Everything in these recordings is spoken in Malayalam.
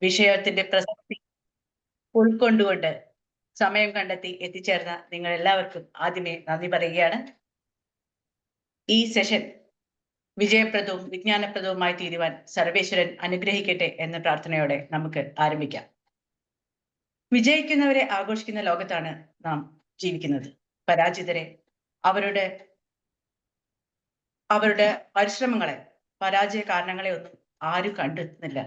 വിഷയത്തിന്റെ പ്രസക്തി ഉൾക്കൊണ്ടുകൊണ്ട് സമയം കണ്ടെത്തി എത്തിച്ചേർന്ന നിങ്ങൾ എല്ലാവർക്കും ആദ്യമേ നന്ദി പറയുകയാണ്. ഈ സെഷൻ വിജയപ്രദവും വിജ്ഞാനപ്രദവുമായി തീരുവാൻ സർവേശ്വരൻ അനുഗ്രഹിക്കട്ടെ എന്ന പ്രാർത്ഥനയോടെ നമുക്ക് ആരംഭിക്കാം. വിജയിക്കുന്നവരെ ആഘോഷിക്കുന്ന ലോകത്താണ് നാം ജീവിക്കുന്നത്. പരാജിതരെ അവരുടെ പരിശ്രമങ്ങളെ, പരാജയ കാരണങ്ങളെ ഒന്നും ആരും കണ്ടെത്തുന്നില്ല.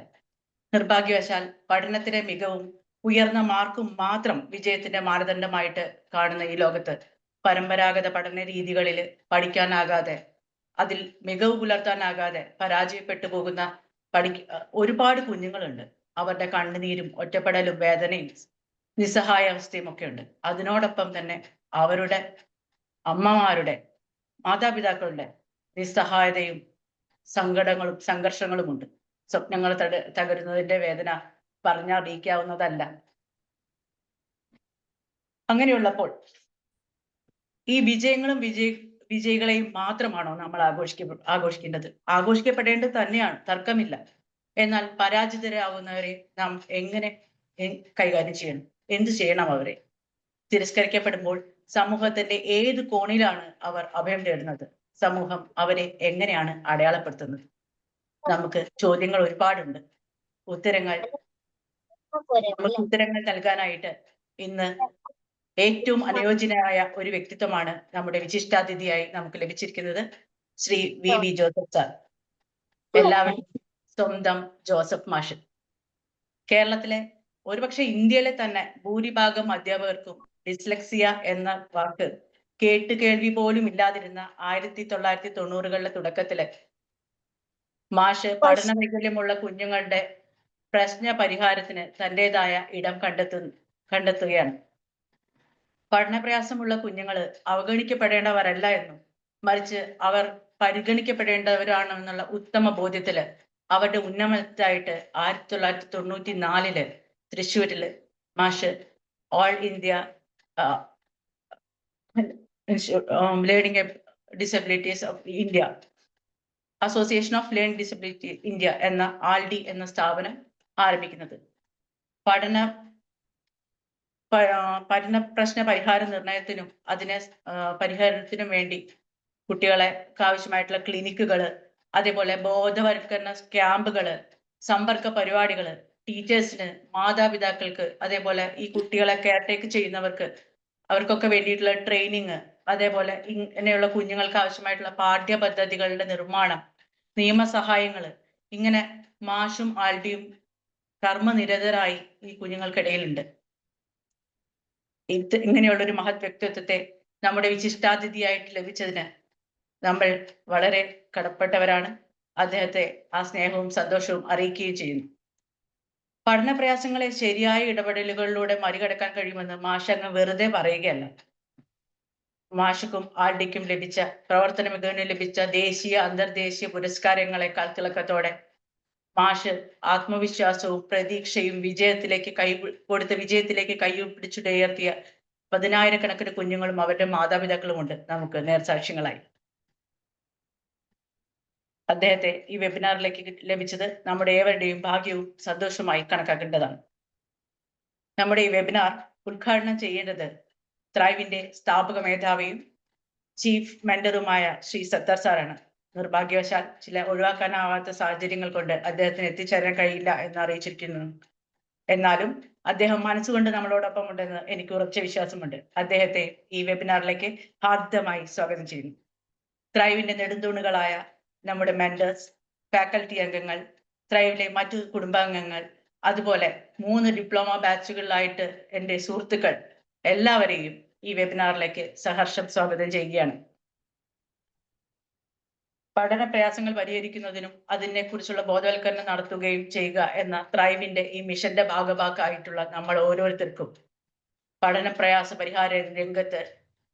നിർഭാഗ്യവശാൽ പഠനത്തിലെ മികവും ഉയർന്ന മാർക്കും മാത്രം വിജയത്തിന്റെ മാനദണ്ഡമായിട്ട് കാണുന്ന ഈ ലോകത്ത് പരമ്പരാഗത പഠന രീതികളിൽ പഠിക്കാനാകാതെ, അതിൽ മികവ് പുലർത്താനാകാതെ പരാജയപ്പെട്ടു പോകുന്ന ഒരുപാട് കുഞ്ഞുങ്ങളുണ്ട്. അവരുടെ കണ്ണുനീരും ഒറ്റപ്പെടലും വേദനയും നിസ്സഹായാവസ്ഥയും ഒക്കെ ഉണ്ട്. അതിനോടൊപ്പം തന്നെ അവരുടെ അമ്മമാരുടെ, മാതാപിതാക്കളുടെ നിസ്സഹായതയും സങ്കടങ്ങളും സംഘർഷങ്ങളുമുണ്ട്. സ്വപ്നങ്ങൾ തകരുന്നതിന്റെ വേദന പറഞ്ഞറിയിക്കാവുന്നതല്ല. അങ്ങനെയുള്ളപ്പോൾ ഈ വിജയങ്ങളും വിജയികളെയും മാത്രമാണോ നമ്മൾ ആഘോഷിക്കേണ്ടത്? ആഘോഷിക്കപ്പെടേണ്ടത് തന്നെയാണ്, തർക്കമില്ല. എന്നാൽ പരാജിതരാകുന്നവരെ നാം എങ്ങനെ കൈകാര്യം ചെയ്യണം? എന്ത് ചെയ്യണം? അവരെ തിരസ്കരിക്കപ്പെടുമ്പോൾ സമൂഹത്തിന്റെ ഏത് കോണിലാണ് അവർ അഭയം തേടുന്നത്? സമൂഹം അവരെ എങ്ങനെയാണ് അടയാളപ്പെടുത്തുന്നത്? നമുക്ക് ചോദ്യങ്ങൾ ഒരുപാടുണ്ട്. ഉത്തരങ്ങൾ നൽകാനായിട്ട് ഇന്ന് ഏറ്റവും അനുയോജ്യനായ ഒരു വ്യക്തിത്വമാണ് നമ്മുടെ വിശിഷ്ടാതിഥിയായി നമുക്ക് ലഭിച്ചിരിക്കുന്നത്, ശ്രീ വി ജോസഫ് സാർ. എല്ലാവരും സ്വന്തം ജോസഫ് മാഷ്. കേരളത്തിലെ, ഒരുപക്ഷെ ഇന്ത്യയിലെ തന്നെ ഭൂരിഭാഗം അധ്യാപകർക്കും ഡിസ്ലെക്സിയ എന്ന വാക്ക് കേൾവി പോലും ഇല്ലാതിരുന്ന 1990കളുടെ തുടക്കത്തില് മാഷ് പഠന വൈകല്യമുള്ള കുഞ്ഞുങ്ങളുടെ പ്രശ്ന പരിഹാരത്തിന് തൻ്റെതായ ഇടം കണ്ടെത്തുകയാണ്. പഠനപ്രയാസമുള്ള കുഞ്ഞുങ്ങൾ അവഗണിക്കപ്പെടേണ്ടവരല്ല എന്നും മറിച്ച് അവർ പരിഗണിക്കപ്പെടേണ്ടവരാണെന്നുള്ള ഉത്തമ ബോധ്യത്തില് അവരുടെ ഉന്നമനത്തിനായിട്ട് 1994 തൃശ്ശൂരില് മാഷ് all India learning disabilities of India, association of learning disability India എന്ന ആൽഡി എന്ന സ്ഥാപനം ആരംഭിക്കുന്നത്. പഠന പ്രശ്ന പരിഹാര നിർണയത്തിനും അതിനെ പരിഹാരത്തിനും വേണ്ടി കുട്ടികളെ ആവശ്യമായിട്ടുള്ള ക്ലിനിക്കുകള്, അതേപോലെ ബോധവൽക്കരണ ക്യാമ്പുകള്, സമ്പർക്ക പരിപാടികള്, ടീച്ചേഴ്സിന്, മാതാപിതാക്കൾക്ക്, അതേപോലെ ഈ കുട്ടികളെ കെയർടേക്ക് ചെയ്യുന്നവർക്ക്, അവർക്കൊക്കെ വേണ്ടിയിട്ടുള്ള ട്രെയിനിങ്, അതേപോലെ ഇങ്ങനെയുള്ള കുഞ്ഞുങ്ങൾക്ക് ആവശ്യമായിട്ടുള്ള പാഠ്യപദ്ധതികളുടെ നിർമ്മാണം, നിയമസഹായങ്ങള്, ഇങ്ങനെ മാഷും ആൽഡിയും കർമ്മനിരതരായി ഈ കുഞ്ഞുങ്ങൾക്കിടയിലുണ്ട്. ഇങ്ങനെയുള്ളൊരു മഹത് വ്യക്തിത്വത്തെ നമ്മുടെ വിശിഷ്ടാതിഥിയായിട്ട് ലഭിച്ചതിന് നമ്മൾ വളരെ കടപ്പെട്ടവരാണ്. അദ്ദേഹത്തെ ആ സ്നേഹവും സന്തോഷവും അറിയിക്കുകയും ചെയ്യുന്നു. പഠന പ്രയാസങ്ങളെ ശരിയായ ഇടപെടലുകളിലൂടെ മറികടക്കാൻ കഴിയുമെന്ന് മാഷ് അങ്ങ് വെറുതെ പറയുകയല്ല. മാഷുക്കും ആൽഡിക്കും ലഭിച്ച പ്രവർത്തന മികവിന് ലഭിച്ച ദേശീയ അന്തർദേശീയ പുരസ്കാരങ്ങളെക്കാൾ തിളക്കത്തോടെ മാഷ് ആത്മവിശ്വാസവും പ്രതീക്ഷയും വിജയത്തിലേക്ക് കൈപിടിച്ചുയർത്തിയ 10,000-കണക്കിന് കുഞ്ഞുങ്ങളും അവരുടെ മാതാപിതാക്കളുമുണ്ട് നമുക്ക് നേർസാക്ഷ്യങ്ങളായി. അദ്ദേഹത്തെ ഈ വെബിനാറിലേക്ക് ലഭിച്ചത് നമ്മുടെ ഏവരുടെയും ഭാഗ്യവും സന്തോഷമായി കണക്കാക്കേണ്ടതാണ്. നമ്മുടെ ഈ വെബിനാർ ഉദ്ഘാടനം ചെയ്യേണ്ടത് ത്രൈവിന്റെ സ്ഥാപക മേധാവിയും ചീഫ് മെന്ററുമായ ശ്രീ സത്താർ സാറാണ്. നിർഭാഗ്യവശാൽ ചില ഒഴിവാക്കാനാവാത്ത സാഹചര്യങ്ങൾ കൊണ്ട് അദ്ദേഹത്തിന് എത്തിച്ചേരാൻ കഴിയില്ല എന്ന് അറിയിച്ചിരിക്കുന്നു. എന്നാലും അദ്ദേഹം മനസ്സുകൊണ്ട് നമ്മളോടൊപ്പം ഉണ്ടെന്ന് എനിക്ക് ഉറച്ച വിശ്വാസമുണ്ട്. അദ്ദേഹത്തെ ഈ വെബിനാറിലേക്ക് ഹാർദമായി സ്വാഗതം ചെയ്യുന്നു. ത്രൈവിന്റെ നെടുന്തൂണുകളായ നമ്മുടെ മെന്റേഴ്സ്, ഫാക്കൽറ്റി അംഗങ്ങൾ, ത്രൈവിലെ മറ്റു കുടുംബാംഗങ്ങൾ, അതുപോലെ 3 ഡിപ്ലോമ ബാച്ചുകളിലായിട്ട് എൻ്റെ സുഹൃത്തുക്കൾ, എല്ലാവരെയും ഈ വെബിനാറിലേക്ക് സഹർഷം സ്വാഗതം ചെയ്യുകയാണ്. പഠന പ്രയാസങ്ങൾ പരിഹരിക്കുന്നതിനും അതിനെക്കുറിച്ചുള്ള ബോധവൽക്കരണം നടത്തുകയും ചെയ്യുക എന്ന ത്രൈവിന്റെ ഈ മിഷന്റെ ഭാഗമായിട്ടുള്ള നമ്മൾ ഓരോരുത്തർക്കും പഠന പ്രയാസ പരിഹാര രംഗത്ത്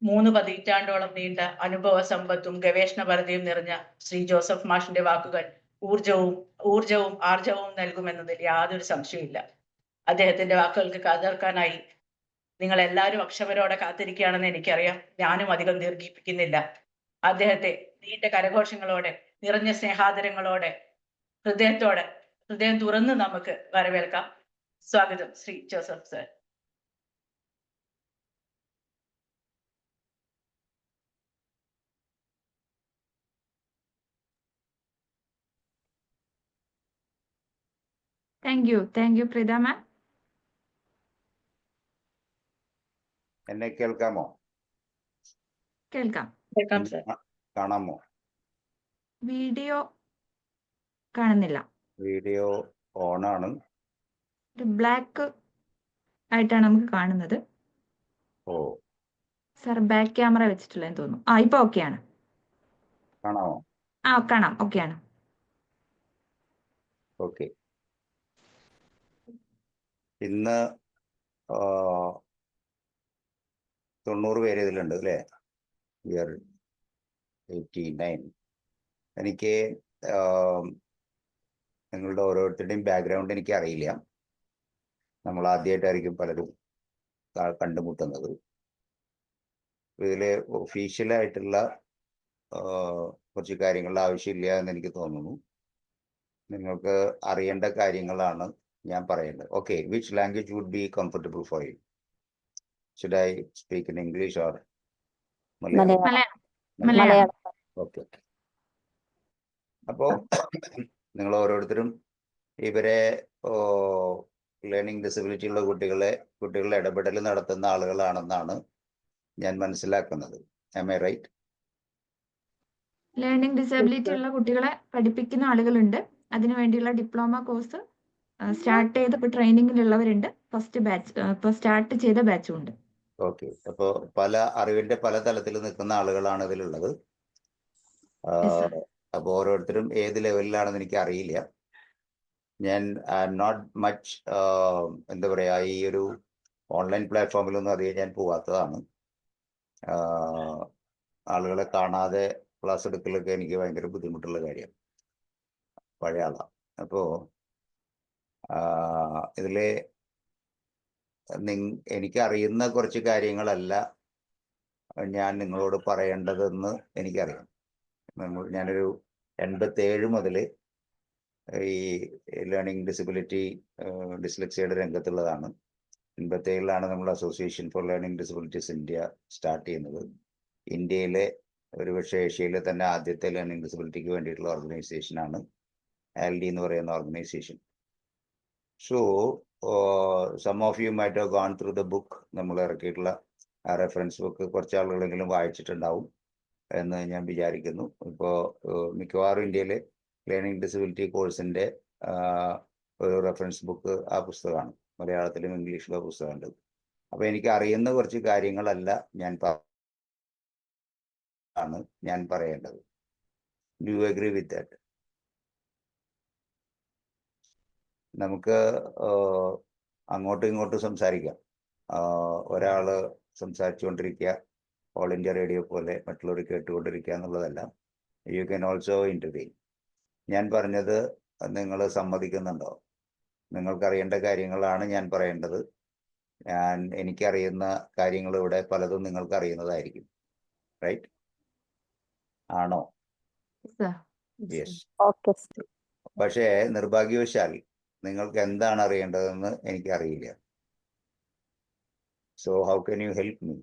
3 പതിറ്റാണ്ടോളം നീണ്ട അനുഭവ സമ്പത്തും ഗവേഷണപരതയും നിറഞ്ഞ ശ്രീ ജോസഫ് മാഷിന്റെ വാക്കുകൾ ഊർജവും ആർജവവും നൽകുമെന്നതിൽ യാതൊരു സംശയമില്ല. അദ്ദേഹത്തിന്റെ വാക്കുകൾക്ക് കാതോർക്കാനായി നിങ്ങൾ എല്ലാവരും അക്ഷമരോടെ കാത്തിരിക്കുകയാണെന്ന് എനിക്കറിയാം. ഞാനും അധികം ദീർഘിപ്പിക്കുന്നില്ല. അദ്ദേഹത്തെ നീണ്ട കരഘോഷങ്ങളോടെ, നിറഞ്ഞ സ്നേഹാദരങ്ങളോടെ, ഹൃദയത്തോടെ ഹൃദയം തുറന്ന് നമുക്ക് വരവേൽക്കാം. സ്വാഗതം Shri Joseph sir. Thank you, Prida ma'am. എന്നെ കേൾക്കാമോ? കേൾക്കാം. Welcome sir. കാണാമോ? വീഡിയോ കാണുന്നില്ല. വീഡിയോ ഓണാണ്. ബ്ലാക്ക് ആയിട്ടാണ് നമുക്ക് കാണുന്നത്. ഓ, സർ ബാക്ക് ക്യാമറ വെച്ചിട്ടില്ലെന്ന് തോന്നുന്നു. ഇപ്പൊ ഓക്കെയാണ്. കാണാമോ? കാണാം, ഓക്കെയാണ്. ഓക്കെ. ഇന്ന് 90 പേര് ഇതിലുണ്ട് അല്ലേ? 89. എനിക്ക് നിങ്ങളുടെ ഓരോരുത്തരുടെയും ബാക്ക്ഗ്രൗണ്ട് എനിക്ക് അറിയില്ല. നമ്മൾ ആദ്യമായിട്ടായിരിക്കും പലരും കണ്ടുമുട്ടുന്നത്. ഇതിൽ ഒഫീഷ്യലായിട്ടുള്ള കുറച്ച് കാര്യങ്ങളുടെ ആവശ്യമില്ല എന്ന് എനിക്ക് തോന്നുന്നു. നിങ്ങൾക്ക് അറിയേണ്ട കാര്യങ്ങളാണ് ഞാൻ പറയേണ്ടത്. Okay, which language would be comfortable for you? Should I speak in English or Malayalam. Okay. അപ്പോൾ നിങ്ങൾ ഓരോരുത്തരും ഇവരെ ലേണിംഗ് ഡിസബിലിറ്റി ഉള്ള കുട്ടികളുടെ ഇടപെടൽ നടത്തുന്ന ആളുകളാണെന്നാണ് ഞാൻ മനസ്സിലാക്കുന്നത്. Am I right? Learning disability ഉള്ള കുട്ടികളെ പഠിപ്പിക്കുന്ന ആളുകളുണ്ട്. അതിനു വേണ്ടിയുള്ള ഡിപ്ലോമ കോഴ്സ് സ്റ്റാർട്ട് ചെയ്ത് ഇപ്പൊ ട്രെയിനിങ്ങിലുള്ളവരുണ്ട്. ഫസ്റ്റ് ബാച്ച് ഇപ്പൊ സ്റ്റാർട്ട് ചെയ്ത ബാച്ചും ഉണ്ട്. ഓക്കെ. അപ്പോൾ അറിവിന്റെ പല തലത്തിൽ നിൽക്കുന്ന ആളുകളാണ് ഇതിലുള്ളത്. അപ്പോൾ ഓരോരുത്തരും ഏത് ലെവലിലാണെന്ന് എനിക്ക് അറിയില്ല. ഞാൻ നോട്ട് മച്ച് എന്താ പറയാ, ഈ ഒരു ഓൺലൈൻ പ്ലാറ്റ്ഫോമിലൊന്നും അധികം ഞാൻ പോവാത്തതാണ്. ആളുകളെ കാണാതെ ക്ലാസ് എടുക്കലൊക്കെ എനിക്ക് ഭയങ്കര ബുദ്ധിമുട്ടുള്ള കാര്യമാണ്. പഴയ ആളാണ്. അപ്പോൾ ഇതിലെ എനിക്കറിയുന്ന കുറച്ച് കാര്യങ്ങളല്ല ഞാൻ നിങ്ങളോട് പറയേണ്ടതെന്ന് എനിക്കറിയാം. ഞാനൊരു 87 മുതൽ ഈ ലേണിംഗ് ഡിസബിലിറ്റി ഡിസ്ലെക്സിയയുടെ രംഗത്തുള്ളതാണ്. 87ലാണ് നമ്മൾ association for learning disabilities India start ചെയ്യുന്നത്. ഇന്ത്യയിലെ ഒരുപക്ഷെ ഏഷ്യയിലെ തന്നെ ആദ്യത്തെ ലേണിംഗ് ഡിസബിലിറ്റിക്ക് വേണ്ടിയിട്ടുള്ള ഓർഗനൈസേഷനാണ് ALD എന്ന് പറയുന്ന organisation. So some of you might have gone through the book. നമ്മൾ ഇറക്കിയിട്ടുള്ള റെഫറൻസ് ബുക്ക് കുറച്ച് ആളുകളെങ്കിലും വായിച്ചിട്ടുണ്ടാവും എന്ന് ഞാൻ വിചാരിക്കുന്നു. ഇപ്പോൾ മിക്കവാറും ഇന്ത്യയിലെ ലേണിംഗ് ഡിസബിലിറ്റി കോഴ്സിൻ്റെ ഒരു റെഫറൻസ് ബുക്ക് ആ പുസ്തകമാണ്. മലയാളത്തിലും ഇംഗ്ലീഷിലും ആ പുസ്തകമുണ്ട്. അപ്പോൾ എനിക്ക് അറിയുന്ന കുറച്ച് കാര്യങ്ങളല്ല ഞാൻ പറയേണ്ടത്. Do you agree with that? നമുക്ക് അങ്ങോട്ടും ഇങ്ങോട്ടും സംസാരിക്കാം. ഒരാൾ സംസാരിച്ചുകൊണ്ടിരിക്കുക, ഓൾ ഇന്ത്യ റേഡിയോ പോലെ മറ്റുള്ളവർ കേട്ടുകൊണ്ടിരിക്കുക എന്നുള്ളതല്ല. You can also interview. ഞാൻ പറഞ്ഞത് നിങ്ങൾ സമ്മതിക്കുന്നുണ്ടോ? നിങ്ങൾക്കറിയേണ്ട കാര്യങ്ങളാണ് ഞാൻ പറയേണ്ടത്. എനിക്കറിയുന്ന കാര്യങ്ങൾ ഇവിടെ പലതും നിങ്ങൾക്ക് അറിയുന്നതായിരിക്കും. റൈറ്റ് ആണോ? യെസ്. പക്ഷേ നിർഭാഗ്യവശാൽ നിങ്ങൾക്ക് എന്താണ് അറിയേണ്ടതെന്ന് എനിക്കറിയില്ല. So how can you help me?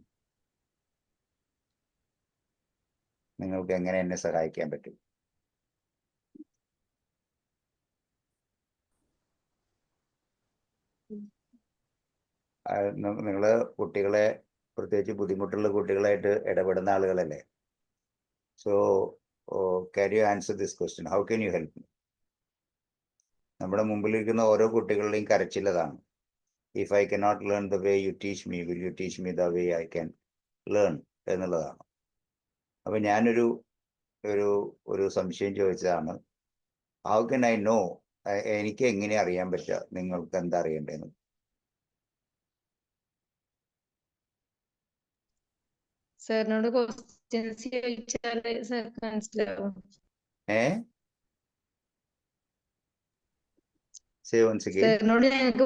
നിങ്ങൾക്ക് എങ്ങനെ എന്നെ സഹായിക്കാൻ പറ്റും? നിങ്ങൾ കുട്ടികളെ, പ്രത്യേകിച്ച് ബുദ്ധിമുട്ടുള്ള കുട്ടികളായിട്ട് ഇടപെടുന്ന ആളുകളല്ലേ. So can you answer this question? How can you help me? നമ്മുടെ മുമ്പിലിരിക്കുന്ന ഓരോ കുട്ടികളുടെയും കരച്ചിലതാണ്. If I cannot learn the way you teach me, will you teach me the way I can learn എന്നുള്ളതാണ്. അപ്പം ഞാനൊരു ഒരു സംശയം ചോദിച്ചതാണ്. How can I know? എനിക്ക് എങ്ങനെ അറിയാൻ പറ്റുക നിങ്ങൾക്ക് എന്താ അറിയേണ്ടതെന്ന്? സാറിനോട് ക്വസ്റ്റ്യൻസ് ചോദിച്ചാല് സാർക്ക് മനസ്സിലാവും. സാറിനോട് ഞങ്ങൾക്ക്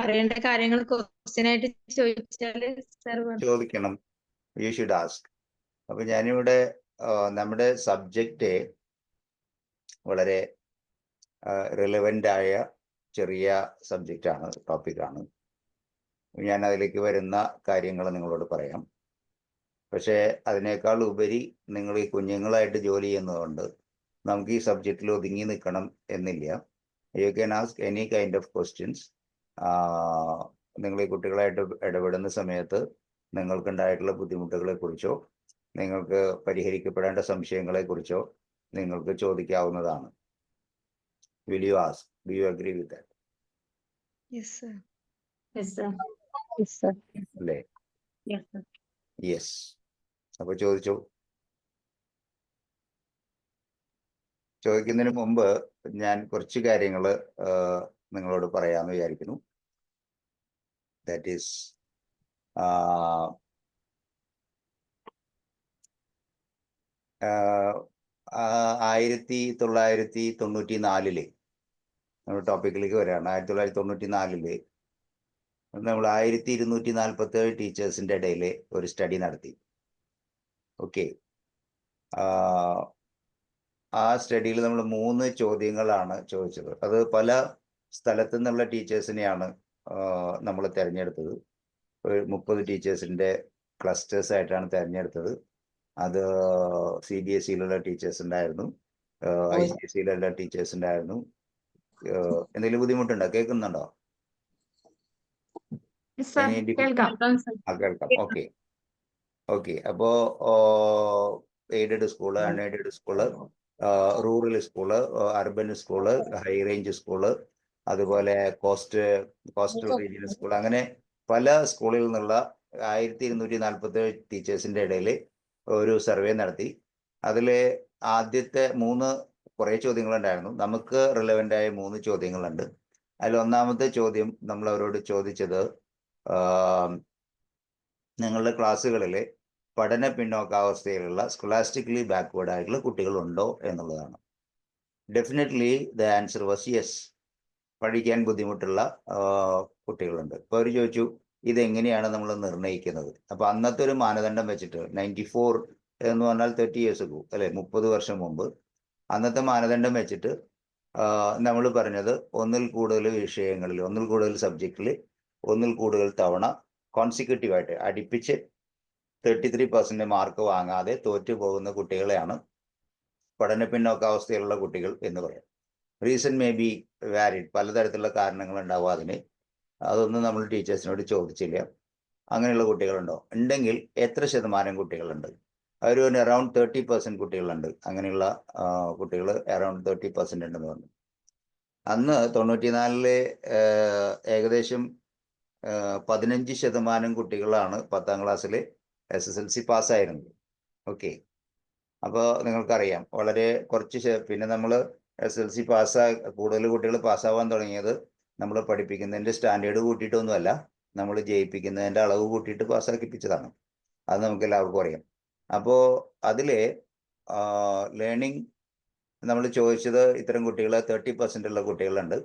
അറിയേണ്ട കാര്യങ്ങൾ ക്വസ്റ്റ്യൻ ആയിട്ട് ചോദിച്ചാല് സാർ ചോദിക്കണം. You should ask. അപ്പൊ ഞാനിവിടെ നമ്മുടെ സബ്ജക്റ്റ് വളരെ റിലവൻ്റ് ആയ ചെറിയ സബ്ജക്റ്റാണ്, ടോപ്പിക്കാണ്. ഞാൻ അതിലേക്ക് വരുന്ന കാര്യങ്ങൾ നിങ്ങളോട് പറയാം. പക്ഷേ അതിനേക്കാൾ ഉപരി നിങ്ങൾ ഈ കുഞ്ഞുങ്ങളായിട്ട് ജോലി ചെയ്യുന്നതുകൊണ്ട് നമുക്ക് ഈ സബ്ജക്റ്റിൽ ഒതുങ്ങി നിൽക്കണം എന്നില്ല. You can ask any kind of questions. നിങ്ങൾ ഈ കുട്ടികളായിട്ട് ഇടപെടുന്ന സമയത്ത് നിങ്ങൾക്കുണ്ടായിട്ടുള്ള ബുദ്ധിമുട്ടുകളെക്കുറിച്ചോ നിങ്ങൾക്ക് പരിഹരിക്കപ്പെടേണ്ട സംശയങ്ങളെക്കുറിച്ചോ നിങ്ങൾക്ക് ചോദിക്കാവുന്നതാണ്. Will you ask? Do you agree with that? Yes, sir. Yes, sir. Yes, sir. അല്ലേ? Yes, sir. യെസ്. അപ്പോൾ ചോദിച്ചു. ചോദിക്കുന്നതിന് മുമ്പ് ഞാൻ കുറച്ച് കാര്യങ്ങൾ നിങ്ങളോട് പറയാമെന്ന് വിചാരിക്കുന്നു. ദാറ്റ് ഈസ് 1994 നമ്മൾ ടോപ്പിക്കിലേക്ക് വരികയാണ്. 1994 നമ്മൾ 1247 ടീച്ചേഴ്സിൻ്റെ ഇടയിൽ ഒരു സ്റ്റഡി നടത്തി. ഓക്കെ. ആ സ്റ്റഡിയിൽ നമ്മൾ 3 ചോദ്യങ്ങളാണ് ചോദിച്ചത്. അത് പല സ്ഥലത്തു നിന്നുള്ള ടീച്ചേഴ്സിനെയാണ് നമ്മൾ തിരഞ്ഞെടുത്തത്. 30 ടീച്ചേഴ്സിൻ്റെ ക്ലസ്റ്റേഴ്സ് ആയിട്ടാണ് തിരഞ്ഞെടുത്തത്. അത് CBSE-യിലുള്ള ടീച്ചേഴ്സ് ഉണ്ടായിരുന്നു, ICSE-യിലുള്ള ടീച്ചേഴ്സ് ഉണ്ടായിരുന്നു. എന്തെങ്കിലും ബുദ്ധിമുട്ടുണ്ടോ? കേൾക്കുന്നുണ്ടോ? Yes, sir. കേൾക്കാം. കേൾക്കാം. ഓക്കെ. ഓക്കെ. അപ്പോൾ aided school, unaided school, rural school, urban school, high range school, അതുപോലെ കോസ്റ്റൽ റീജിയണൽ സ്കൂൾ, അങ്ങനെ പല സ്കൂളിൽ നിന്നുള്ള 1247 ടീച്ചേഴ്സിൻ്റെ ഇടയിൽ ഒരു സർവേ നടത്തി. അതിൽ ആദ്യത്തെ 3 കുറേ ചോദ്യങ്ങളുണ്ടായിരുന്നു. നമുക്ക് റിലവൻ്റായ 3 ചോദ്യങ്ങളുണ്ട്. അതിൽ ഒന്നാമത്തെ ചോദ്യം നമ്മൾ അവരോട് ചോദിച്ചത് നിങ്ങളുടെ ക്ലാസ്സുകളിൽ പഠന പിന്നോക്കാവസ്ഥയിലുള്ള സ്കോളാസ്റ്റിക്കലി ബാക്ക്വേർഡ് ആയിട്ടുള്ള കുട്ടികളുണ്ടോ എന്നുള്ളതാണ്. Definitely the answer was yes. പഠിക്കാൻ ബുദ്ധിമുട്ടുള്ള കുട്ടികളുണ്ട്. ഇപ്പോൾ അവർ ചോദിച്ചു ഇതെങ്ങനെയാണ് നമ്മൾ നിർണ്ണയിക്കുന്നത്. അപ്പോൾ അന്നത്തെ ഒരു മാനദണ്ഡം വെച്ചിട്ട് 94 എന്ന് പറഞ്ഞാൽ 30 years ago അല്ലെ, 30 വർഷം മുമ്പ്, അന്നത്തെ മാനദണ്ഡം വെച്ചിട്ട് നമ്മൾ പറഞ്ഞത് ഒന്നിൽ കൂടുതൽ വിഷയങ്ങളിൽ, ഒന്നിൽ കൂടുതൽ സബ്ജക്റ്റിൽ, ഒന്നിൽ കൂടുതൽ തവണ കോൺസിക്യൂട്ടീവായിട്ട് അടുപ്പിച്ച് 33% മാർക്ക് വാങ്ങാതെ തോറ്റു പോകുന്ന കുട്ടികളെയാണ് പഠന പിന്നോക്കാവസ്ഥയിലുള്ള കുട്ടികൾ എന്ന് പറയാം. റീസൺ മേ ബി വാരിഡ്, പലതരത്തിലുള്ള കാരണങ്ങൾ ഉണ്ടാവും അതിന്. അതൊന്നും നമ്മൾ ടീച്ചേഴ്സിനോട് ചോദിച്ചില്ല. അങ്ങനെയുള്ള കുട്ടികളുണ്ടോ? ഉണ്ടെങ്കിൽ എത്ര ശതമാനം കുട്ടികളുണ്ട്? ഒരു അറൗണ്ട് 30% കുട്ടികളുണ്ട്. അങ്ങനെയുള്ള കുട്ടികൾ അറൗണ്ട് 30% ഉണ്ടെന്ന് പറഞ്ഞു. അന്ന് 94 ഏകദേശം 15% കുട്ടികളാണ് 10ാം ക്ലാസ്സിൽ SSLC പാസ്സായിരുന്നത്. ഓക്കെ. അപ്പോൾ നിങ്ങൾക്കറിയാം വളരെ കുറച്ച്. പിന്നെ നമ്മൾ SSLC കൂടുതൽ കുട്ടികൾ പാസ്സാവാൻ തുടങ്ങിയത് നമ്മൾ പഠിപ്പിക്കുന്നതിൻ്റെ സ്റ്റാൻഡേർഡ് കൂട്ടിയിട്ടൊന്നുമല്ല, നമ്മൾ ജയിപ്പിക്കുന്നതിൻ്റെ അളവ് കൂട്ടിയിട്ട് പാസ്സാക്കിപ്പിച്ചതാണ്. അത് നമുക്ക് എല്ലാവർക്കും അറിയാം. അപ്പോൾ അതിൽ ലേണിംഗ് നമ്മൾ ചോദിച്ചത് ഇത്തരം കുട്ടികൾ 30% ഉള്ള കുട്ടികളുണ്ട്.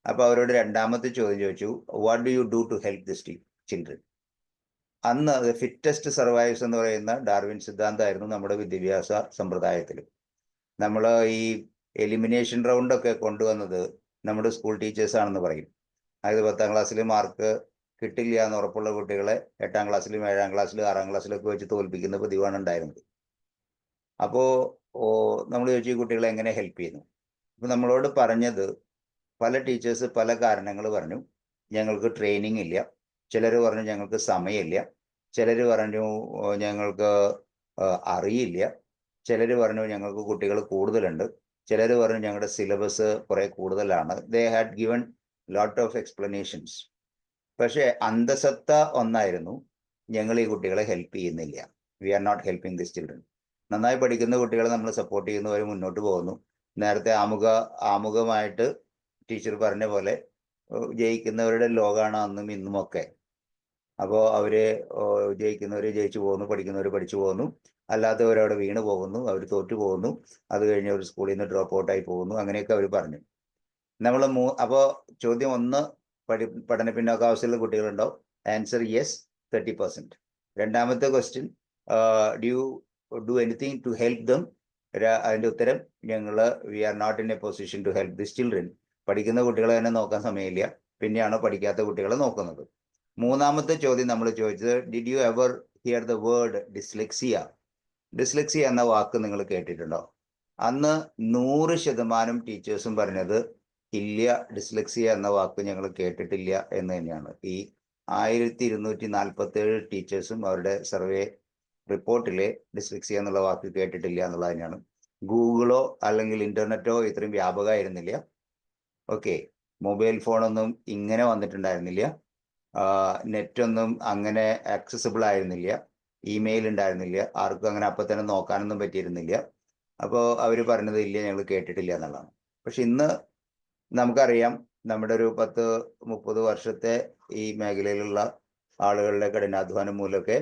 അപ്പോൾ അവരോട് രണ്ടാമത്തെ ചോദ്യം ചോദിച്ചു, what do you do to help this children? അന്ന് അത് ഫിറ്റസ്റ്റ് സർവൈവ്സ് എന്ന് പറയുന്ന ഡാർവിൻ സിദ്ധാന്തമായിരുന്നു നമ്മുടെ വിദ്യാഭ്യാസ സമ്പ്രദായത്തിൽ. നമ്മൾ ഈ എലിമിനേഷൻ റൗണ്ടൊക്കെ കൊണ്ടുവന്നത് നമ്മുടെ സ്കൂൾ ടീച്ചേഴ്സാണെന്ന് പറയും. അതായത് 10ാം ക്ലാസ്സിൽ മാർക്ക് കിട്ടില്ല എന്ന് ഉറപ്പുള്ള കുട്ടികളെ 8ാം ക്ലാസ്സിലും 7ാം ക്ലാസ്സിലും 6ാം ക്ലാസ്സിലൊക്കെ വെച്ച് തോൽപ്പിക്കുന്ന പതിവാണ് ഉണ്ടായിരുന്നത്. അപ്പോൾ നമ്മൾ ചോദിച്ചു ഈ കുട്ടികളെ എങ്ങനെ ഹെൽപ്പ് ചെയ്യുന്നു? അപ്പോൾ നമ്മളോട് പറഞ്ഞത് പല ടീച്ചേഴ്സ് പല കാരണങ്ങൾ പറഞ്ഞു. ഞങ്ങൾക്ക് ട്രെയിനിങ് ഇല്ല, ചിലർ പറഞ്ഞു ഞങ്ങൾക്ക് സമയമില്ല, ചിലർ പറഞ്ഞു ഞങ്ങൾക്ക് അറിയില്ല, ചിലർ പറഞ്ഞു ഞങ്ങൾക്ക് കുട്ടികൾ കൂടുതലുണ്ട്, ചിലർ പറഞ്ഞു ഞങ്ങളുടെ സിലബസ് കുറേ കൂടുതലാണ്. They had given lot of explanations. പക്ഷേ അന്തസത്ത ഒന്നായിരുന്നു, ഞങ്ങൾ ഈ കുട്ടികളെ ഹെൽപ്പ് ചെയ്യുന്നില്ല. We are not helping this children. നന്നായി പഠിക്കുന്ന കുട്ടികളെ നമ്മൾ സപ്പോർട്ട് ചെയ്യുന്നവർ മുന്നോട്ട് പോകുന്നു. നേരത്തെ ആമുഖമായിട്ട് ടീച്ചർ പറഞ്ഞ പോലെ ജയിക്കുന്നവരുടെ ലോകമാണ് അന്നും ഇന്നുമൊക്കെ. അപ്പോൾ അവർ ജയിക്കുന്നവർ ജയിച്ചു പോകുന്നു, പഠിക്കുന്നവർ പഠിച്ചു പോകുന്നു, അല്ലാത്തവരവിടെ വീണ് പോകുന്നു, അവർ തോറ്റു പോകുന്നു, അത് കഴിഞ്ഞ് അവർ സ്കൂളിൽ നിന്ന് ഡ്രോപ്പ് ഔട്ടായി പോകുന്നു, അങ്ങനെയൊക്കെ അവർ പറഞ്ഞു. നമ്മൾ അപ്പോൾ ചോദ്യം 1, പഠന പിന്നോക്കാവസ്ഥയിലുള്ള കുട്ടികളുണ്ടോ? Answer yes, 30%. രണ്ടാമത്തെ question, do you do anything to help them? അതിന്റെ ഉത്തരം we are not in a position to help this children. പഠിക്കുന്ന കുട്ടികളെ തന്നെ നോക്കാൻ സമയമില്ല, പിന്നെയാണ് പഠിക്കാത്ത കുട്ടികളെ നോക്കുന്നത്. മൂന്നാമത്തെ ചോദ്യം നമ്മൾ ചോദിച്ചത്, did you ever here the word dyslexia? Dyslexia എന്ന വാക്ക് നിങ്ങൾ കേട്ടിട്ടുണ്ടോ? അന്ന് 100% ടീച്ചേഴ്സും പറഞ്ഞത് ഇല്ല, ഡിസ്ലെക്സിയ എന്ന വാക്ക് ഞങ്ങൾ കേട്ടിട്ടില്ല എന്ന് തന്നെയാണ്. ഈ 1247 ടീച്ചേഴ്സും അവരുടെ സർവേ റിപ്പോർട്ടിലെ ഡിസ്ലെക്സിയ എന്നുള്ള വാക്ക് കേട്ടിട്ടില്ല എന്നുള്ളത് തന്നെയാണ്. ഗൂഗിളോ അല്ലെങ്കിൽ ഇന്റർനെറ്റോ ഇത്രയും വ്യാപകമായിരുന്നില്ല. ഓക്കെ, മൊബൈൽ ഫോണൊന്നും ഇങ്ങനെ വന്നിട്ടുണ്ടായിരുന്നില്ല, നെറ്റൊന്നും അങ്ങനെ ആക്സസിബിൾ ആയിരുന്നില്ല, ഇമെയിൽ ഉണ്ടായിരുന്നില്ല, ആർക്കും അങ്ങനെ അപ്പം തന്നെ നോക്കാനൊന്നും പറ്റിയിരുന്നില്ല. അപ്പോൾ അവർ പറഞ്ഞത് ഇല്ല, ഞങ്ങൾ കേട്ടിട്ടില്ല എന്നുള്ളതാണ്. പക്ഷെ ഇന്ന് നമുക്കറിയാം, നമ്മുടെ ഒരു 10-30 വർഷത്തെ ഈ മേഖലയിലുള്ള ആളുകളുടെ കഠിനാധ്വാനം മൂലമൊക്കെ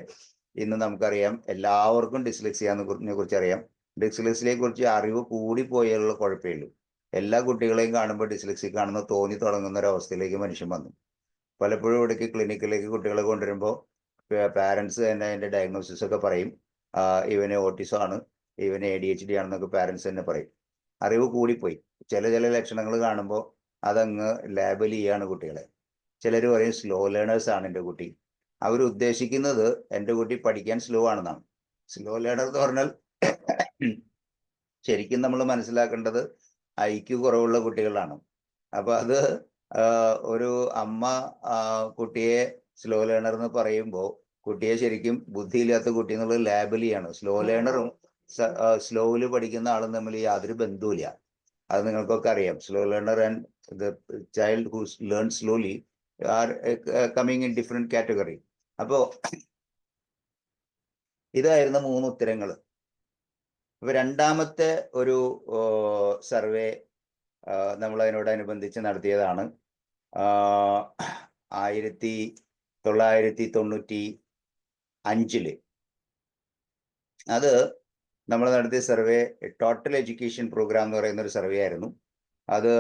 ഇന്ന് നമുക്കറിയാം എല്ലാവർക്കും ഡിസ്ലെക്സിയനെ കുറിച്ച് അറിയാം. ഡിസ്ലെക്സിയെ കുറിച്ച് അറിവ് കൂടിപ്പോയുള്ള കുഴപ്പമേ ഉള്ളൂ. എല്ലാ കുട്ടികളെയും കാണുമ്പോൾ ഡിസ്ലെക്സിക് ആണെന്ന് തോന്നി തുടങ്ങുന്ന ഒരു അവസ്ഥയിലേക്ക് മനുഷ്യൻ വന്നു. പലപ്പോഴും ഇവിടേക്ക് ക്ലിനിക്കിലേക്ക് കുട്ടികളെ കൊണ്ടുവരുമ്പോൾ പാരൻസ് തന്നെ അതിൻ്റെ ഡയഗ്നോസിസ് ഒക്കെ പറയും, ഇവന് ഓട്ടിസം ആണ്, ഇവന് ADHD ആണെന്നൊക്കെ പാരൻസ് തന്നെ പറയും. അറിവ് കൂടിപ്പോയി. ചില ലക്ഷണങ്ങൾ കാണുമ്പോൾ അതങ്ങ് ലേബൽ ചെയ്യാണ് കുട്ടികളെ. ചിലർ പറയും സ്ലോ ലേണേഴ്സ് ആണ് എൻ്റെ കുട്ടി. അവരുദ്ദേശിക്കുന്നത് എൻ്റെ കുട്ടി പഠിക്കാൻ സ്ലോ ആണെന്നാണ്. സ്ലോ ലേണർ എന്ന് പറഞ്ഞാൽ ശരിക്കും നമ്മൾ മനസ്സിലാക്കേണ്ടത് IQ കുറവുള്ള കുട്ടികളാണ്. അപ്പൊ അത് ഒരു അമ്മ കുട്ടിയെ സ്ലോ ലേണർ എന്ന് പറയുമ്പോൾ കുട്ടിയെ ശരിക്കും ബുദ്ധിയില്ലാത്ത കുട്ടി എന്നുള്ളത് ലേബൽ ചെയ്യാണ്. സ്ലോ ലേണറും സ്ലോയിൽ പഠിക്കുന്ന ആളും തമ്മിൽ യാതൊരു ബന്ധവുമില്ല. അത് നിങ്ങൾക്കൊക്കെ അറിയാം. Slow learner and the child who learn slowly are coming in different category. അപ്പോ ഇതായിരുന്നു 3 ഉത്തരങ്ങൾ. അപ്പൊ രണ്ടാമത്തെ ഒരു സർവേ നമ്മൾ അതിനോടനുബന്ധിച്ച് നടത്തിയതാണ് 1995. അത് നമ്മൾ നടത്തിയ സർവേ ടോട്ടൽ എഡ്യൂക്കേഷൻ പ്രോഗ്രാം എന്ന് പറയുന്ന ഒരു സർവേ ആയിരുന്നു. അത്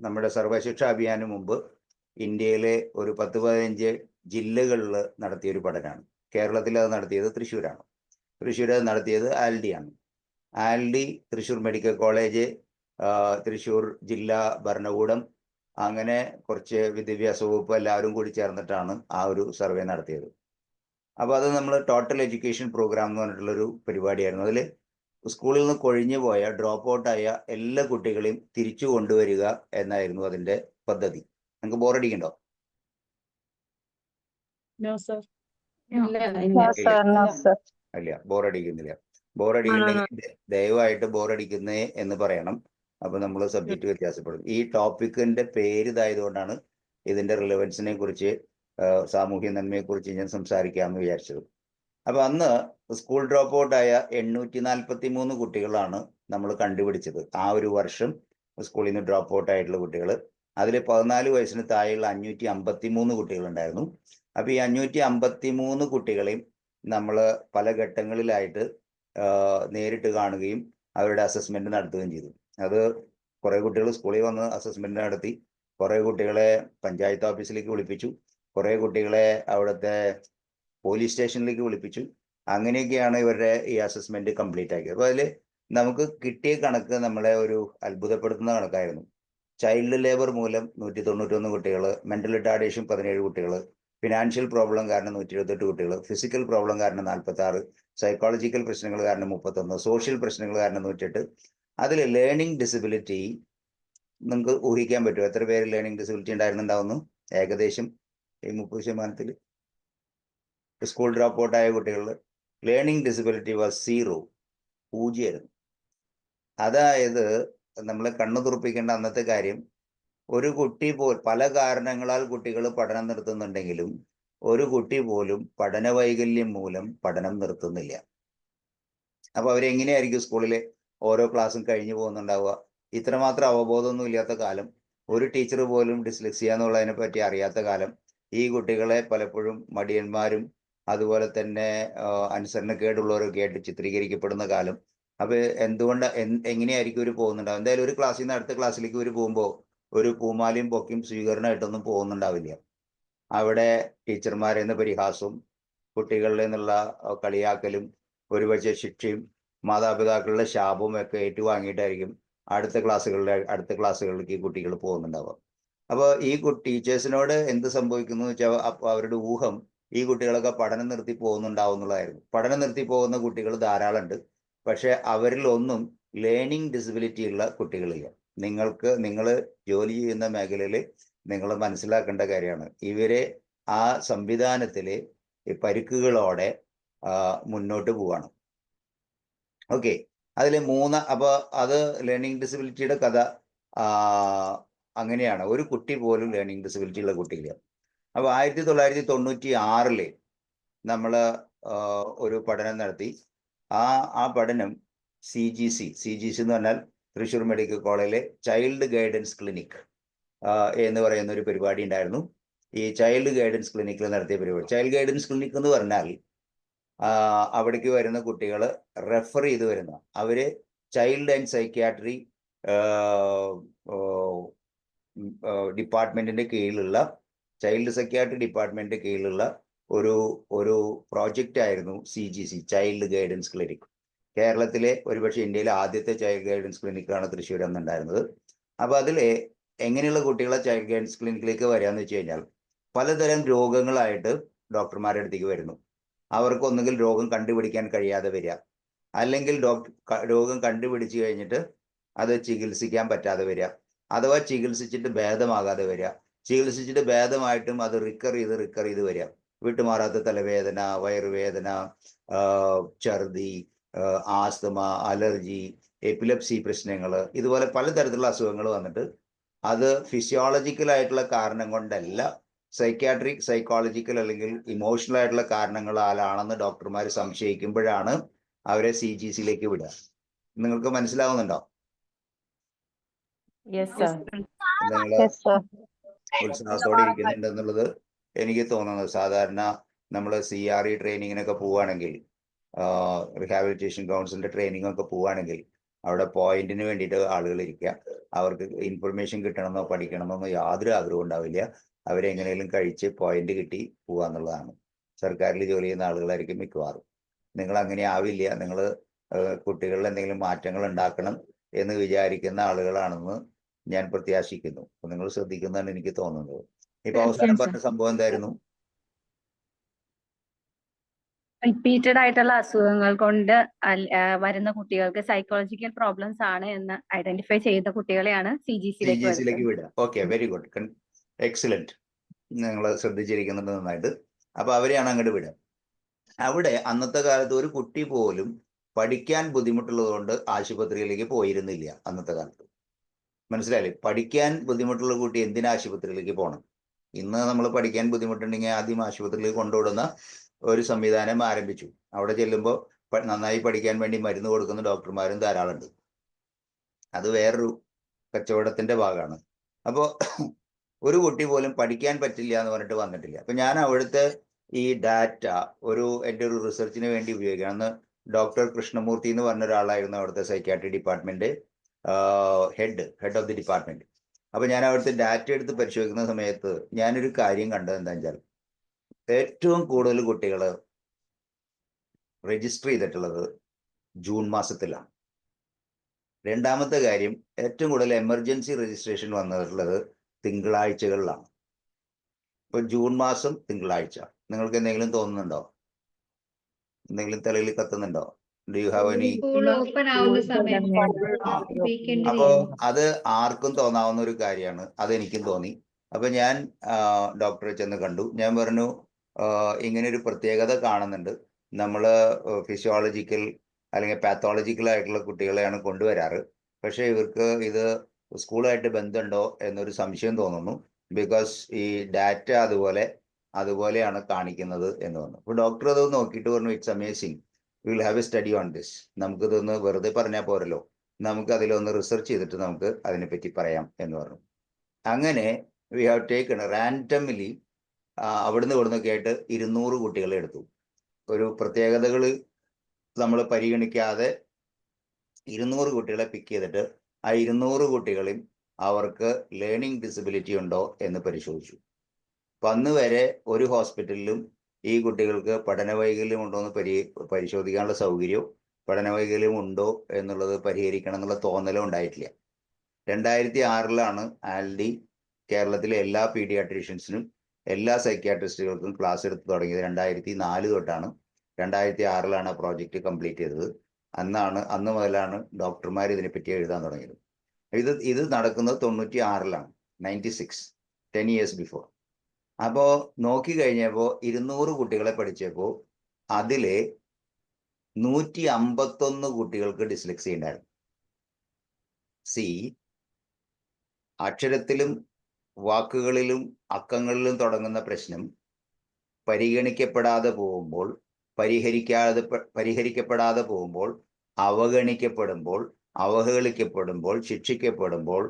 നമ്മുടെ സർവശിക്ഷ അഭിയാന് മുമ്പ് ഇന്ത്യയിലെ ഒരു 10-15 ജില്ലകളിൽ നടത്തിയൊരു പഠനമാണ്. കേരളത്തിൽ അത് നടത്തിയത് തൃശ്ശൂരാണ്. തൃശ്ശൂർ അത് നടത്തിയത് ആൽഡി ആണ്. Aldi, Thrissur medical college, Thrissur ജില്ലാ ഭരണകൂടം, അങ്ങനെ കുറച്ച് വിദ്യാഭ്യാസ വകുപ്പ് എല്ലാവരും കൂടി ചേർന്നിട്ടാണ് ആ ഒരു സർവേ നടത്തിയത്. അപ്പോൾ അത് നമ്മൾ ടോട്ടൽ എഡ്യൂക്കേഷൻ പ്രോഗ്രാം എന്ന് പറഞ്ഞിട്ടുള്ളൊരു പരിപാടിയായിരുന്നു. അതിൽ സ്കൂളിൽ നിന്ന് കൊഴിഞ്ഞു പോയ, ഡ്രോപ്പ് ഔട്ടായ എല്ലാ കുട്ടികളെയും തിരിച്ചു കൊണ്ടുവരിക എന്നായിരുന്നു അതിൻ്റെ പദ്ധതി. നിങ്ങൾക്ക് ബോറടിക്കണ്ടോ? അല്ല, ബോറടിക്കുന്നില്ല. ബോറടിക്കുന്നെങ്കിൽ ദയവായിട്ട് ബോറടിക്കുന്നേ എന്ന് പറയണം. അപ്പൊ നമ്മൾ സബ്ജക്റ്റ് വ്യത്യാസപ്പെടും. ഈ ടോപ്പിക്കിന്റെ പേര് ഇതായതുകൊണ്ടാണ് ഇതിന്റെ റിലവൻസിനെ കുറിച്ച്, സാമൂഹ്യ നന്മയെ കുറിച്ച് ഞാൻ സംസാരിക്കാമെന്ന് വിചാരിച്ചത്. അപ്പൊ അന്ന് സ്കൂൾ ഡ്രോപ്പ് ഔട്ടായ 843 കുട്ടികളാണ് നമ്മൾ കണ്ടുപിടിച്ചത്. ആ ഒരു വർഷം സ്കൂളിൽ നിന്ന് ഡ്രോപ്പ് ഔട്ട് ആയിട്ടുള്ള കുട്ടികൾ. അതിൽ 14 വയസ്സിന് താഴെയുള്ള 553 കുട്ടികളുണ്ടായിരുന്നു. അപ്പൊ ഈ 553 കുട്ടികളെയും നമ്മൾ പല ഘട്ടങ്ങളിലായിട്ട് നേരിട്ട് കാണുകയും അവരുടെ അസസ്മെന്റ് നടത്തുകയും ചെയ്തു. അത് കുറെ കുട്ടികൾ സ്കൂളിൽ വന്ന് അസസ്മെന്റ് നടത്തി, കുറെ കുട്ടികളെ പഞ്ചായത്ത് ഓഫീസിലേക്ക് വിളിപ്പിച്ചു, കുറെ കുട്ടികളെ അവിടുത്തെ പോലീസ് സ്റ്റേഷനിലേക്ക് വിളിപ്പിച്ചു. അങ്ങനെയൊക്കെയാണ് ഇവരുടെ ഈ അസസ്മെന്റ് കംപ്ലീറ്റ് ആക്കിയത്. അപ്പോൾ അതിൽ നമുക്ക് കിട്ടിയ കണക്ക് നമ്മളെ ഒരു അത്ഭുതപ്പെടുത്തുന്ന കണക്കായിരുന്നു. ചൈൽഡ് ലേബർ മൂലം 191 കുട്ടികൾ, മെന്റൽ റിട്ടാർഡേഷൻ 17 കുട്ടികൾ, ഫിനാൻഷ്യൽ പ്രോബ്ലം കാരണം 128 കുട്ടികൾ, ഫിസിക്കൽ പ്രോബ്ലം കാരണം 46, സൈക്കോളജിക്കൽ പ്രശ്നങ്ങൾ കാരണം 31, സോഷ്യൽ പ്രശ്നങ്ങൾ കാരണം 108. അതിൽ ലേണിംഗ് ഡിസബിലിറ്റി നിങ്ങൾക്ക് ഊഹിക്കാൻ പറ്റുമോ എത്ര പേര് ലേണിംഗ് ഡിസബിലിറ്റി ഉണ്ടായിരുന്നുണ്ടാവുന്നു? ഏകദേശം ഈ 30% സ്കൂൾ ഡ്രോപ്പ് ഔട്ട് ആയ കുട്ടികളിൽ ലേണിംഗ് ഡിസബിലിറ്റി വാസ് 0, 0. അതായത് നമ്മൾ കണ്ണു തുറപ്പിക്കേണ്ട അന്നത്തെ കാര്യം, ഒരു കുട്ടി പല കാരണങ്ങളാൽ കുട്ടികൾ പഠനം നിർത്തുന്നുണ്ടെങ്കിലും ഒരു കുട്ടി പോലും പഠന വൈകല്യം മൂലം പഠനം നിർത്തുന്നില്ല. അപ്പൊ അവരെങ്ങനെയായിരിക്കും സ്കൂളിലെ ഓരോ ക്ലാസ്സും കഴിഞ്ഞു പോകുന്നുണ്ടാവുക? ഇത്രമാത്രം അവബോധമൊന്നും ഇല്ലാത്ത കാലം, ഒരു ടീച്ചർ പോലും ഡിസ്ലെക്സിയ എന്നുള്ളതിനെ പറ്റി അറിയാത്ത കാലം, ഈ കുട്ടികളെ പലപ്പോഴും മടിയന്മാരും അതുപോലെ തന്നെ അനുസരണക്കേടുള്ളവരൊക്കെ ആയിട്ട് ചിത്രീകരിക്കപ്പെടുന്ന കാലം. അപ്പൊ എന്തുകൊണ്ട് എങ്ങനെയായിരിക്കും ഇവർ പോകുന്നുണ്ടാവും? എന്തായാലും ഒരു ക്ലാസ്സിൽ നിന്ന് അടുത്ത ക്ലാസ്സിലേക്ക് ഇവർ പോകുമ്പോൾ ഒരു പൂമാലയും പൊക്കിയും സ്വീകരണമായിട്ടൊന്നും പോകുന്നുണ്ടാവില്ല. അവിടെ ടീച്ചർമാരെ നിന്ന് പരിഹാസവും കുട്ടികളിൽ നിന്നുള്ള കളിയാക്കലും ഒരുപക്ഷെ ശിക്ഷയും മാതാപിതാക്കളുടെ ശാപവും ഒക്കെ ഏറ്റുവാങ്ങിയിട്ടായിരിക്കും അടുത്ത ക്ലാസ്സുകളിലേക്ക് ഈ കുട്ടികൾ പോകുന്നുണ്ടാവുക. അപ്പോൾ ഈ ടീച്ചേഴ്സിനോട് എന്ത് സംഭവിക്കുന്നു വെച്ചാൽ അവരുടെ ഊഹം ഈ കുട്ടികളൊക്കെ പഠനം നിർത്തി പോകുന്നുണ്ടാവും എന്നുള്ളതായിരുന്നു. പഠനം നിർത്തി പോകുന്ന കുട്ടികൾ ധാരാളം ഉണ്ട്. പക്ഷെ അവരിൽ ഒന്നും ലേണിംഗ് ഡിസബിലിറ്റി ഉള്ള കുട്ടികളില്ല. നിങ്ങൾ ജോലി ചെയ്യുന്ന മേഖലയിൽ നിങ്ങൾ മനസ്സിലാക്കേണ്ട കാര്യമാണ്, ഇവരെ ആ സംവിധാനത്തില് പരിക്കുകളോടെ മുന്നോട്ട് പോവാണ്. ഓക്കെ, അതിൽ അപ്പോൾ അത് ലേണിംഗ് ഡിസബിലിറ്റിയുടെ കഥ അങ്ങനെയാണ്. ഒരു കുട്ടി പോലും ലേണിംഗ് ഡിസബിലിറ്റി ഉള്ള കുട്ടിയില്ല. അപ്പോൾ 1996 നമ്മൾ ഒരു പഠനം നടത്തി. ആ പഠനം CGC എന്ന് പറഞ്ഞാൽ തൃശ്ശൂർ മെഡിക്കൽ കോളേജിലെ ചൈൽഡ് ഗൈഡൻസ് ക്ലിനിക് എന്ന് പറയുന്ന ഒരു പരിപാടി ഉണ്ടായിരുന്നു. ഈ ചൈൽഡ് ഗൈഡൻസ് ക്ലിനിക്കിൽ നടത്തിയ പരിപാടി. ചൈൽഡ് ഗൈഡൻസ് ക്ലിനിക് എന്ന് പറഞ്ഞാൽ അവിടേക്ക് വരുന്ന കുട്ടികൾ റെഫർ ചെയ്ത് വരുന്ന, അവര് ചൈൽഡ് ആൻഡ് സൈക്യാട്രി ഡിപ്പാർട്ട്മെന്റിന്റെ കീഴിലുള്ള, ചൈൽഡ് സൈക്യാട്രി ഡിപ്പാർട്ട്മെന്റിന്റെ കീഴിലുള്ള ഒരു പ്രോജക്റ്റ് ആയിരുന്നു CGC, ചൈൽഡ് ഗൈഡൻസ് ക്ലിനിക്. കേരളത്തിലെ, ഒരുപക്ഷെ ഇന്ത്യയിലെ ആദ്യത്തെ ചൈൽഡ് ഗൈഡൻസ് ക്ലിനിക്കാണ് തൃശ്ശൂർ എന്നുണ്ടായിരുന്നത്. അപ്പൊ അതിലെ എങ്ങനെയുള്ള കുട്ടികളെ ചൈൽഡ് ഗൈഡൻസ് ക്ലിനിക്കിലേക്ക് വരികയെന്ന് വെച്ച് കഴിഞ്ഞാൽ, പലതരം രോഗങ്ങളായിട്ട് ഡോക്ടർമാരുടെ അടുത്തേക്ക് വരുന്നു. അവർക്ക് ഒന്നുകിൽ രോഗം കണ്ടുപിടിക്കാൻ കഴിയാതെ വരിക, അല്ലെങ്കിൽ രോഗം കണ്ടുപിടിച്ച് കഴിഞ്ഞിട്ട് അത് ചികിത്സിക്കാൻ പറ്റാതെ വരിക, അഥവാ ചികിത്സിച്ചിട്ട് ഭേദമാകാതെ വരിക, ചികിത്സിച്ചിട്ട് ഭേദമായിട്ടും അത് റിക്കർ ചെയ്ത് വരിക. വിട്ടുമാറാത്ത തലവേദന, വയറുവേദന, ഛർദി, ആസ്തമ, അലർജി, എപ്പിലെപ്സി പ്രശ്നങ്ങൾ, ഇതുപോലെ പലതരത്തിലുള്ള അസുഖങ്ങൾ വന്നിട്ട് അത് ഫിസിയോളജിക്കൽ ആയിട്ടുള്ള കാരണം കൊണ്ടല്ല, സൈക്കോളജിക്കൽ അല്ലെങ്കിൽ ഇമോഷണൽ ആയിട്ടുള്ള കാരണങ്ങളാലാണെന്ന് ഡോക്ടർമാർ സംശയിക്കുമ്പോഴാണ് അവരെ CGCയിലേക്ക് വിടുക. നിങ്ങൾക്ക് മനസ്സിലാവുന്നുണ്ടോ? നിങ്ങൾ ഉത്സാഹത്തോടെ ഇരിക്കുന്നുണ്ടെന്നുള്ളത് എനിക്ക് തോന്നുന്നത്. സാധാരണ നമ്മൾ CRE ട്രെയിനിങ്ങിനൊക്കെ പോവുകയാണെങ്കിൽ, റിഹാബിലിറ്റേഷൻ കൗൺസിലിന്റെ ട്രെയിനിങ് ഒക്കെ പോവുകയാണെങ്കിൽ, അവിടെ പോയിന്റിന് വേണ്ടിയിട്ട് ആളുകൾ ഇരിക്കുക. അവർക്ക് ഇൻഫർമേഷൻ കിട്ടണമെന്നോ പഠിക്കണമെന്നോ യാതൊരു ആഗ്രഹവും ഉണ്ടാവില്ല. അവരെങ്ങനെയും കഴിച്ച് പോയിന്റ് കിട്ടി പോവാന്നുള്ളതാണ്. സർക്കാരിൽ ജോലി ചെയ്യുന്ന ആളുകളായിരിക്കും മിക്കവാറും. നിങ്ങൾ അങ്ങനെ ആവില്ല. നിങ്ങൾ കുട്ടികളിൽ എന്തെങ്കിലും മാറ്റങ്ങൾ ഉണ്ടാക്കണം എന്ന് വിചാരിക്കുന്ന ആളുകളാണെന്ന് ഞാൻ പ്രത്യാശിക്കുന്നു. അപ്പൊ നിങ്ങൾ ശ്രദ്ധിക്കുന്നതാണ് എനിക്ക് തോന്നുന്നത്. ഇപ്പൊ അവസാനം പറഞ്ഞ സംഭവം എന്തായിരുന്നു? റിപ്പീറ്റഡ് ആയിട്ടുള്ള അസുഖങ്ങൾ കൊണ്ട് വരുന്ന കുട്ടികൾക്ക് സൈക്കോളജിക്കൽ പ്രോബ്ലംസ് ആണ് എന്ന് ഐഡന്റിഫൈ ചെയ്ത കുട്ടികളെയാണ് CGCയിലേക്ക് വിടുക. Okay, very good, excellent. നിങ്ങൾ ശ്രദ്ധിച്ചിരിക്കുന്നുണ്ട് നന്നായിട്ട്. അപ്പൊ അവരെയാണ് അങ്ങോട്ട് വിടുക. അവിടെ അന്നത്തെ കാലത്ത് ഒരു കുട്ടി പോലും പഠിക്കാൻ ബുദ്ധിമുട്ടുള്ളത് കൊണ്ട് ആശുപത്രിയിലേക്ക് പോയിരുന്നില്ല അന്നത്തെ കാലത്ത്. മനസ്സിലായില്ലേ? പഠിക്കാൻ ബുദ്ധിമുട്ടുള്ള കുട്ടി എന്തിനാ ആശുപത്രിയിലേക്ക് പോകണം? ഇന്ന് നമ്മൾ പഠിക്കാൻ ബുദ്ധിമുട്ടുണ്ടെങ്കിൽ ആദ്യം ആശുപത്രിയിൽ കൊണ്ടുവിടുന്ന ഒരു സംവിധാനം ആരംഭിച്ചു. അവിടെ ചെല്ലുമ്പോൾ നന്നായി പഠിക്കാൻ വേണ്ടി മരുന്ന് കൊടുക്കുന്ന ഡോക്ടർമാരും ധാരാളം ഉണ്ട്. അത് വേറൊരു കച്ചവടത്തിന്റെ ഭാഗമാണ്. അപ്പോൾ ഒരു കുട്ടി പോലും പഠിക്കാൻ പറ്റില്ല എന്ന് പറഞ്ഞിട്ട് വന്നിട്ടില്ല. അപ്പൊ ഞാൻ അവിടുത്തെ ഈ ഡാറ്റ എൻ്റെ ഒരു റിസർച്ചിന് വേണ്ടി ഉപയോഗിക്കുകയാണ്. അന്ന് ഡോക്ടർ കൃഷ്ണമൂർത്തി എന്ന് പറഞ്ഞ ഒരാളായിരുന്നു അവിടുത്തെ psychiatry department head of the department. അപ്പൊ ഞാൻ അവിടുത്തെ ഡാറ്റ എടുത്ത് പരിശോധിക്കുന്ന സമയത്ത് ഞാനൊരു കാര്യം കണ്ടത് എന്താ വെച്ചാൽ, ഏറ്റവും കൂടുതൽ കുട്ടികൾ രജിസ്റ്റർ ചെയ്തിട്ടുള്ളത് ജൂൺ മാസത്തിലാണ്. രണ്ടാമത്തെ കാര്യം, ഏറ്റവും കൂടുതൽ എമർജൻസി രജിസ്ട്രേഷൻ വന്നിട്ടുള്ളത് തിങ്കളാഴ്ചകളിലാണ്. ഇപ്പൊ ജൂൺ മാസം തിങ്കളാഴ്ച. നിങ്ങൾക്ക് എന്തെങ്കിലും തോന്നുന്നുണ്ടോ? എന്തെങ്കിലും തലയിൽ കത്തുന്നുണ്ടോ? Do you have any? അപ്പോ അത് ആർക്കും തോന്നാവുന്ന ഒരു കാര്യമാണ്. അതെനിക്കും തോന്നി. അപ്പൊ ഞാൻ ഡോക്ടറെ ചെന്ന് കണ്ടു. ഞാൻ പറഞ്ഞു, ഇങ്ങനെ ഒരു പ്രത്യേകത കാണുന്നുണ്ട്. നമ്മൾ ഫിസിയോളജിക്കൽ അല്ലെങ്കിൽ പാത്തോളജിക്കൽ ആയിട്ടുള്ള കുട്ടികളെയാണ് കൊണ്ടുവരാറ്. പക്ഷെ ഇവർക്ക് ഇത് സ്കൂളായിട്ട് ബന്ധമുണ്ടോ എന്നൊരു സംശയം തോന്നുന്നു. ബിക്കോസ് ഈ ഡാറ്റ അതുപോലെയാണ് കാണിക്കുന്നത് എന്ന് പറഞ്ഞു. അപ്പോൾ ഡോക്ടർ അത് നോക്കിയിട്ട് പറഞ്ഞു, it's amazing, we will have A study on this. നമുക്കിതൊന്ന് വെറുതെ പറഞ്ഞാൽ പോരല്ലോ, നമുക്ക് അതിലൊന്ന് റിസർച്ച് ചെയ്തിട്ട് നമുക്ക് അതിനെപ്പറ്റി പറയാം എന്ന് പറഞ്ഞു. അങ്ങനെ വി ഹാവ് ടേക്കൺ റാൻഡംലി അവിടുന്ന് ഇവിടുന്നൊക്കെ ആയിട്ട് 200 കുട്ടികളെ എടുത്തു. ഒരു പ്രത്യേകതകൾ നമ്മൾ പരിഗണിക്കാതെ 200 കുട്ടികളെ പിക്ക് ചെയ്തിട്ട് ആ 200 കുട്ടികളും അവർക്ക് ലേണിംഗ് ഡിസബിലിറ്റി ഉണ്ടോ എന്ന് പരിശോധിച്ചു. അപ്പൊ അന്ന് വരെ ഒരു ഹോസ്പിറ്റലിലും ഈ കുട്ടികൾക്ക് പഠന വൈകല്യം ഉണ്ടോ എന്ന് പരിശോധിക്കാനുള്ള സൗകര്യവും പഠനവൈകല്യം ഉണ്ടോ എന്നുള്ളത് പരിഹരിക്കണം എന്നുള്ള തോന്നലും ഉണ്ടായിട്ടില്ല. 2006 ആൽഡി കേരളത്തിലെ എല്ലാ പീഡിയാട്രീഷ്യൻസിനും എല്ലാ സൈക്യാട്രിസ്റ്റുകൾക്കും ക്ലാസ് എടുത്ത് തുടങ്ങിയത്. 2004 തൊട്ടാണ്. 2006 ആ പ്രോജക്റ്റ് കംപ്ലീറ്റ് ചെയ്തത്. അന്ന് മുതലാണ് ഡോക്ടർമാർ ഇതിനെപ്പറ്റി എഴുതാൻ തുടങ്ങിയത്. ഇത് നടക്കുന്നത് 96 96, 10 years ബിഫോർ. അപ്പോൾ നോക്കി കഴിഞ്ഞപ്പോൾ 200 കുട്ടികളെ പഠിച്ചപ്പോൾ അതിലെ 151 കുട്ടികൾക്ക് ഡിസ്ലെക്സി ഉണ്ടായിരുന്നു. അക്ഷരത്തിലും വാക്കുകളിലും അക്കങ്ങളിലും തുടങ്ങുന്ന പ്രശ്നം പരിഗണിക്കപ്പെടാതെ പോകുമ്പോൾ, പരിഹരിക്കപ്പെടാതെ പോകുമ്പോൾ, അവഗണിക്കപ്പെടുമ്പോൾ, അവഹേളിക്കപ്പെടുമ്പോൾ, ശിക്ഷിക്കപ്പെടുമ്പോൾ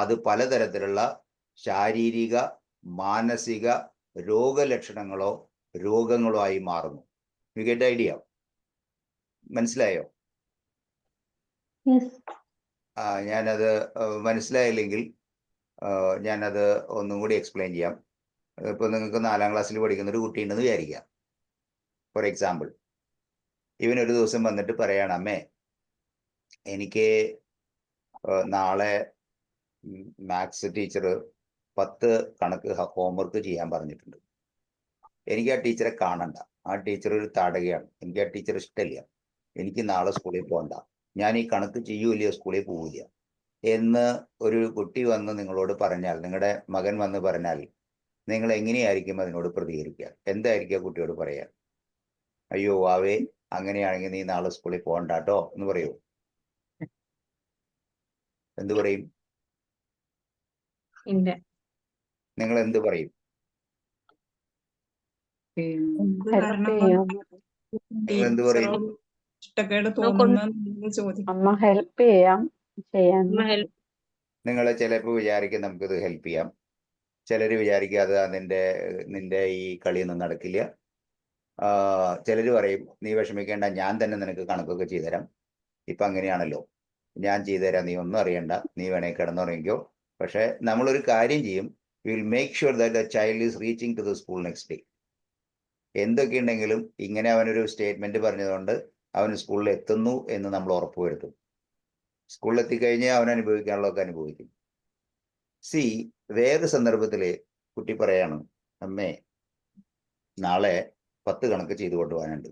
അത് പലതരത്തിലുള്ള ശാരീരിക, മാനസിക രോഗലക്ഷണങ്ങളോ രോഗങ്ങളോ ആയി മാറുന്നു. You get idea? മനസ്സിലായോ? ഞാനത് മനസ്സിലായില്ലെങ്കിൽ ഞാനത് ഒന്നും കൂടി എക്സ്പ്ലെയിൻ ചെയ്യാം. ഇപ്പൊ നിങ്ങൾക്ക് 4ാം ക്ലാസ്സിൽ പഠിക്കുന്ന ഒരു കുട്ടിയുണ്ടെന്ന് വിചാരിക്കാം. ഫോർ എക്സാമ്പിൾ, ഇവനൊരു ദിവസം വന്നിട്ട് പറയാണ്, അമ്മേ എനിക്ക് നാളെ മാത്സ് ടീച്ചർ 10 കണക്ക് ഹോംവർക്ക് ചെയ്യാൻ പറഞ്ഞിട്ടുണ്ട്. എനിക്ക് ആ ടീച്ചറെ കാണണ്ട. ആ ടീച്ചർ ഒരു താടകയാണ്. എനിക്ക് ആ ടീച്ചർ ഇഷ്ടമില്ല. എനിക്ക് നാളെ സ്കൂളിൽ പോകണ്ട. ഞാൻ ഈ കണക്ക് ചെയ്യൂല്ലയോ, സ്കൂളിൽ പോവില്ല എന്ന് ഒരു കുട്ടി വന്ന് നിങ്ങളോട് പറഞ്ഞാൽ, നിങ്ങളുടെ മകൻ വന്ന് പറഞ്ഞാൽ, നിങ്ങൾ എങ്ങനെയായിരിക്കും അതിനോട് പ്രതികരിക്കുക? എന്തായിരിക്കും കുട്ടിയോട് പറയാ? അയ്യോ വാവേ, അങ്ങനെയാണെങ്കിൽ നീ നാളെ സ്കൂളിൽ പോകണ്ടാട്ടോ എന്ന് പറയൂ? എന്ത് പറയും? നിങ്ങൾ എന്ത് പറയും? നിങ്ങൾ എന്ത് പറയും? അമ്മ ഹെൽപ്പ് ചെയ്യാം ചെയ്യാൻ. നിങ്ങൾ ചിലപ്പോൾ വിചാരിക്കും നമുക്കിത് ഹെൽപ്പ് ചെയ്യാം. ചിലർ വിചാരിക്കുക അത് നിന്റെ ഈ കളിയൊന്നും നടക്കില്ല. ചിലർ പറയും നീ വിഷമിക്കേണ്ട, ഞാൻ തന്നെ നിനക്ക് കണക്കൊക്കെ ചെയ്തുതരാം. ഇപ്പം അങ്ങനെയാണല്ലോ, ഞാൻ ചെയ്തുതരാം, നീ ഒന്നും അറിയണ്ട, നീ വേണേ കിടന്നുറങ്ങിക്കോ. പക്ഷെ നമ്മളൊരു കാര്യം ചെയ്യും, will make sure that the child is reaching to the school next day. എന്തൊക്കെ ഉണ്ടെങ്കിലും ഇങ്ങനെ അവനൊരു സ്റ്റേറ്റ്മെന്റ് പറഞ്ഞതുകൊണ്ട് അവന് സ്കൂളിൽ എത്തുന്നു എന്ന് നമ്മൾ ഉറപ്പുവരുത്തും. സ്കൂളിൽ എത്തിക്കഴിഞ്ഞാൽ അവൻ അനുഭവിക്കാനുള്ളതൊക്കെ അനുഭവിക്കും. വേറെ സന്ദർഭത്തില് കുട്ടി പറയാണ്, അമ്മേ നാളെ 10 കണക്ക് ചെയ്തു കൊണ്ടുപോകാനുണ്ട്.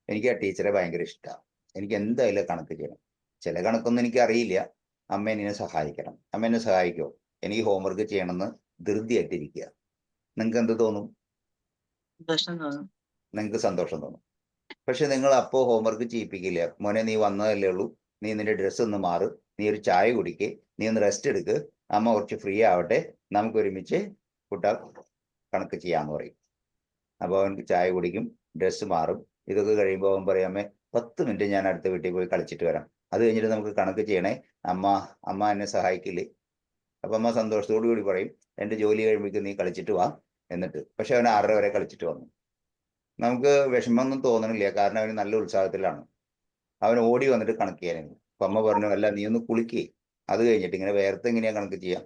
എനിക്ക് ആ ടീച്ചറെ ഭയങ്കര ഇഷ്ടമാണ്. എനിക്ക് എന്തായാലും കണക്ക് ചെയ്യണം. ചില കണക്കൊന്നും എനിക്ക് അറിയില്ല. അമ്മ എന്നെ സഹായിക്കണം. അമ്മ എന്നെ സഹായിക്കോ? എനിക്ക് ഹോംവർക്ക് ചെയ്യണമെന്ന് ധൃതിയായിട്ടിരിക്കുക. നിങ്ങൾക്ക് എന്ത് തോന്നും? നിങ്ങൾക്ക് സന്തോഷം തോന്നും. പക്ഷെ നിങ്ങൾ അപ്പോൾ ഹോംവർക്ക് ചെയ്യിപ്പിക്കില്ല. മോനെ നീ വന്നതല്ലേ ഉള്ളൂ, നീ നിന്റെ ഡ്രസ്സ് ഒന്ന് മാറ്, നീ ഒരു ചായ കുടിക്ക്, നീ ഒന്ന് റെസ്റ്റ് എടുക്ക്, അമ്മ കുറച്ച് ഫ്രീ ആവട്ടെ, നമുക്ക് ഒരുമിച്ച് കണക്ക് ചെയ്യാന്ന് പറയും. അപ്പോൾ അവൻ ചായ കുടിക്കും, ഡ്രസ്സ് മാറും. ഇതൊക്കെ കഴിയുമ്പോൾ അവൻ പറയും, അമ്മേ 10 മിനിറ്റ് ഞാൻ അടുത്ത വീട്ടിൽ പോയി കളിച്ചിട്ട് വരാം, അത് കഴിഞ്ഞിട്ട് നമുക്ക് കണക്ക് ചെയ്യണേ, അമ്മ എന്നെ സഹായിക്കില്ലേ? അപ്പൊ അമ്മ സന്തോഷത്തോടു കൂടി പറയും, എൻ്റെ ജോലി കഴിയുമ്പോഴേക്കും നീ കളിച്ചിട്ട് വാ എന്നിട്ട്. പക്ഷെ അവൻ 6:30 വരെ കളിച്ചിട്ട് വന്നു. നമുക്ക് വിഷമമൊന്നും തോന്നണില്ല, കാരണം അവന് നല്ല ഉത്സാഹത്തിലാണ്. അവൻ ഓടി വന്നിട്ട് കണക്ക് ചെയ്യാനായിരുന്നു. അപ്പൊ അമ്മ പറഞ്ഞു, അല്ല നീ ഒന്ന് കുളിക്കേ, അത് കഴിഞ്ഞിട്ട് ഇങ്ങനെ വേർത്ത് എങ്ങനെയാ കണക്ക് ചെയ്യാം.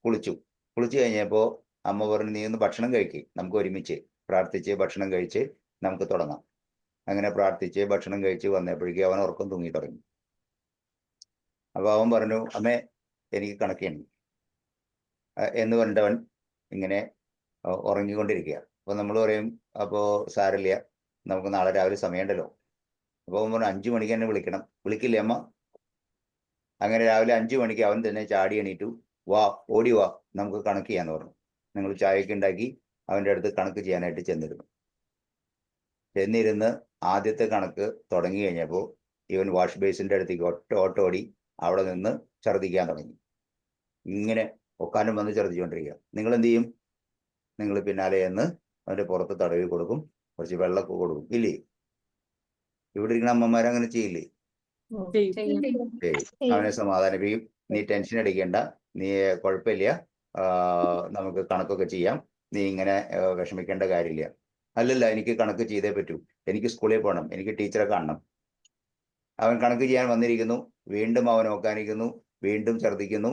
കുളിച്ചു കഴിഞ്ഞപ്പോൾ അമ്മ പറഞ്ഞു, നീ ഒന്ന് ഭക്ഷണം കഴിക്കേ, നമുക്ക് ഒരുമിച്ച് പ്രാർത്ഥിച്ച് ഭക്ഷണം കഴിച്ച് നമുക്ക് തുടങ്ങാം. അങ്ങനെ പ്രാർത്ഥിച്ച് ഭക്ഷണം കഴിച്ച് വന്നപ്പോഴേക്കും അവൻ ഉറക്കം തൂങ്ങി തുടങ്ങി. അപ്പൊ അവൻ പറഞ്ഞു, അമ്മേ എനിക്ക് കണക്ക് ചെയ്യണം എന്ന് പറഞ്ഞിട്ടവൻ ഇങ്ങനെ ഉറങ്ങിക്കൊണ്ടിരിക്കുക. അപ്പൊ നമ്മൾ പറയും, അപ്പോ സാരില്ല, നമുക്ക് നാളെ രാവിലെ സമയമുണ്ടല്ലോ. അപ്പൊ അവൻ പറഞ്ഞു, 5 മണിക്ക് എന്നെ വിളിക്കണം. വിളിക്കില്ലേ അമ്മ? അങ്ങനെ രാവിലെ 5 മണിക്ക് അവൻ തന്നെ ചാടി എണീറ്റു, ഓടി വാ നമുക്ക് കണക്ക് ചെയ്യാന്ന് പറഞ്ഞു. നിങ്ങൾ ചായയൊക്കെ ഉണ്ടാക്കി അവൻ്റെ അടുത്ത് കണക്ക് ചെയ്യാനായിട്ട് ചെന്നിരുന്ന് ആദ്യത്തെ കണക്ക് തുടങ്ങി കഴിഞ്ഞപ്പോൾ ഇവൻ വാഷ് ബേസിന്റെ അടുത്തേക്ക് ഓടി അവിടെ നിന്ന് ഛർദ്ദിക്കാൻ തുടങ്ങി. ഇങ്ങനെ ഒക്കാനും വന്ന് ഛർദ്ദിച്ചുകൊണ്ടിരിക്കുക. നിങ്ങൾ എന്ത് ചെയ്യും? നിങ്ങൾ പിന്നാലെ എന്ന് അവൻ്റെ പുറത്ത് തടവി കൊടുക്കും, കുറച്ച് വെള്ളമൊക്കെ കൊടുക്കും, ഇല്ലേ? ഇവിടെ ഇരിക്കുന്ന അമ്മമാരങ്ങനെ ചെയ്യില്ലേ? അവനെ സമാധാനിപ്പിക്കും, നീ ടെൻഷൻ അടിക്കേണ്ട, നീ കുഴപ്പമില്ല, നമുക്ക് കണക്കൊക്കെ ചെയ്യാം, നീ ഇങ്ങനെ വിഷമിക്കേണ്ട കാര്യമില്ല. അല്ലല്ല, എനിക്ക് കണക്ക് ചെയ്തേ പറ്റൂ, എനിക്ക് സ്കൂളിൽ പോകണം, എനിക്ക് ടീച്ചറെ കാണണം. അവൻ കണക്ക് ചെയ്യാൻ വന്നിരിക്കുന്നു, വീണ്ടും അവൻ നോക്കാനിരിക്കുന്നു, വീണ്ടും ഛർദ്ദിക്കുന്നു,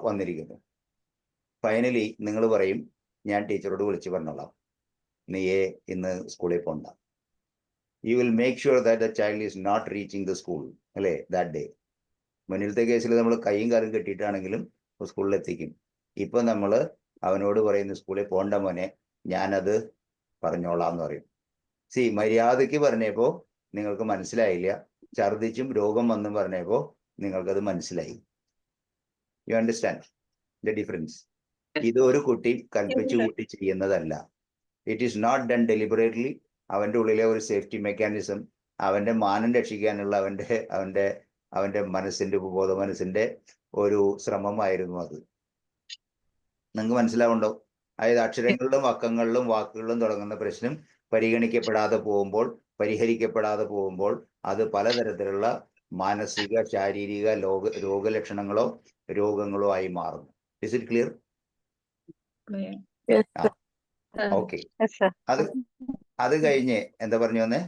വന്നിരിക്കുന്നു. ഫൈനലി നിങ്ങൾ പറയും, ഞാൻ ടീച്ചറോട് വിളിച്ച് പറഞ്ഞോളാം, നീയേ ഇന്ന് സ്കൂളിൽ പോകണ്ട. you will make sure that the child is not reaching the school അല്ലേ that day. മുന്നിലത്തെ കേസിൽ നമ്മൾ കൈയും കാലും കെട്ടിയിട്ടാണെങ്കിലും സ്കൂളിൽ എത്തിക്കും. ഇപ്പൊ നമ്മൾ അവനോട് പറയുന്ന സ്കൂളിൽ പോണ്ട മോനെ, ഞാനത് പറഞ്ഞോളാം എന്ന് പറയും. മര്യാദയ്ക്ക് പറഞ്ഞപ്പോ നിങ്ങൾക്ക് മനസ്സിലായില്ല, ഛർദിച്ചും രോഗം വന്നും പറഞ്ഞപ്പോ നിങ്ങൾക്കത് മനസ്സിലായി. You understand the difference? ഇത് ഒരു കുട്ടി കൽപ്പിച്ചു കൂട്ടി ചെയ്യുന്നതല്ല. It is not done deliberately. അവന്റെ ഉള്ളിലെ ഒരു സേഫ്റ്റി മെക്കാനിസം, അവന്റെ മാനം രക്ഷിക്കാനുള്ള അവന്റെ മനസ്സിന്റെ ഉപബോധ മനസ്സിന്റെ ഒരു ശ്രമമായിരുന്നു അത്. നിങ്ങൾക്ക് മനസ്സിലാവുണ്ടോ? അതായത് അക്ഷരങ്ങളിലും അക്കങ്ങളിലും വാക്കുകളിലും തുടങ്ങുന്ന പ്രശ്നം പരിഹരിക്കപ്പെടാതെ പോകുമ്പോൾ അത് പലതരത്തിലുള്ള മാനസിക, ശാരീരിക രോഗലക്ഷണങ്ങളോ രോഗങ്ങളോ ആയി മാറുന്നു. Is it clear? Yes, sir. Okay. Yes, sir. അത് കഴിഞ്ഞ് എന്താ പറഞ്ഞു വന്നേ?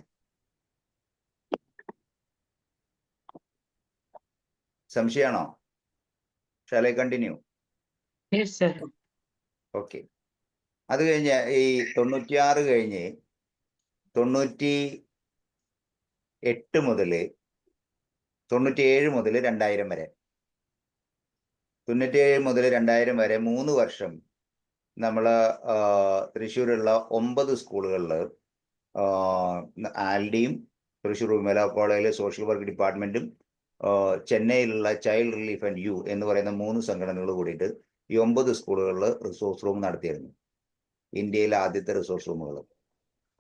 സംശയമാണോ? Shall I continue? ഓക്കെ. അത് കഴിഞ്ഞ് ഈ 96 കഴിഞ്ഞ് 98 മുതൽ 97 മുതൽ 2000 വരെ 97 മുതൽ 2000 വരെ 3 വർഷം നമ്മൾ തൃശ്ശൂരുള്ള 9 സ്കൂളുകളിൽ ആൽഡിയും തൃശ്ശൂർ വിമല കോളേജിലെ സോഷ്യൽ വർക്ക് ഡിപ്പാർട്ട്മെന്റും ചെന്നൈയിലുള്ള ചൈൽഡ് റിലീഫ് ആൻഡ് യു എന്ന് പറയുന്ന 3 സംഘടനകൾ കൂടിയിട്ട് ഈ 9 സ്കൂളുകളിൽ റിസോഴ്സ് റൂം നടത്തിയിരുന്നു. ഇന്ത്യയിലെ ആദ്യത്തെ റിസോഴ്സ് റൂമുകൾ.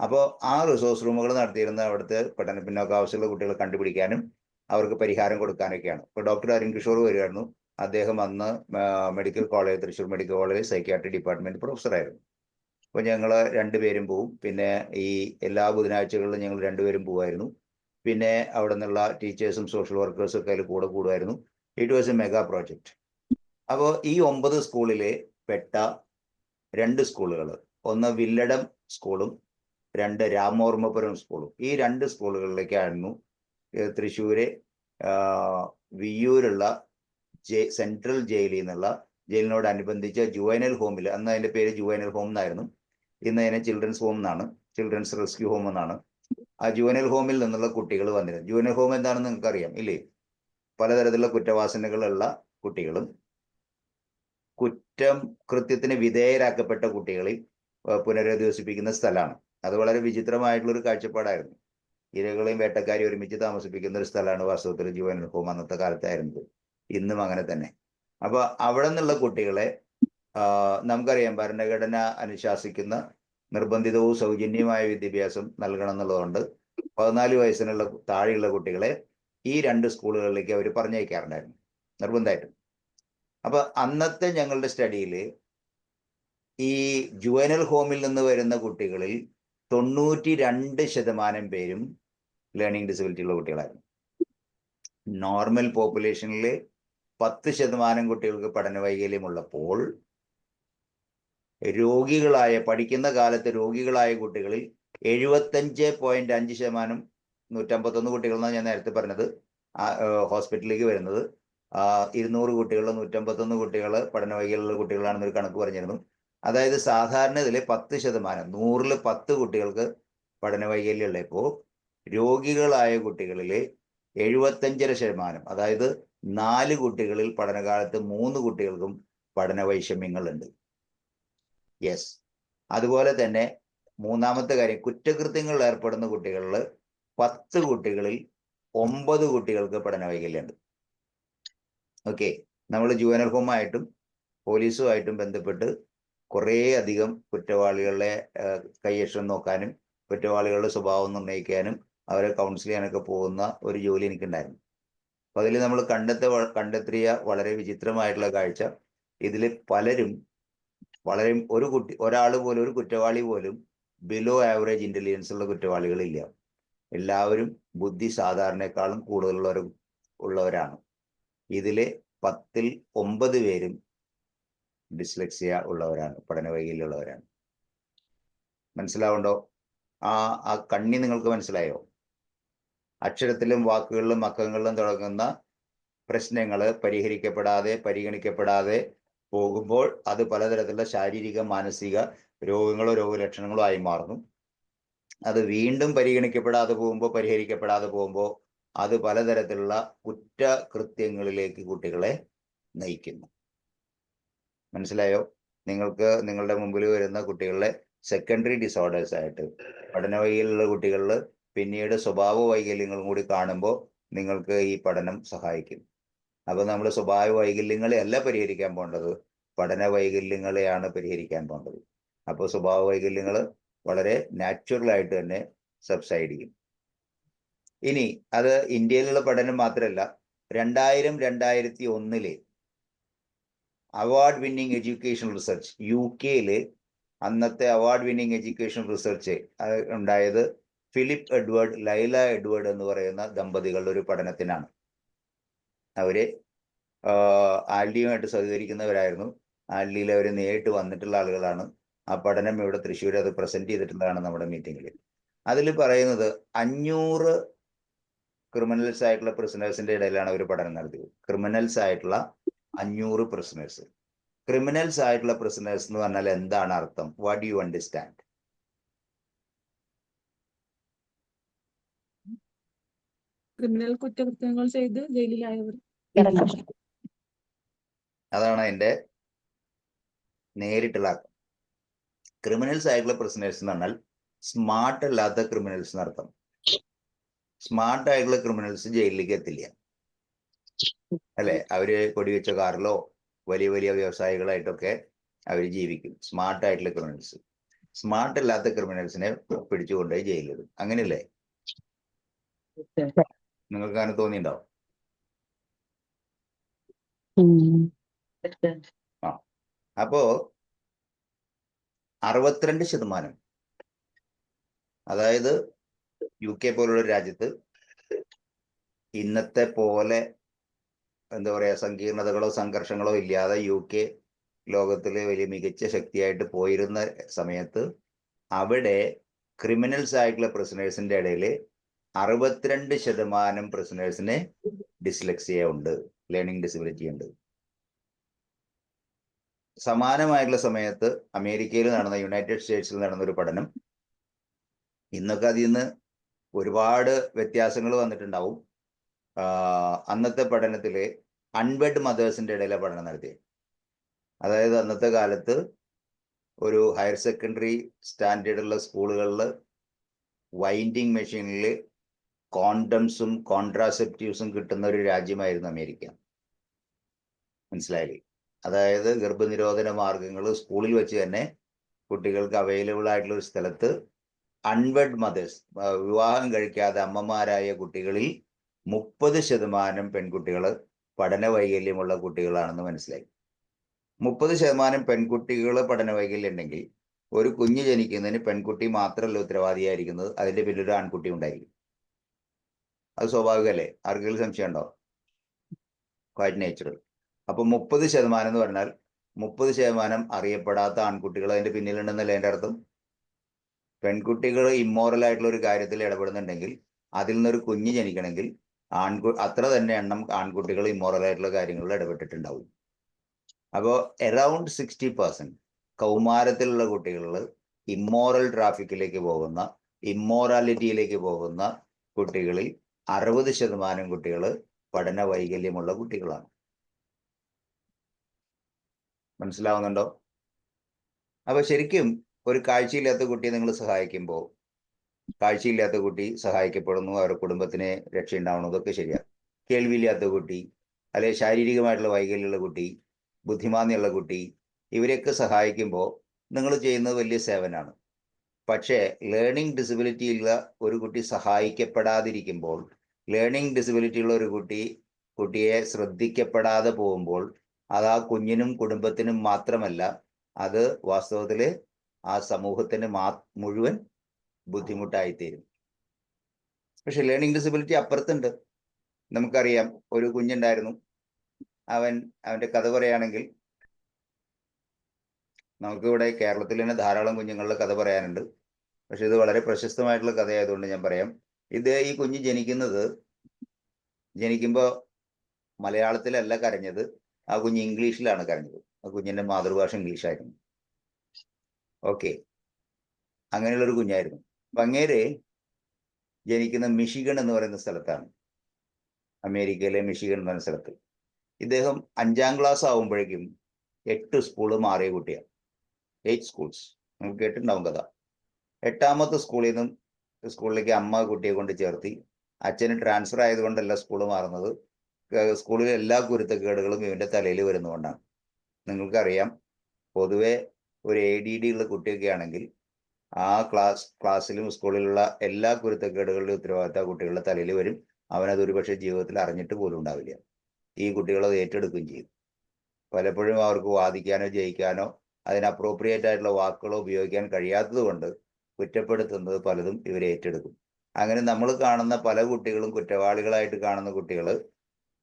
അപ്പോൾ ആ റിസോഴ്സ് റൂമുകൾ നടത്തിയിരുന്ന അവിടുത്തെ പഠന പിന്നോക്കാവസ്ഥയുള്ള കുട്ടികളെ കണ്ടുപിടിക്കാനും അവർക്ക് പരിഹാരം കൊടുക്കാനൊക്കെയാണ്. ഇപ്പോൾ ഡോക്ടർ അരുൺ കിഷോർ വരികയായിരുന്നു. അദ്ദേഹം അന്ന് medical college, Thrissur medical college psychiatry department പ്രൊഫസറായിരുന്നു. അപ്പോൾ ഞങ്ങൾ 2 പേരും പോവും. പിന്നെ ഈ എല്ലാ ബുധനാഴ്ചകളിലും ഞങ്ങൾ 2 പേരും പോവായിരുന്നു. പിന്നെ അവിടെ നിന്നുള്ള ടീച്ചേഴ്സും സോഷ്യൽ വർക്കേഴ്സും ഒക്കെ അതിൽ കൂടെ കൂടുമായിരുന്നു. It was a mega project. അപ്പോൾ ഈ 9 സ്കൂളിലെ പെട്ട 2 സ്കൂളുകൾ, ഒന്ന് വില്ലടം സ്കൂളും 2 രാമോർമ്മപുരം സ്കൂളും. ഈ 2 സ്കൂളുകളിലേക്കായിരുന്നു തൃശ്ശൂര് വിയ്യൂരുള്ള സെൻട്രൽ ജയിലിൽ നിന്നുള്ള ജയിലിനോടനുബന്ധിച്ച ജുവൈനൽ ഹോമിൽ, അന്ന് അതിന്റെ പേര് ജുവൈനൽ ഹോം എന്നായിരുന്നു, ഇന്ന് അതിനെ ചിൽഡ്രൻസ് ഹോം എന്നാണ്, ചിൽഡ്രൻസ് റെസ്ക്യൂ ഹോം എന്നാണ്. ആ ജുവൈനൽ ഹോമിൽ നിന്നുള്ള കുട്ടികൾ വന്നിരുന്നു. ജുവൈനൽ ഹോം എന്താണെന്ന് നിങ്ങൾക്ക് അറിയാം ഇല്ലേ? പലതരത്തിലുള്ള കുറ്റവാസനകളുള്ള കുട്ടികളും കൃത്യത്തിന് വിധേയരാക്കപ്പെട്ട കുട്ടികളെ പുനരധിവസിപ്പിക്കുന്ന സ്ഥലമാണ്. അത് വളരെ വിചിത്രമായിട്ടുള്ളൊരു കാഴ്ചപ്പാടായിരുന്നു. ഇരകളെയും വേട്ടക്കാരെയും ഒരുമിച്ച് താമസിപ്പിക്കുന്ന ഒരു സ്ഥലമാണ് വാസ്തവത്തിൽ ജുവൈനൽ ഹോം അന്നത്തെ കാലത്തായിരുന്നത്. ഇന്നും അങ്ങനെ തന്നെ. അപ്പൊ അവിടെ നിന്നുള്ള കുട്ടികളെ നമുക്കറിയാം, ഭരണഘടന അനുശാസിക്കുന്ന നിർബന്ധിതവും സൗജന്യമായ വിദ്യാഭ്യാസം നൽകണം എന്നുള്ളതുകൊണ്ട് 14 വയസ്സിനുള്ള താഴെയുള്ള കുട്ടികളെ ഈ 2 സ്കൂളുകളിലേക്ക് അവർ പറഞ്ഞയക്കാറുണ്ടായിരുന്നു നിർബന്ധമായിട്ടും. അപ്പൊ അന്നത്തെ ഞങ്ങളുടെ സ്റ്റഡിയിൽ ഈ ജുവൈനൽ ഹോമിൽ നിന്ന് വരുന്ന കുട്ടികളിൽ 92% പേരും ലേണിംഗ് ഡിസബിലിറ്റി ഉള്ള കുട്ടികളായിരുന്നു. നോർമൽ പോപ്പുലേഷനിൽ 10% കുട്ടികൾക്ക് പഠന വൈകല്യമുള്ളപ്പോൾ പഠിക്കുന്ന കാലത്ത് രോഗികളായ കുട്ടികളിൽ 75.5%, 151 കുട്ടികളെന്നാണ് ഞാൻ നേരത്തെ പറഞ്ഞത് ഹോസ്പിറ്റലിലേക്ക് വരുന്നത്. 200 കുട്ടികൾ, 151 കുട്ടികൾ പഠന വൈകല്യമുള്ള കുട്ടികളാണെന്നൊരു കണക്ക് പറഞ്ഞിരുന്നു. അതായത് സാധാരണ ഇതിൽ 10%, 100ൽ 10 കുട്ടികൾക്ക് പഠന വൈകല്യം ഉള്ളപ്പോൾ രോഗികളായ കുട്ടികളിൽ 75%, അതായത് 4 കുട്ടികളിൽ പഠനകാലത്ത് 3 കുട്ടികൾക്കും പഠന വൈഷമ്യങ്ങളുണ്ട്. യെസ്. അതുപോലെ തന്നെ മൂന്നാമത്തെ കാര്യം, കുറ്റകൃത്യങ്ങളിൽ ഏർപ്പെടുന്ന കുട്ടികളിൽ 10 കുട്ടികളിൽ 9 കുട്ടികൾക്ക് പഠന വൈകല്യമുണ്ട്. ഓക്കെ. നമ്മൾ ജുവൈനൽ ഹോമായിട്ടും പോലീസുമായിട്ടും ബന്ധപ്പെട്ട് കുറേ അധികം കുറ്റവാളികളെ കൈയക്ഷരം നോക്കാനും കുറ്റവാളികളുടെ സ്വഭാവം നിർണ്ണയിക്കാനും അവരെ കൗൺസിൽ ചെയ്യാനൊക്കെ പോകുന്ന ഒരു ജോലി എനിക്കുണ്ടായിരുന്നു. അപ്പൊ അതിൽ നമ്മൾ കണ്ടെത്തിയ വളരെ വിചിത്രമായിട്ടുള്ള കാഴ്ച, ഇതിൽ പലരും ഒരാൾ പോലും, ഒരു കുറ്റവാളി പോലും ബിലോ ആവറേജ് ഇന്റലിജൻസ് ഉള്ള കുറ്റവാളികളില്ല. എല്ലാവരും ബുദ്ധി സാധാരണക്കാളും ഉള്ളവരാണ്. ഇതിലെ 10ൽ 9 പേരും ഡിസ്ലെക്സിയ ഉള്ളവരാണ്, പഠന വൈകല്യമുള്ളവരാണ്. മനസ്സിലാവുണ്ടോ? ആ കണ്ണി നിങ്ങൾക്ക് മനസ്സിലായോ? അക്ഷരത്തിലും വാക്കുകളിലും അക്കങ്ങളിലും തുടങ്ങുന്ന പ്രശ്നങ്ങൾ പരിഗണിക്കപ്പെടാതെ പോകുമ്പോൾ അത് പലതരത്തിലുള്ള ശാരീരിക മാനസിക രോഗങ്ങളോ രോഗലക്ഷണങ്ങളോ ആയി മാറുന്നു. അത് വീണ്ടും പരിഹരിക്കപ്പെടാതെ പോകുമ്പോൾ അത് പലതരത്തിലുള്ള കുറ്റകൃത്യങ്ങളിലേക്ക് കുട്ടികളെ നയിക്കുന്നു. മനസ്സിലായോ? നിങ്ങൾക്ക് നിങ്ങളുടെ മുമ്പിൽ വരുന്ന കുട്ടികളെ സെക്കൻഡറി ഡിസോർഡേഴ്സ് ആയിട്ട് പഠനവൈകല്യമുള്ള കുട്ടികളിൽ പിന്നീട് സ്വഭാവ വൈകല്യങ്ങളും കൂടി കാണുമ്പോൾ നിങ്ങൾക്ക് ഈ പഠനം സഹായിക്കും. അപ്പൊ നമ്മൾ സ്വഭാവ വൈകല്യങ്ങളെ അല്ല പരിഹരിക്കാൻ പോകേണ്ടത്, പഠന വൈകല്യങ്ങളെയാണ് പരിഹരിക്കാൻ പോകേണ്ടത്. അപ്പോൾ സ്വഭാവ വൈകല്യങ്ങൾ വളരെ നാച്ചുറൽ ആയിട്ട് തന്നെ സബ്സൈഡ് ചെയ്യും. ഇനി അത് ഇന്ത്യയിലുള്ള പഠനം മാത്രമല്ല, 2001 award winning education research UK അന്നത്തെ അവാർഡ് വിന്നിങ് എഡ്യൂക്കേഷൻ റിസർച്ച് ഉണ്ടായത് ഫിലിപ്പ് എഡ്വേർഡ്, ലൈല എഡ്വേർഡ് എന്ന് പറയുന്ന ദമ്പതികളുടെ ഒരു പഠനത്തിനാണ്. അവര് ആൽഡിയുമായിട്ട് സഹകരിക്കുന്നവരായിരുന്നു. ആൽഡിയിൽ അവർ നേരിട്ട് വന്നിട്ടുള്ള ആളുകളാണ്. ആ പഠനം ഇവിടെ തൃശ്ശൂർ അത് പ്രസന്റ് ചെയ്തിട്ടുള്ളതാണ് നമ്മുടെ മീറ്റിംഗിൽ. അതിൽ പറയുന്നത് 500 ക്രിമിനൽസ് ആയിട്ടുള്ള പ്രിസണേഴ്സിന്റെ ഇടയിലാണ് അവർ പഠനം നടത്തിയത്. ക്രിമിനൽസ് ആയിട്ടുള്ള 500 പ്രിസണേഴ്സ്. ക്രിമിനൽസ് ആയിട്ടുള്ള പ്രിസണേഴ്സ് എന്ന് പറഞ്ഞാൽ എന്താണ് അർത്ഥം? What do you understand? Criminal കുറ്റകൃത്യങ്ങൾ ചെയ്ത് ജയിലിലായവർ. അതാണ് അതിന്റെ നേരിട്ടുള്ള അർത്ഥം. ക്രിമിനൽസ് ആയിട്ടുള്ള പ്രിസണേഴ്സ് എന്ന് പറഞ്ഞാൽ സ്മാർട്ട് അല്ലാത്ത ക്രിമിനൽസ് എന്നർത്ഥം. സ്മാർട്ട് ആയിട്ടുള്ള ക്രിമിനൽസ് ജയിലിലേക്ക് എത്തില്ല, അല്ലെ? അവര് കൊടിവെച്ച കാറിലോ വലിയ വലിയ വ്യവസായികളായിട്ടൊക്കെ അവർ ജീവിക്കും. സ്മാർട്ട് ആയിട്ടുള്ള ക്രിമിനൽസ്. സ്മാർട്ട് അല്ലാത്ത ക്രിമിനൽസിനെ പിടിച്ചുകൊണ്ടുപോയി ജയിലിലിടും. അങ്ങനെയല്ലേ? നിങ്ങൾക്ക് അങ്ങനെ തോന്നിയിട്ടുണ്ടാവും. അപ്പോ 62%, അതായത് UK പോലുള്ള രാജ്യത്ത് ഇന്നത്തെ പോലെ എന്താ പറയാ സങ്കീർണതകളോ സംഘർഷങ്ങളോ ഇല്ലാതെ UK ലോകത്തിലെ വലിയ മികച്ച ശക്തിയായിട്ട് പോയിരുന്ന സമയത്ത് അവിടെ ക്രിമിനൽസ് ആയിട്ടുള്ള പ്രിസണേഴ്സിന്റെ ഇടയിൽ 62% പ്രിസണേഴ്സിന് ഡിസ്ലെക്സിയ ഉണ്ട്, ലേണിംഗ് ഡിസബിലിറ്റി ഉണ്ട്. സമാനമായിട്ടുള്ള സമയത്ത് അമേരിക്കയിൽ നടന്ന, യുണൈറ്റഡ് സ്റ്റേറ്റ്സിൽ നടന്ന ഒരു പഠനം, ഇന്നൊക്കെ അതിൽ നിന്ന് ഒരുപാട് വ്യത്യാസങ്ങൾ വന്നിട്ടുണ്ടാവും. അന്നത്തെ പഠനത്തില് അൺവെഡ് മദേഴ്സിന്റെ ഇടയിലെ പഠനം നടത്തിയത്. അതായത് അന്നത്തെ കാലത്ത് ഒരു ഹയർ സെക്കൻഡറി സ്റ്റാൻഡേർഡുള്ള സ്കൂളുകളിൽ വൈൻഡിങ് മെഷീനിൽ കോണ്ടംസും കോൺട്രാസെപ്റ്റീവ്സും കിട്ടുന്ന ഒരു രാജ്യമായിരുന്നു അമേരിക്ക. മനസ്സിലായില്ലേ? അതായത് ഗർഭനിരോധന മാർഗങ്ങൾ സ്കൂളിൽ വെച്ച് തന്നെ കുട്ടികൾക്ക് അവൈലബിൾ ആയിട്ടുള്ള ഒരു സ്ഥലത്ത് അൺവെഡ് മദേഴ്സ്, വിവാഹം കഴിക്കാതെ അമ്മമാരായ കുട്ടികളിൽ 30% പെൺകുട്ടികൾ പഠന വൈകല്യമുള്ള കുട്ടികളാണെന്ന് മനസ്സിലായി. 30% പെൺകുട്ടികൾ പഠന വൈകല്യം ഉണ്ടെങ്കിൽ ഒരു കുഞ്ഞ് ജനിക്കുന്നതിന് പെൺകുട്ടി മാത്രമല്ല ഉത്തരവാദിയായിരിക്കുന്നത്, അതിന്റെ പിന്നിലൊരു ആൺകുട്ടി ഉണ്ടായിരിക്കും. അത് സ്വാഭാവികമല്ലേ? ആർക്കെങ്കിലും സംശയം ഉണ്ടോ? Quite natural. അപ്പൊ 30% എന്ന് പറഞ്ഞാൽ 30% അറിയപ്പെടാത്ത ആൺകുട്ടികൾ അതിന്റെ പിന്നിലുണ്ടെന്നല്ലേ എൻ്റെ അർത്ഥം? പെൺകുട്ടികൾ ഇമ്മോറൽ ആയിട്ടുള്ള ഒരു കാര്യത്തിൽ ഇടപെടുന്നുണ്ടെങ്കിൽ അതിൽ നിന്നൊരു കുഞ്ഞ് ജനിക്കണമെങ്കിൽ അത്ര തന്നെ എണ്ണം ആൺകുട്ടികൾ ഇമ്മോറൽ ആയിട്ടുള്ള കാര്യങ്ങളിൽ ഇടപെട്ടിട്ടുണ്ടാവും. അപ്പോൾ അറൌണ്ട് 60% കൗമാരത്തിലുള്ള കുട്ടികളിൽ ഇമ്മോറൽ ട്രാഫിക്കിലേക്ക് പോകുന്ന, ഇമ്മോറാലിറ്റിയിലേക്ക് പോകുന്ന കുട്ടികളിൽ 60% കുട്ടികൾ പഠന വൈകല്യമുള്ള കുട്ടികളാണ്. മനസ്സിലാവുന്നുണ്ടോ? അപ്പൊ ശരിക്കും ഒരു കാഴ്ചയില്ലാത്ത കുട്ടിയെ നിങ്ങൾ സഹായിക്കുമ്പോൾ, കാഴ്ചയില്ലാത്ത കുട്ടി സഹായിക്കപ്പെടുന്നു, അവരുടെ കുടുംബത്തിന് രക്ഷയുണ്ടാവണം, ഇതൊക്കെ ശരിയാണ്. കേൾവിയില്ലാത്ത കുട്ടി, അല്ലെ ശാരീരികമായിട്ടുള്ള വൈകല്യമുള്ള കുട്ടി, ബുദ്ധിമാന്യമുള്ള കുട്ടി, ഇവരെയൊക്കെ സഹായിക്കുമ്പോൾ നിങ്ങൾ ചെയ്യുന്നത് വലിയ സേവനമാണ്. പക്ഷേ ലേണിംഗ് ഡിസബിലിറ്റി ഉള്ള ഒരു കുട്ടി സഹായിക്കപ്പെടാതിരിക്കുമ്പോൾ, ലേണിംഗ് ഡിസബിലിറ്റി ഉള്ള ഒരു കുട്ടിയെ ശ്രദ്ധിക്കപ്പെടാതെ പോകുമ്പോൾ അത് ആ കുഞ്ഞിനും കുടുംബത്തിനും മാത്രമല്ല, അത് വാസ്തവത്തിൽ ആ സമൂഹത്തിന് മുഴുവൻ ബുദ്ധിമുട്ടായിത്തീരും. പക്ഷെ ലേണിംഗ് ഡിസബിലിറ്റി അപ്പുറത്തുണ്ട്. നമുക്കറിയാം, ഒരു കുഞ്ഞുണ്ടായിരുന്നു, അവന്റെ കഥ പറയുകയാണെങ്കിൽ നമുക്കിവിടെ കേരളത്തിൽ തന്നെ ധാരാളം കുഞ്ഞുങ്ങളുടെ കഥ പറയാനുണ്ട്. പക്ഷെ ഇത് വളരെ പ്രശസ്തമായിട്ടുള്ള കഥയായതുകൊണ്ട് ഞാൻ പറയാം. ഈ കുഞ്ഞ് ജനിക്കുമ്പോൾ മലയാളത്തിലല്ല കരഞ്ഞത്, ആ കുഞ്ഞ് ഇംഗ്ലീഷിലാണ് കരഞ്ഞത്. ആ കുഞ്ഞിന്റെ മാതൃഭാഷ ഇംഗ്ലീഷായിരുന്നു. ഓക്കെ, അങ്ങനെയുള്ളൊരു കുഞ്ഞായിരുന്നു. അപ്പൊ അങ്ങേര് ജനിക്കുന്ന മിഷിഗൺ എന്ന് പറയുന്ന സ്ഥലത്താണ്, അമേരിക്കയിലെ മിഷിഗൺ എന്ന സ്ഥലത്ത്. ഇദ്ദേഹം 5ാം ക്ലാസ് ആവുമ്പോഴേക്കും 8 സ്കൂള് മാറിയ കുട്ടിയാണ്. 8 സ്കൂൾസ് നമുക്ക് കേട്ടിട്ടുണ്ടാവും കഥ. 8ാമത്തെ സ്കൂളിലേക്ക് അമ്മ കുട്ടിയെ കൊണ്ട് ചേർത്തി. അച്ഛന് ട്രാൻസ്ഫർ ആയതുകൊണ്ടല്ല സ്കൂൾ മാറുന്നത്, സ്കൂളിലെ എല്ലാ കുരുത്തക്കേടുകളും ഇവന്റെ തലയിൽ വരുന്നതുകൊണ്ടാണ്. നിങ്ങൾക്കറിയാം, പൊതുവെ ഒരു ADD ഉള്ള കുട്ടിയൊക്കെ ആണെങ്കിൽ ആ ക്ലാസ്സിലും സ്കൂളിലുള്ള എല്ലാ കുരുത്തക്കേടുകളുടെ ഉത്തരവാദിത്ത കുട്ടികളുടെ തലയിൽ വരും. അവനത് ഒരുപക്ഷെ ജീവിതത്തിൽ അറിഞ്ഞിട്ട് പോലും ഉണ്ടാവില്ല. ഈ കുട്ടികളത് ഏറ്റെടുക്കുകയും ചെയ്യും. പലപ്പോഴും അവർക്ക് വാദിക്കാനോ ജയിക്കാനോ അതിന് അപ്രോപ്രിയേറ്റ് ആയിട്ടുള്ള വാക്കുകളോ ഉപയോഗിക്കാൻ കഴിയാത്തത് കൊണ്ട് കുറ്റപ്പെടുത്തുന്നത് പലതും ഇവർ ഏറ്റെടുക്കും. അങ്ങനെ നമ്മൾ കാണുന്ന പല കുട്ടികളും കുറ്റവാളികളായിട്ട് കാണുന്ന കുട്ടികൾ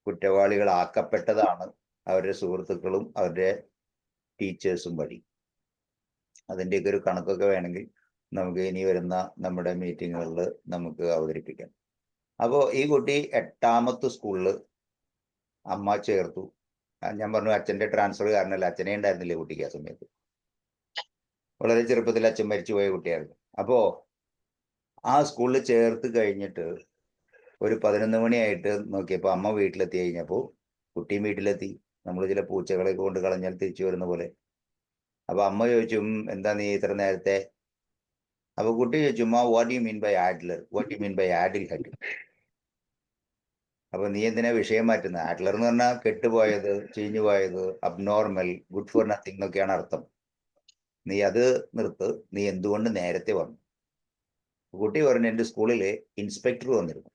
കുറ്റവാളികളാക്കപ്പെട്ടതാണ് അവരുടെ സുഹൃത്തുക്കളും അവരുടെ ടീച്ചേഴ്സും വഴി. അതിൻ്റെയൊക്കെ ഒരു കണക്കൊക്കെ വേണമെങ്കിൽ നമുക്ക് ഇനി വരുന്ന നമ്മുടെ മീറ്റിങ്ങുകളിൽ നമുക്ക് അവതരിപ്പിക്കാം. അപ്പോൾ ഈ കുട്ടി 8ാമത്തെ സ്കൂളിൽ അമ്മ ചേർത്തു. ഞാൻ പറഞ്ഞു അച്ഛൻ്റെ ട്രാൻസ്ഫർ കാരണമല്ല, അച്ഛനെ ഉണ്ടായിരുന്നില്ലേ കുട്ടിക്ക് ആ സമയത്ത്. വളരെ ചെറുപ്പത്തിൽ അച്ഛൻ മരിച്ചുപോയ കുട്ടിയായിരുന്നു. അപ്പോൾ ആ സ്കൂളിൽ ചേർത്ത് കഴിഞ്ഞിട്ട് ഒരു 11 മണിയായിട്ട് നോക്കിയപ്പോൾ അമ്മ വീട്ടിലെത്തി കഴിഞ്ഞപ്പോൾ കുട്ടിയും വീട്ടിലെത്തി. നമ്മൾ ചില പൂച്ചകളെയൊക്കെ കൊണ്ട് കളഞ്ഞാൽ തിരിച്ചു വരുന്ന പോലെ. അപ്പൊ അമ്മ ചോദിച്ചു, എന്താ നീ ഇത്ര നേരത്തെ? അപ്പൊ കുട്ടി ചോദിച്ചു, what you mean by addled, what you mean by addle head. അപ്പൊ നീ എന്തിനാ വിഷയം മാറ്റുന്നത്? ആഡ്ലർ എന്ന് പറഞ്ഞാൽ കെട്ടുപോയത്, ചീഞ്ഞു പോയത്, അബ്നോർമൽ, ഗുഡ് ഫോർ നത്തിങ് എന്നൊക്കെയാണ് അർത്ഥം. നീ അത് നിർത്ത്, നീ എന്തുകൊണ്ട് നേരത്തെ വന്നു? കുട്ടി പറഞ്ഞു, എൻ്റെ സ്കൂളിൽ ഇൻസ്പെക്ടർ വന്നിരുന്നു,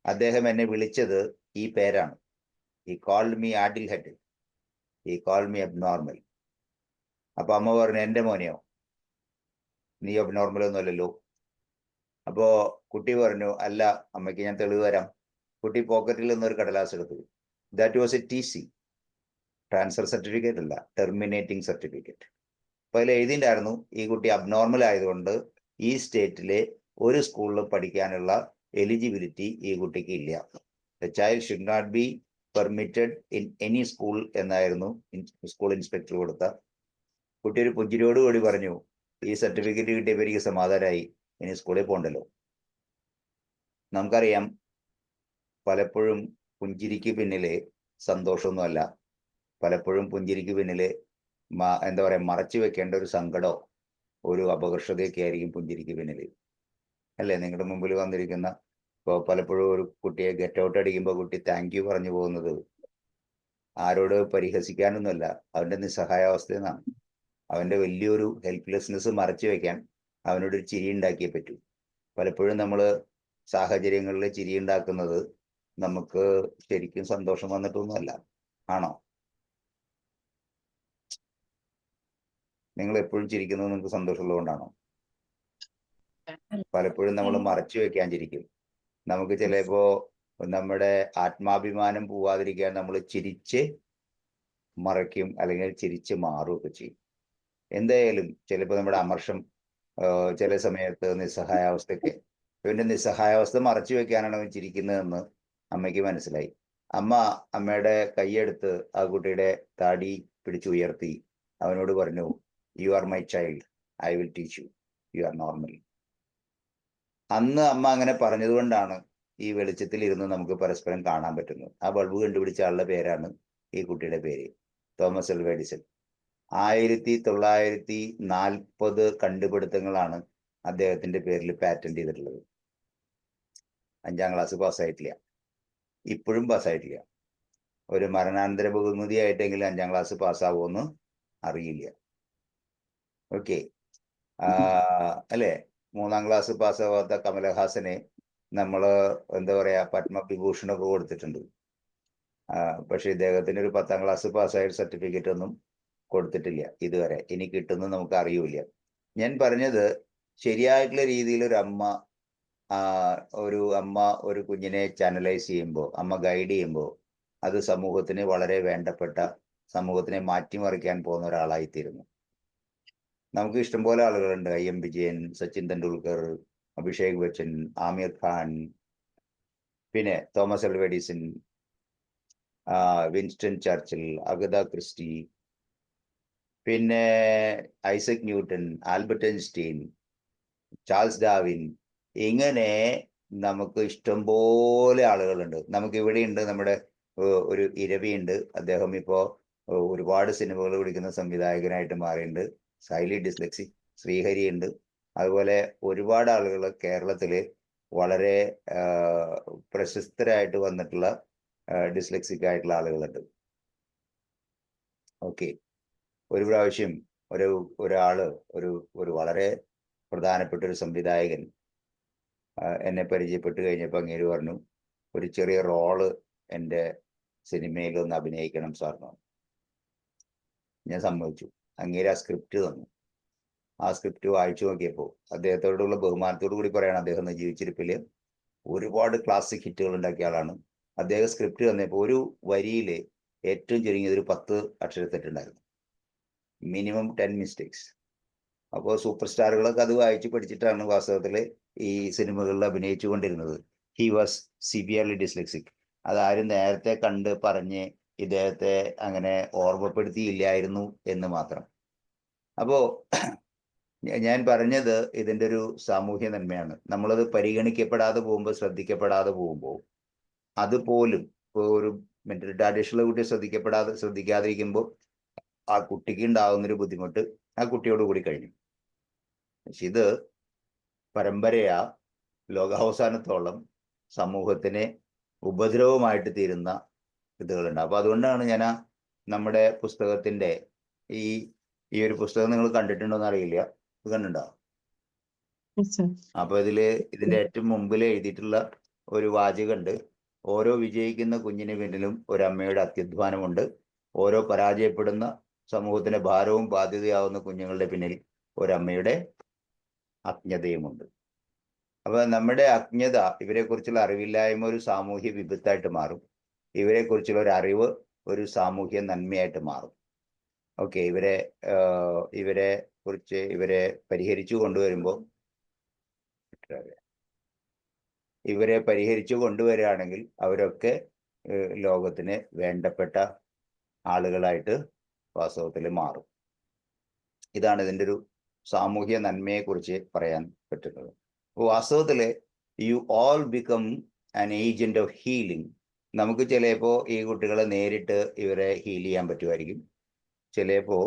അദ്ദേഹം എന്നെ വിളിച്ചത് ഈ പേരാണ്. ഈ കോൾഡ് മീ ആഡിൽ ഹെഡ്, ഈ കോൾഡ് മീ അബ്നോർമൽ. അപ്പൊ അമ്മ പറഞ്ഞു, എൻ്റെ മോനെയോ, നീ അബ്നോർമൽ ഒന്നും അല്ലല്ലോ. അപ്പോ കുട്ടി പറഞ്ഞു, അല്ല അമ്മയ്ക്ക് ഞാൻ തെളിവ് തരാം. കുട്ടി പോക്കറ്റിൽ നിന്നൊരു കടലാസ് എടുത്തു. That was A TC, transfer certificate അല്ല, ടെർമിനേറ്റിംഗ് സർട്ടിഫിക്കറ്റ്. അപ്പൊ അതിൽ എഴുതിയിട്ടുണ്ടായിരുന്നു, ഈ കുട്ടി അബ്നോർമൽ ആയതുകൊണ്ട് ഈ സ്റ്റേറ്റിലെ ഒരു സ്കൂളിൽ പഠിക്കാനുള്ള എലിജിബിലിറ്റി ഈ കുട്ടിക്ക് ഇല്ല. The child should not be permitted in any school എന്നായിരുന്നു സ്കൂൾ ഇൻസ്പെക്ടർ കൊടുത്ത. കുട്ടി ഒരു പുഞ്ചിരിയോട് കൂടി പറഞ്ഞു, ഈ സർട്ടിഫിക്കറ്റ് കിട്ടിയപ്പോൾ എനിക്ക് സമാധാനമായി, ഇനി സ്കൂളിൽ പോകണ്ടല്ലോ. നമുക്കറിയാം, പലപ്പോഴും പുഞ്ചിരിക്ക് പിന്നിലെ സന്തോഷമൊന്നുമല്ല, പലപ്പോഴും പുഞ്ചിരിക്ക് പിന്നിലെ എന്താ പറയാ, മറച്ചു വെക്കേണ്ട ഒരു സങ്കടമോ ഒരു അപകർഷതയൊക്കെ ആയിരിക്കും പുഞ്ചിരിക്ക് പിന്നിൽ, അല്ലേ? നിങ്ങളുടെ മുമ്പിൽ വന്നിരിക്കുന്ന ഇപ്പോൾ പലപ്പോഴും ഒരു കുട്ടിയെ ഗെറ്റ് ഔട്ട് അടിക്കുമ്പോൾ കുട്ടി താങ്ക് യു പറഞ്ഞു പോകുന്നത് ആരോട് പരിഹസിക്കാനൊന്നുമല്ല, അവന്റെ നിസ്സഹായാവസ്ഥയിൽ നിന്നാണ്. അവന്റെ വലിയൊരു ഹെൽപ്ലെസ്നെസ് മറച്ചു വെക്കാൻ അവനോടൊരു ചിരി ഉണ്ടാക്കിയേ പറ്റൂ. പലപ്പോഴും നമ്മൾ സാഹചര്യങ്ങളിൽ ചിരി ഉണ്ടാക്കുന്നത് നമുക്ക് ശരിക്കും സന്തോഷം വന്നിട്ടൊന്നുമല്ല. ആണോ? നിങ്ങൾ എപ്പോഴും ചിരിക്കുന്നത് നിങ്ങൾക്ക് സന്തോഷമുള്ളതുകൊണ്ടാണോ? പലപ്പോഴും നമ്മൾ മറച്ചു വെക്കാൻ ചിരിക്കും. നമുക്ക് ചിലപ്പോ നമ്മുടെ ആത്മാഭിമാനം പോവാതിരിക്കാൻ നമ്മൾ ചിരിച്ച് മറയ്ക്കും, അല്ലെങ്കിൽ ചിരിച്ച് മാറുകയൊക്കെ ചെയ്യും. എന്തായാലും ചിലപ്പോൾ നമ്മുടെ അമർഷം, ചില സമയത്ത് നിസ്സഹായാവസ്ഥയൊക്കെ, ഇവന്റെ നിസ്സഹായാവസ്ഥ മറച്ചു വെക്കാനാണ് അവൻ ചിരിക്കുന്നതെന്ന് അമ്മയ്ക്ക് മനസ്സിലായി. അമ്മയുടെ കൈയെടുത്ത് ആ കുട്ടിയുടെ താടി പിടിച്ചുയർത്തി അവനോട് പറഞ്ഞു, you are my child, I will teach you, you are normal. അന്ന് അമ്മ അങ്ങനെ പറഞ്ഞതുകൊണ്ടാണ് ഈ വെളിച്ചത്തിൽ ഇരുന്ന് നമുക്ക് പരസ്പരം കാണാൻ പറ്റുന്നത്. ആ ബൾബ് കണ്ടുപിടിച്ച ആളുടെ പേരാണ് ഈ കുട്ടിയുടെ പേര്, തോമസ് അൽവ എഡിസൺ. 1940 കണ്ടുപിടുത്തങ്ങളാണ് അദ്ദേഹത്തിന്റെ പേരിൽ പാറ്റന്റ് ചെയ്തിട്ടുള്ളത്. 5ാം ക്ലാസ് പാസ്സായിട്ടില്ല, ഇപ്പോഴും പാസ്സായിട്ടില്ല. ഒരു മരണാനന്തര ബഹുമതി ആയിട്ടെങ്കിലും 5ാം ക്ലാസ് പാസ്സാവുമെന്ന് അറിയില്ല. ഓക്കെ, അല്ലേ? 3ാം ക്ലാസ് പാസ്സാവാത്ത കമലഹാസനെ നമ്മൾ എന്താ പറയാ, പത്മവിഭൂഷണൊക്കെ കൊടുത്തിട്ടുണ്ട്. പക്ഷെ ഇദ്ദേഹത്തിന് ഒരു 10ാം ക്ലാസ് പാസ്സായ സർട്ടിഫിക്കറ്റ് ഒന്നും കൊടുത്തിട്ടില്ല ഇതുവരെ. ഇനി കിട്ടുന്നത് നമുക്ക് അറിയൂല. ഞാൻ പറഞ്ഞത്, ശരിയായിട്ടുള്ള രീതിയിൽ ഒരു അമ്മ ഒരു കുഞ്ഞിനെ ചാനലൈസ് ചെയ്യുമ്പോൾ, അമ്മ ഗൈഡ് ചെയ്യുമ്പോൾ, അത് സമൂഹത്തിന് വളരെ വേണ്ടപ്പെട്ട, സമൂഹത്തിനെ മാറ്റിമറിക്കാൻ പോകുന്ന ഒരാളായിത്തീരുന്നു. നമുക്ക് ഇഷ്ടംപോലെ ആളുകളുണ്ട്, IM വിജയൻ, സച്ചിൻ തെണ്ടുൽക്കർ, അഭിഷേക് ബച്ചൻ, ആമിർ ഖാൻ, പിന്നെ Thomas Alva Edison, Winston Churchill, Agatha Christie, പിന്നെ Isaac Newton, Albert Einstein, Charles Darwin, ഇങ്ങനെ നമുക്ക് ഇഷ്ടംപോലെ ആളുകളുണ്ട്. നമുക്ക് ഇവിടെയുണ്ട് നമ്മുടെ ഒരു ഇരവിയുണ്ട്. അദ്ദേഹം ഇപ്പോൾ ഒരുപാട് സിനിമകൾ പിടിക്കുന്ന സംവിധായകനായിട്ട് മാറിയിട്ടുണ്ട്. Highly dyslexic. ശ്രീഹരി ഉണ്ട്. അതുപോലെ ഒരുപാട് ആളുകൾ കേരളത്തിൽ വളരെ പ്രശസ്തരായിട്ട് വന്നിട്ടുള്ള ഡിസ്ലെക്സിക് ആയിട്ടുള്ള ആളുകളുണ്ട്. ഓക്കെ, ഒരു പ്രാവശ്യം ഒരാള് ഒരു വളരെ പ്രധാനപ്പെട്ട ഒരു സംവിധായകൻ എന്നെ പരിചയപ്പെട്ട് കഴിഞ്ഞപ്പോൾ അങ്ങേര് പറഞ്ഞു, ഒരു ചെറിയ റോള് എൻ്റെ സിനിമയിൽ ഒന്ന് അഭിനയിക്കണം സാറിന്. ഞാൻ സമ്മതിച്ചു. അങ്ങേര് ആ സ്ക്രിപ്റ്റ് തന്നു. ആ സ്ക്രിപ്റ്റ് വായിച്ചു നോക്കിയപ്പോൾ അദ്ദേഹത്തോടുള്ള ബഹുമാനത്തോടു കൂടി പറയണം, അദ്ദേഹം ജീവിച്ചിരിപ്പിൽ ഒരുപാട് ക്ലാസിക് ഹിറ്റുകൾ ഉണ്ടാക്കിയ ആളാണ്. അദ്ദേഹം സ്ക്രിപ്റ്റ് തന്നപ്പോൾ ഒരു വരിയിൽ ഏറ്റവും ചുരുങ്ങിയത് ഒരു 10 അക്ഷരത്തെറ്റുണ്ടായിരുന്നു. Minimum 10 mistakes. അപ്പോൾ സൂപ്പർ സ്റ്റാറുകളൊക്കെ അത് വായിച്ച് പഠിച്ചിട്ടാണ് വാസ്തവത്തിൽ ഈ സിനിമകളിൽ അഭിനയിച്ചു കൊണ്ടിരുന്നത്. He was severely dyslexic. അതാരും നേരത്തെ കണ്ട് പറഞ്ഞ് ഇദ്ദേഹത്തെ അങ്ങനെ ഓർമ്മപ്പെടുത്തിയില്ലായിരുന്നു എന്ന് മാത്രം. അപ്പോൾ ഞാൻ പറഞ്ഞത് ഇതിൻ്റെ ഒരു സാമൂഹ്യ നന്മയാണ്. നമ്മളത് പരിഗണിക്കപ്പെടാതെ പോകുമ്പോൾ, ശ്രദ്ധിക്കപ്പെടാതെ പോകുമ്പോൾ, അതുപോലും ഇപ്പോൾ ഒരു മെന്റൽ റിട്ടാർഡേഷനുള്ള കുട്ടിയെ ശ്രദ്ധിക്കാതിരിക്കുമ്പോൾ ആ കുട്ടിക്ക് ഉണ്ടാകുന്നൊരു ബുദ്ധിമുട്ട് ആ കുട്ടിയോട് കൂടി കഴിഞ്ഞു. പക്ഷെ ഇത് പരമ്പരയാ ലോകാവസാനത്തോളം സമൂഹത്തിന് ഉപദ്രവമായിട്ട് തീരുന്ന ഇതുകളുണ്ട്. അപ്പൊ അതുകൊണ്ടാണ് ഞാൻ നമ്മുടെ പുസ്തകത്തിന്റെ ഈ ഒരു പുസ്തകം നിങ്ങൾ കണ്ടിട്ടുണ്ടോന്ന് അറിയില്ല. ഇത് കണ്ടിട്ടുണ്ടോ? അപ്പൊ ഇതിന്റെ ഏറ്റവും മുമ്പിൽ എഴുതിയിട്ടുള്ള ഒരു വാചകമുണ്ട്. ഓരോ വിജയിക്കുന്ന കുഞ്ഞിന് പിന്നിലും ഒരമ്മയുടെ അത്യധ്വാനമുണ്ട്. ഓരോ പരാജയപ്പെടുന്ന സമൂഹത്തിന്റെ ഭാരവും ബാധ്യതയാവുന്ന കുഞ്ഞുങ്ങളുടെ പിന്നിൽ ഒരമ്മയുടെ അജ്ഞതയുമുണ്ട്. അപ്പൊ നമ്മുടെ അജ്ഞത, ഇവരെ കുറിച്ചുള്ള അറിവില്ലായ്മ ഒരു സാമൂഹ്യ വിപത്തായിട്ട് മാറും. ഇവരെ കുറിച്ചുള്ള ഒരു അറിവ് ഒരു സാമൂഹ്യ നന്മയായിട്ട് മാറും. ഓക്കെ, ഇവരെ പരിഹരിച്ചു കൊണ്ടുവരികയാണെങ്കിൽ അവരൊക്കെ ലോകത്തിന് വേണ്ടപ്പെട്ട ആളുകളായിട്ട് വാസ്തവത്തിൽ മാറും. ഇതാണ് ഇതിൻ്റെ ഒരു സാമൂഹ്യ നന്മയെ കുറിച്ച് പറയാൻ പറ്റുന്നത്. വാസ്തവത്തിൽ you all become an agent of healing. നമുക്ക് ചിലപ്പോൾ ഈ കുട്ടികളെ നേരിട്ട് ഇവരെ ഹീൽ ചെയ്യാൻ പറ്റുമായിരിക്കും. ചിലപ്പോൾ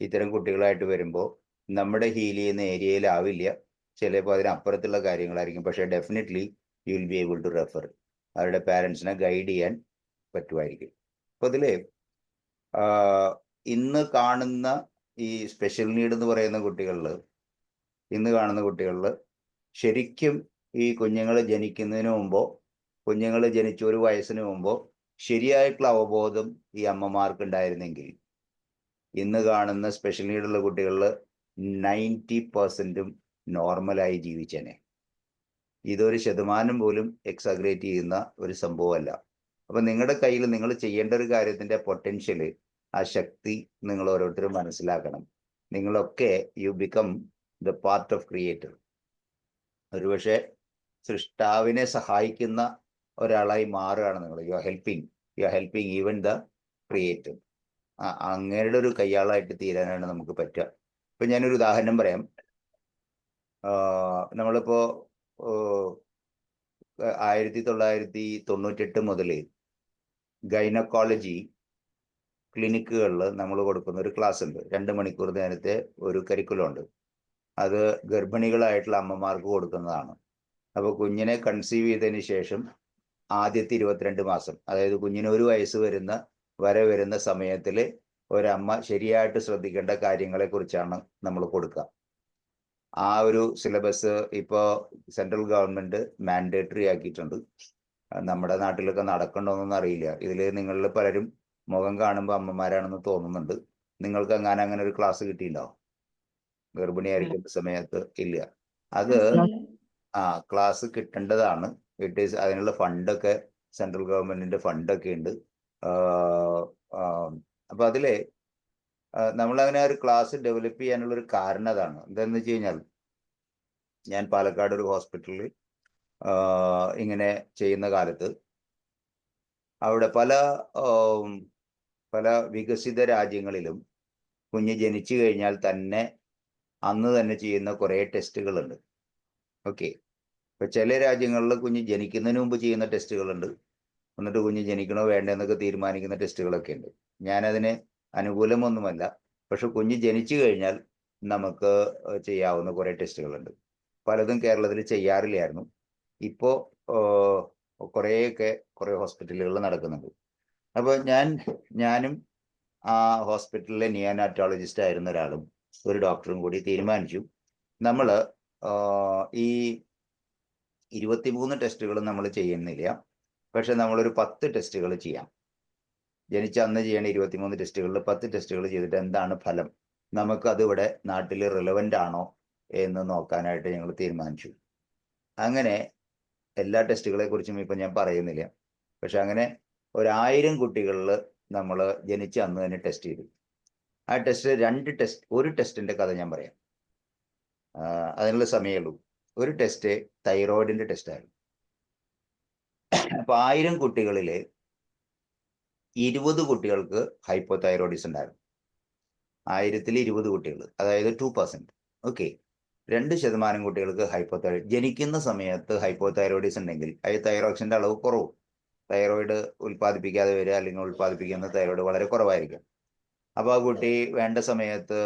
ഇത്തരം കുട്ടികളായിട്ട് വരുമ്പോൾ നമ്മുടെ ഹീൽ ചെയ്യുന്ന ഏരിയയിലാവില്ല, ചിലപ്പോൾ അതിനപ്പുറത്തുള്ള കാര്യങ്ങളായിരിക്കും. പക്ഷേ definitely you will be able to refer. അവരുടെ പാരൻസിനെ ഗൈഡ് ചെയ്യാൻ പറ്റുമായിരിക്കും. അപ്പോൾ ഇതിൽ ഇന്ന് കാണുന്ന ഈ സ്പെഷ്യൽ നീഡ് എന്ന് പറയുന്ന ഇന്ന് കാണുന്ന കുട്ടികളിൽ ശരിക്കും ഈ കുഞ്ഞുങ്ങൾ ജനിക്കുന്നതിന് മുമ്പോ, കുഞ്ഞുങ്ങൾ ജനിച്ച ഒരു വയസ്സിന് മുമ്പോ ശരിയായിട്ടുള്ള അവബോധം ഈ അമ്മമാർക്ക് ഉണ്ടായിരുന്നെങ്കിൽ ഇന്ന് കാണുന്ന സ്പെഷ്യൽ നീഡുള്ള കുട്ടികളിൽ 90% നോർമലായി ജീവിച്ചേനെ. ഇതൊരു ശതമാനം പോലും എക്സാഗ്രേറ്റ് ചെയ്യുന്ന ഒരു സംഭവമല്ല. അപ്പൊ നിങ്ങളുടെ കയ്യിൽ നിങ്ങൾ ചെയ്യേണ്ട ഒരു കാര്യത്തിന്റെ പൊട്ടൻഷ്യല്, ആ ശക്തി നിങ്ങൾ ഓരോരുത്തരും മനസ്സിലാക്കണം. നിങ്ങളൊക്കെ you become the part of creator. ഒരുപക്ഷെ സൃഷ്ടാവിനെ സഹായിക്കുന്ന ഒരാളായി മാറുകയാണ് നിങ്ങൾ. You are helping even the creator. അങ്ങയുടെ ഒരു കയ്യാളായിട്ട് തീരാനാണ് നമുക്ക് പറ്റുക. ഇപ്പൊ ഞാനൊരു ഉദാഹരണം പറയാം. നമ്മളിപ്പോ 1998 മുതൽ ഗൈനക്കോളജി ക്ലിനിക്കുകളിൽ നമ്മൾ കൊടുക്കുന്ന ഒരു ക്ലാസ് ഉണ്ട്. 2 മണിക്കൂർ നേരത്തെ ഒരു കരിക്കുലം ഉണ്ട്. അത് ഗർഭിണികളായിട്ടുള്ള അമ്മമാർക്ക് കൊടുക്കുന്നതാണ്. അപ്പോൾ കുഞ്ഞിനെ കൺസീവ് ചെയ്തതിന് ശേഷം ആദ്യത്തെ 22 മാസം, അതായത് കുഞ്ഞിന് 1 വയസ്സ് വരുന്ന സമയത്തിൽ ഒരമ്മ ശരിയായിട്ട് ശ്രദ്ധിക്കേണ്ട കാര്യങ്ങളെ കുറിച്ചാണ് നമ്മൾ കൊടുക്കുക. ആ ഒരു സിലബസ് ഇപ്പോൾ സെൻട്രൽ ഗവൺമെന്റ് മാൻഡേറ്ററി ആക്കിയിട്ടുണ്ട്. നമ്മുടെ നാട്ടിലൊക്കെ നടക്കണ്ടോന്നൊന്നും അറിയില്ല. ഇതിൽ നിങ്ങളിൽ പലരും മുഖം കാണുമ്പോൾ അമ്മമാരാണെന്ന് തോന്നുന്നുണ്ട്. നിങ്ങൾക്ക് അങ്ങനെ ഒരു ക്ലാസ് കിട്ടിയിട്ടുണ്ടോ ഗർഭിണിയായിരിക്കുന്ന സമയത്ത്? ഇല്ല. അത് ക്ലാസ് കിട്ടേണ്ടതാണ്. അതിനുള്ള ഫണ്ടൊക്കെ സെൻട്രൽ ഗവൺമെന്റിന്റെ ഫണ്ടൊക്കെ ഉണ്ട്. അപ്പൊ അതില് നമ്മളങ്ങനെ ഒരു ക്ലാസ് ഡെവലപ്പ് ചെയ്യാനുള്ള ഒരു കാരണം അതാണ്. എന്താണെന്ന് വെച്ച് കഴിഞ്ഞാൽ, ഞാൻ പാലക്കാട് ഒരു ഹോസ്പിറ്റലിൽ ഇങ്ങനെ ചെയ്യുന്ന കാലത്ത് അവിടെ പല വികസിത രാജ്യങ്ങളിലും കുഞ്ഞ് ജനിച്ചു കഴിഞ്ഞാൽ തന്നെ അന്ന് തന്നെ ചെയ്യുന്ന കുറേ ടെസ്റ്റുകളുണ്ട്. ഓക്കെ. ഇപ്പൊ ചില രാജ്യങ്ങളിൽ കുഞ്ഞ് ജനിക്കുന്നതിന് മുമ്പ് ചെയ്യുന്ന ടെസ്റ്റുകളുണ്ട്, എന്നിട്ട് കുഞ്ഞ് ജനിക്കണോ വേണ്ടെന്നൊക്കെ തീരുമാനിക്കുന്ന ടെസ്റ്റുകളൊക്കെ ഉണ്ട്. ഞാനതിന് അനുകൂലമൊന്നുമല്ല. പക്ഷെ കുഞ്ഞ് ജനിച്ചു കഴിഞ്ഞാൽ നമുക്ക് ചെയ്യാവുന്ന കുറെ ടെസ്റ്റുകളുണ്ട്. പലതും കേരളത്തിൽ ചെയ്യാറില്ലായിരുന്നു. ഇപ്പോൾ കുറെ ഹോസ്പിറ്റലുകളിൽ നടക്കുന്നുണ്ട്. അപ്പോൾ ഞാനും ആ ഹോസ്പിറ്റലിലെ നിയോനാറ്റോളജിസ്റ്റ് ആയിരുന്ന ഒരാളും ഒരു ഡോക്ടറും കൂടി തീരുമാനിച്ചു, നമ്മൾ ഈ 23 ടെസ്റ്റുകൾ നമ്മൾ ചെയ്യുന്നില്ല, പക്ഷെ നമ്മളൊരു 10 ടെസ്റ്റുകൾ ചെയ്യാം. ജനിച്ച അന്ന് ചെയ്യേണ്ട 23 ടെസ്റ്റുകളിൽ 10 ടെസ്റ്റുകൾ ചെയ്തിട്ട് എന്താണ് ഫലം, നമുക്ക് അതിവിടെ നാട്ടിൽ റിലവൻ്റ് ആണോ എന്ന് നോക്കാനായിട്ട് ഞങ്ങൾ തീരുമാനിച്ചു. അങ്ങനെ എല്ലാ ടെസ്റ്റുകളെ കുറിച്ചും ഇപ്പം ഞാൻ പറയുന്നില്ല, പക്ഷെ അങ്ങനെ 1000 കുട്ടികളിൽ നമ്മൾ ജനിച്ച അന്ന് തന്നെ ടെസ്റ്റ് ചെയ്തു. ആ ടെസ്റ്റ് ഒരു ടെസ്റ്റിന്റെ കഥ ഞാൻ പറയാം, അതിനുള്ള സമയമുള്ളൂ. ഒരു ടെസ്റ്റ് തൈറോയിഡിന്റെ ടെസ്റ്റായിരുന്നു. അപ്പൊ 1000 കുട്ടികളിൽ 20 കുട്ടികൾക്ക് ഹൈപ്പോതൈറോയിഡിസം ഉണ്ടായിരുന്നു. 1000-20 കുട്ടികൾ, അതായത് 2%. ഓക്കെ. 2% കുട്ടികൾക്ക് ഹൈപ്പോതൈറോയിഡ്. ജനിക്കുന്ന സമയത്ത് ഹൈപ്പോതൈറോയിഡിസം ഉണ്ടെങ്കിൽ അത് തൈറോക്സിന്റെ അളവ് കുറവും, തൈറോയിഡ് ഉൽപ്പാദിപ്പിക്കാതെ വരിക, അല്ലെങ്കിൽ ഉൽപ്പാദിപ്പിക്കുന്ന തൈറോയിഡ് വളരെ കുറവായിരിക്കും. അപ്പോൾ ആ കുട്ടി വേണ്ട സമയത്ത്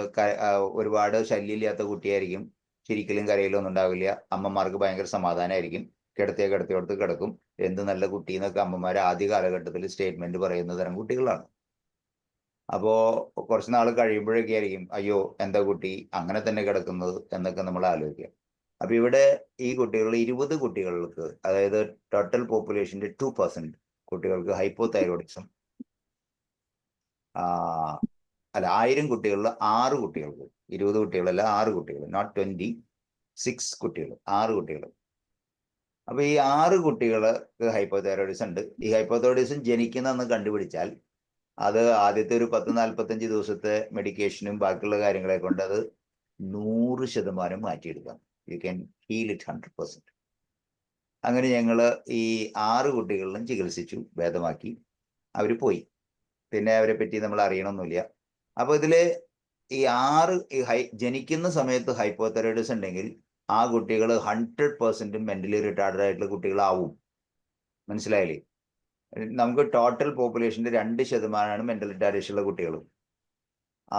ഒരുപാട് ശല്യമില്ലാത്ത കുട്ടിയായിരിക്കും, ചിരിക്കലും കരയിലും ഒന്നും ഉണ്ടാവില്ല. അമ്മമാർക്ക് ഭയങ്കര സമാധാനമായിരിക്കും, കിടത്തിയോടത്ത് കിടക്കും, എന്ത് നല്ല കുട്ടി എന്നൊക്കെ അമ്മമാർ ആദ്യ കാലഘട്ടത്തിൽ സ്റ്റേറ്റ്മെന്റ് പറയുന്ന തരം കുട്ടികളാണ്. അപ്പോൾ കുറച്ച് നാൾ കഴിയുമ്പോഴൊക്കെ ആയിരിക്കും അയ്യോ എന്താ കുട്ടി അങ്ങനെ തന്നെ കിടക്കുന്നത് എന്നൊക്കെ നമ്മൾ ആലോചിക്കുക. അപ്പൊ ഇവിടെ ഈ കുട്ടികൾ 20 കുട്ടികൾക്ക്, അതായത് ടോട്ടൽ പോപ്പുലേഷന്റെ 2% കുട്ടികൾക്ക് ഹൈപ്പോതൈറോയിഡിസം, 1000 കുട്ടികളിൽ 6 കുട്ടികൾക്ക്, 20 കുട്ടികളല്ല 6 കുട്ടികൾ, നോട്ട് 26 കുട്ടികൾ, 6 കുട്ടികൾ. അപ്പൊ ഈ 6 കുട്ടികൾക്ക് ഹൈപ്പോതൈറോയിഡിസം ഉണ്ട്. ഈ ഹൈപ്പോതൈറോയിഡിസം ജനിക്കുന്നതെന്ന് കണ്ടുപിടിച്ചാൽ അത് ആദ്യത്തെ ഒരു 10-45 ദിവസത്തെ മെഡിക്കേഷനും ബാക്കിയുള്ള കാര്യങ്ങളെ കൊണ്ട് അത് 100% മാറ്റിയെടുക്കാം. You can heal it 100%. അങ്ങനെ ഞങ്ങൾ ഈ 6 കുട്ടികളിലും ചികിത്സിച്ചു, ഭേദമാക്കി, അവർ പോയി. പിന്നെ അവരെ പറ്റി നമ്മൾ അറിയണമെന്നില്ല. അപ്പൊ ഇതില് ഈ 6 ജനിക്കുന്ന സമയത്ത് ഹൈപ്പോതൈറോയിഡിസം ഉണ്ടെങ്കിൽ ആ കുട്ടികൾ 100% മെന്റലി റിട്ടാർഡഡ് ആയിട്ടുള്ള കുട്ടികളാവും. മനസ്സിലായില്ലേ? നമുക്ക് ടോട്ടൽ പോപ്പുലേഷന്റെ 2% മെന്റൽ റിട്ടാർഡേഷൻ ഉള്ള കുട്ടികൾ.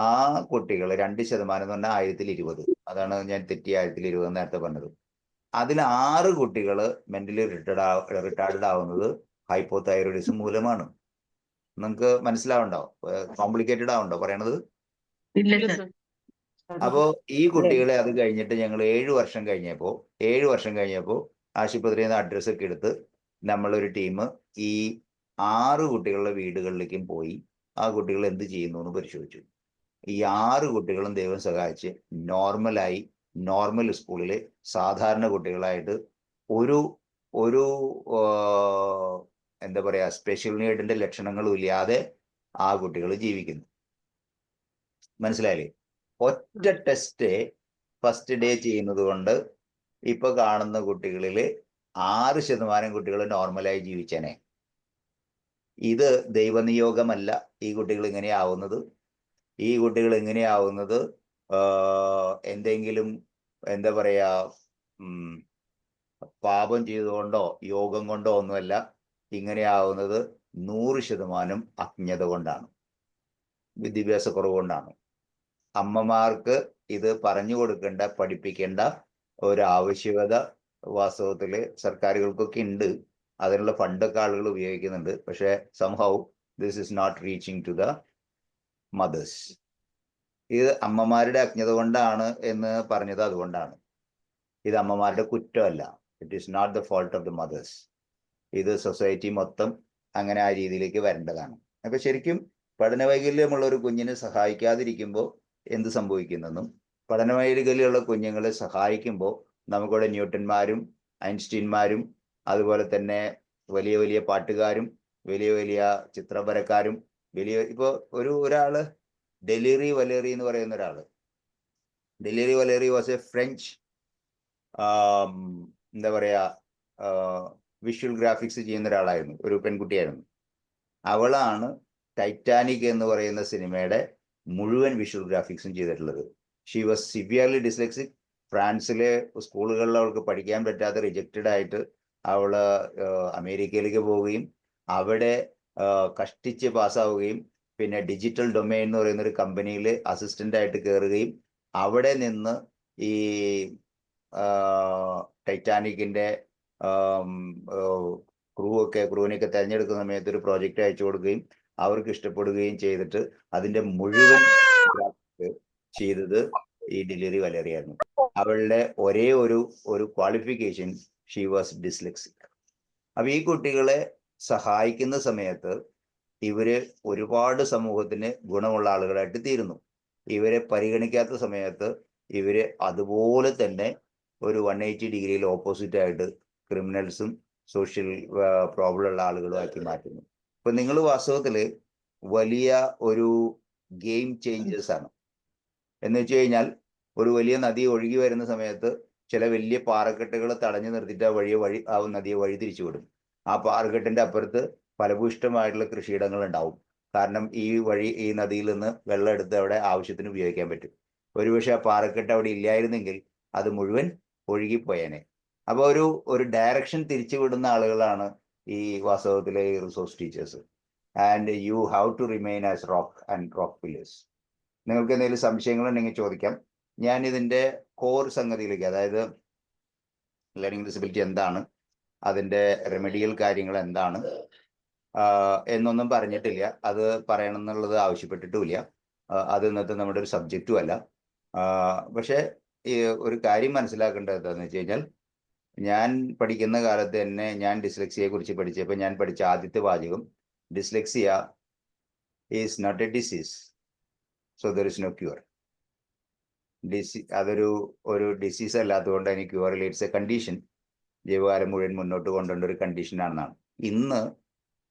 ആ കുട്ടികൾ 2% എന്ന് പറഞ്ഞാൽ 1020. അതാണ് ഞാൻ തെറ്റി 1020 നേരത്തെ പറഞ്ഞത്. അതിൽ 6 കുട്ടികൾ മെന്റലി റിട്ടാർഡഡ് ആവുന്നത് ഹൈപ്പോതൈറോയിഡിസം മൂലമാണ്. നിങ്ങൾക്ക് മനസ്സിലാവുണ്ടോ? കോംപ്ലിക്കേറ്റഡ് ആവുണ്ടോ പറയണത്? അപ്പോ ഈ കുട്ടികളെ അത് കഴിഞ്ഞിട്ട് ഞങ്ങൾ 7 വർഷം കഴിഞ്ഞപ്പോ ആശുപത്രിയിൽ നിന്ന് അഡ്രസ് ഒക്കെ എടുത്ത് നമ്മളൊരു ടീം ഈ 6 കുട്ടികളുടെ വീടുകളിലേക്കും പോയി ആ കുട്ടികൾ എന്ത് ചെയ്യുന്നു എന്ന് പരിശോധിച്ചു. ഈ 6 കുട്ടികളും ദൈവം സഹായിച്ച് നോർമലായി, നോർമൽ സ്കൂളിലെ സാധാരണ കുട്ടികളായിട്ട് ഒരു എന്താ പറയാ സ്പെഷ്യൽ നീഡിന്റെ ലക്ഷണങ്ങളും ഇല്ലാതെ ആ കുട്ടികൾ ജീവിക്കുന്നു. മനസ്സിലായില്ലേ? ഒറ്റ ടെസ്റ്റ് ഫസ്റ്റ് ഡേ ചെയ്യുന്നത് കൊണ്ട് ഇപ്പൊ കാണുന്ന കുട്ടികളിൽ 6% കുട്ടികൾ നോർമലായി ജീവിച്ചേനെ. ഇത് ദൈവനിയോഗമല്ല ഈ കുട്ടികൾ ഇങ്ങനെയാവുന്നത്. ഈ കുട്ടികൾ എങ്ങനെയാവുന്നത് എന്തെങ്കിലും എന്താ പറയാ പാപം ചെയ്തുകൊണ്ടോ യോഗം കൊണ്ടോ ഒന്നുമല്ല. ഇങ്ങനെയാവുന്നത് 100% അജ്ഞത കൊണ്ടാണ്, വിദ്യാഭ്യാസ കുറവ് കൊണ്ടാണ്. അമ്മമാർക്ക് ഇത് പറഞ്ഞു കൊടുക്കേണ്ട, പഠിപ്പിക്കേണ്ട ഒരു ആവശ്യകത വാസ്തവത്തിൽ സർക്കാരുകൾക്കൊക്കെ ഉണ്ട്. അതിനുള്ള ഫണ്ടൊക്കെ ആളുകൾ ഉപയോഗിക്കുന്നുണ്ട്. പക്ഷെ somehow this is not reaching to the mothers. ഇത് അമ്മമാരുടെ അജ്ഞത കൊണ്ടാണ് എന്ന് പറഞ്ഞത് അതുകൊണ്ടാണ്. ഇത് അമ്മമാരുടെ കുറ്റമല്ല. It is not the fault of the mothers. ഇത് സൊസൈറ്റി മൊത്തം അങ്ങനെ ആ രീതിയിലേക്ക് വരേണ്ടതാണ്. അപ്പൊ ശരിക്കും പഠനവൈകല്യമുള്ള ഒരു കുഞ്ഞിനെ സഹായിക്കാതിരിക്കുമ്പോൾ എന്ത് സംഭവിക്കുന്നെന്നും, പഠനവൈകല്യമുള്ള കുഞ്ഞുങ്ങളെ സഹായിക്കുമ്പോൾ നമുക്കിവിടെ ന്യൂട്ടന്മാരും ഐൻസ്റ്റീൻമാരും അതുപോലെ തന്നെ വലിയ വലിയ പാട്ടുകാരും വലിയ വലിയ ചിത്രവരക്കാരും ഇപ്പൊ ഒരാള് ഡെലിറി വലേറി എന്ന് പറയുന്ന ഒരാള്, ഡെലിറി വലേറി വാസ് എ ഫ്രഞ്ച് എന്താ പറയാ വിഷ്വൽ ഗ്രാഫിക്സ് ചെയ്യുന്ന ഒരാളായിരുന്നു, ഒരു പെൺകുട്ടിയായിരുന്നു. അവളാണ് ടൈറ്റാനിക് എന്ന് പറയുന്ന സിനിമയുടെ മുഴുവൻ വിഷ്വൽ ഗ്രാഫിക്സും ചെയ്തിട്ടുള്ളത്. ഷീ വാസ് സിവിയർലി ഡിസ്ലെക്സിക് ഫ്രാൻസിലെ സ്കൂളുകളിൽ അവൾക്ക് പഠിക്കാൻ പറ്റാതെ റിജക്റ്റഡ് ആയിട്ട് അവള് അമേരിക്കയിലേക്ക് പോവുകയും അവിടെ കഷ്ടിച്ച് പാസ്സാവുകയും പിന്നെ ഡിജിറ്റൽ ഡൊമൈൻ എന്ന് പറയുന്ന ഒരു കമ്പനിയിൽ അസിസ്റ്റന്റ് ആയിട്ട് കയറുകയും അവിടെ നിന്ന് ഈ ടൈറ്റാനിക്കിന്റെ ക്രൂവിനെയൊക്കെ തിരഞ്ഞെടുക്കുന്ന സമയത്ത് ഒരു പ്രോജക്റ്റ് അയച്ചു കൊടുക്കുകയും അവർക്ക് ഇഷ്ടപ്പെടുകയും ചെയ്തിട്ട് അതിന്റെ മുഴുവൻ ചെയ്തത് ഈ ഡിലറി വലേറിയായിരുന്നു. അവളുടെ ഒരേ ഒരു ക്വാളിഫിക്കേഷൻ ഷീ വാസ് ഡിസ്ലെക്സിക്. അപ്പൊ ഈ കുട്ടികളെ സഹായിക്കുന്ന സമയത്ത് ഇവര് ഒരുപാട് സമൂഹത്തിന് ഗുണമുള്ള ആളുകളായിട്ട് തീരുന്നു. ഇവരെ പരിഗണിക്കാത്ത സമയത്ത് ഇവര് അതുപോലെ തന്നെ ഒരു 180 ഡിഗ്രിയിൽ ഓപ്പോസിറ്റ് ആയിട്ട് ക്രിമിനൽസും സോഷ്യൽ പ്രോബ്ലം ഉള്ള ആളുകളുമാക്കി മാറ്റുന്നു. ഇപ്പൊ നിങ്ങൾ വാസ്തവത്തില് വലിയ ഒരു ഗെയിം ചേഞ്ചേഴ്സ് ആണ്. എന്ന് വെച്ച് കഴിഞ്ഞാൽ ഒരു വലിയ നദി ഒഴുകി വരുന്ന സമയത്ത് ചില വലിയ പാറക്കെട്ടുകൾ തടഞ്ഞു നിർത്തിയിട്ട് ആ നദിയെ വഴി തിരിച്ചു വിടും. ആ പാറക്കെട്ടിന്റെ അപ്പുറത്ത് ഫലഭൂയിഷ്ടമായിട്ടുള്ള കൃഷിയിടങ്ങൾ ഉണ്ടാവും. കാരണം ഈ നദിയിൽ നിന്ന് വെള്ളം എടുത്ത് അവിടെ ആവശ്യത്തിന് ഉപയോഗിക്കാൻ പറ്റും. ഒരുപക്ഷെ ആ പാറക്കെട്ട് അവിടെ ഇല്ലായിരുന്നെങ്കിൽ അത് മുഴുവൻ ഒഴുകിപ്പോയേനെ. അപ്പൊ ഒരു ഡയറക്ഷൻ തിരിച്ചു വിടുന്ന ആളുകളാണ് ഈ വാസ്തവത്തിലെ resource teachers. And you have to remain as rock pillars. നിങ്ങൾക്ക് എന്തെങ്കിലും സംശയങ്ങളുണ്ടെങ്കിൽ ചോദിക്കാം. ഞാൻ ഇതിന്റെ കോർ സംഗതിയിലേക്ക്, അതായത് ലേണിംഗ് ഡിസബിലിറ്റി എന്താണ്, അതിന്റെ റെമഡിയൽ കാര്യങ്ങൾ എന്താണ് എന്നൊന്നും പറഞ്ഞിട്ടില്ല. അത് പറയണം എന്നുള്ളത് ആവശ്യപ്പെട്ടിട്ടുമില്ല. അത് ഇന്നത്തെ നമ്മുടെ ഒരു സബ്ജക്റ്റും അല്ല. പക്ഷെ ഈ ഒരു കാര്യം മനസ്സിലാക്കേണ്ടത് എന്താണെന്ന് വെച്ച് കഴിഞ്ഞാൽ, ഞാൻ പഠിക്കുന്ന കാലത്ത് തന്നെ ഞാൻ ഡിസ്ലെക്സിയെ കുറിച്ച് പഠിച്ചപ്പോൾ ഞാൻ പഠിച്ച ആദ്യത്തെ വാചകം dyslexia is not a disease, so there is no cure. അതൊരു ഡിസീസ് അല്ലാത്തതുകൊണ്ട് അതിന് ക്യൂറിൽ ഇറ്റ്സ് എ കണ്ടീഷൻ, ജീവകാലം മുഴുവൻ മുന്നോട്ട് കൊണ്ടുവരേണ്ട ഒരു കണ്ടീഷനാണെന്നാണ്. ഇന്ന്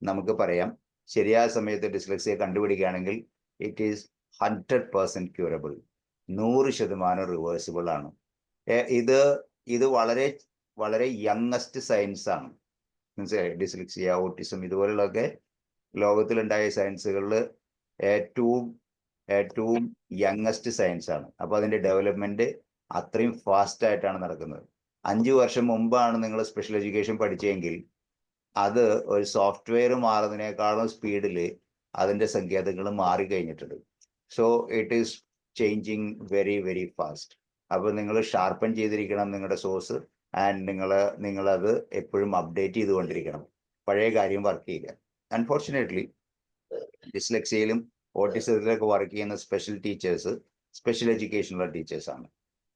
നമുക്ക് പറയാം, ശരിയായ സമയത്ത് ഡിസ്ലെക്സിയ കണ്ടുപിടിക്കുകയാണെങ്കിൽ ഇറ്റ് ഈസ് 100% ക്യൂറബിൾ, 100% റിവേഴ്സിബിൾ ആണ്. ഇത് വളരെ വളരെ യങ്ങസ്റ്റ് സയൻസ് ആണ്. മനസ്സിലായി? ഡിസ്ലെക്സിയ, ഓട്ടിസം ഇതുപോലുള്ളതൊക്കെ ലോകത്തിലുണ്ടായ സയൻസുകളിൽ ഏറ്റവും യങ്ങസ്റ്റ് സയൻസ് ആണ്. അപ്പൊ അതിന്റെ ഡെവലപ്മെന്റ് അത്രയും ഫാസ്റ്റ് ആയിട്ടാണ് നടക്കുന്നത്. 5 വർഷം മുമ്പാണ് നിങ്ങൾ സ്പെഷ്യൽ എഡ്യൂക്കേഷൻ പഠിച്ചെങ്കിൽ അത് ഒരു സോഫ്റ്റ്വെയർ മാറുന്നതിനേക്കാളും സ്പീഡിൽ അതിന്റെ സങ്കേതങ്ങൾ മാറിക്കഴിഞ്ഞിട്ടുണ്ട്. So it is changing very very fast. അപ്പൊ നിങ്ങൾ ഷാർപ്പൻ ചെയ്തിരിക്കണം നിങ്ങളുടെ സോഴ്സ്, ആൻഡ് നിങ്ങളത് എപ്പോഴും അപ്ഡേറ്റ് ചെയ്തുകൊണ്ടിരിക്കണം. പഴയ കാര്യം വർക്ക് ചെയ്യില്ല. അൺഫോർച്ചുനേറ്റ്ലി ഡിസ്ലെക്സിയയിലും ഓട്ടിസത്തിലൊക്കെ വർക്ക് ചെയ്യുന്ന സ്പെഷ്യൽ ടീച്ചേഴ്സ് സ്പെഷ്യൽ എഡ്യൂക്കേഷനുള്ള ടീച്ചേഴ്സാണ്.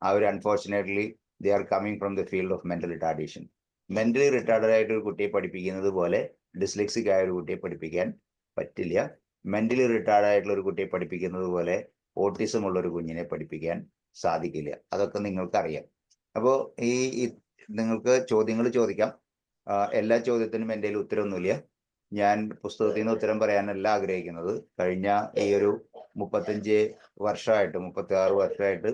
അവർ unfortunately they are coming from the field of mental retardation. Mentally retarded ആയിട്ട് ഒരു കുട്ടിയെ പഠിപ്പിക്കുന്നത് പോലെ ഡിസ്ലെക്സിക് ആയ ഒരു കുട്ടിയെ പഠിപ്പിക്കാൻ പറ്റില്ല. മെന്റലി റിട്ടാർഡ് ആയിട്ടുള്ള ഒരു കുട്ടിയെ പഠിപ്പിക്കുന്നത് പോലെ ഓട്ടിസം ഉള്ള ഒരു കുഞ്ഞിനെ പഠിപ്പിക്കാൻ സാധിക്കില്ല. അതൊക്കെ നിങ്ങൾക്കറിയാം. അപ്പോൾ നിങ്ങൾക്ക് ചോദ്യങ്ങൾ ചോദിക്കാം. എല്ലാ ചോദ്യത്തിനും എൻ്റെ കയ്യിൽ ഉത്തരമൊന്നുമില്ല. ഞാൻ പുസ്തകത്തിൽ നിന്ന് ഉത്തരം പറയാനല്ല ആഗ്രഹിക്കുന്നത്. കഴിഞ്ഞ ഈ ഒരു 35 വർഷമായിട്ട് 36 വർഷമായിട്ട്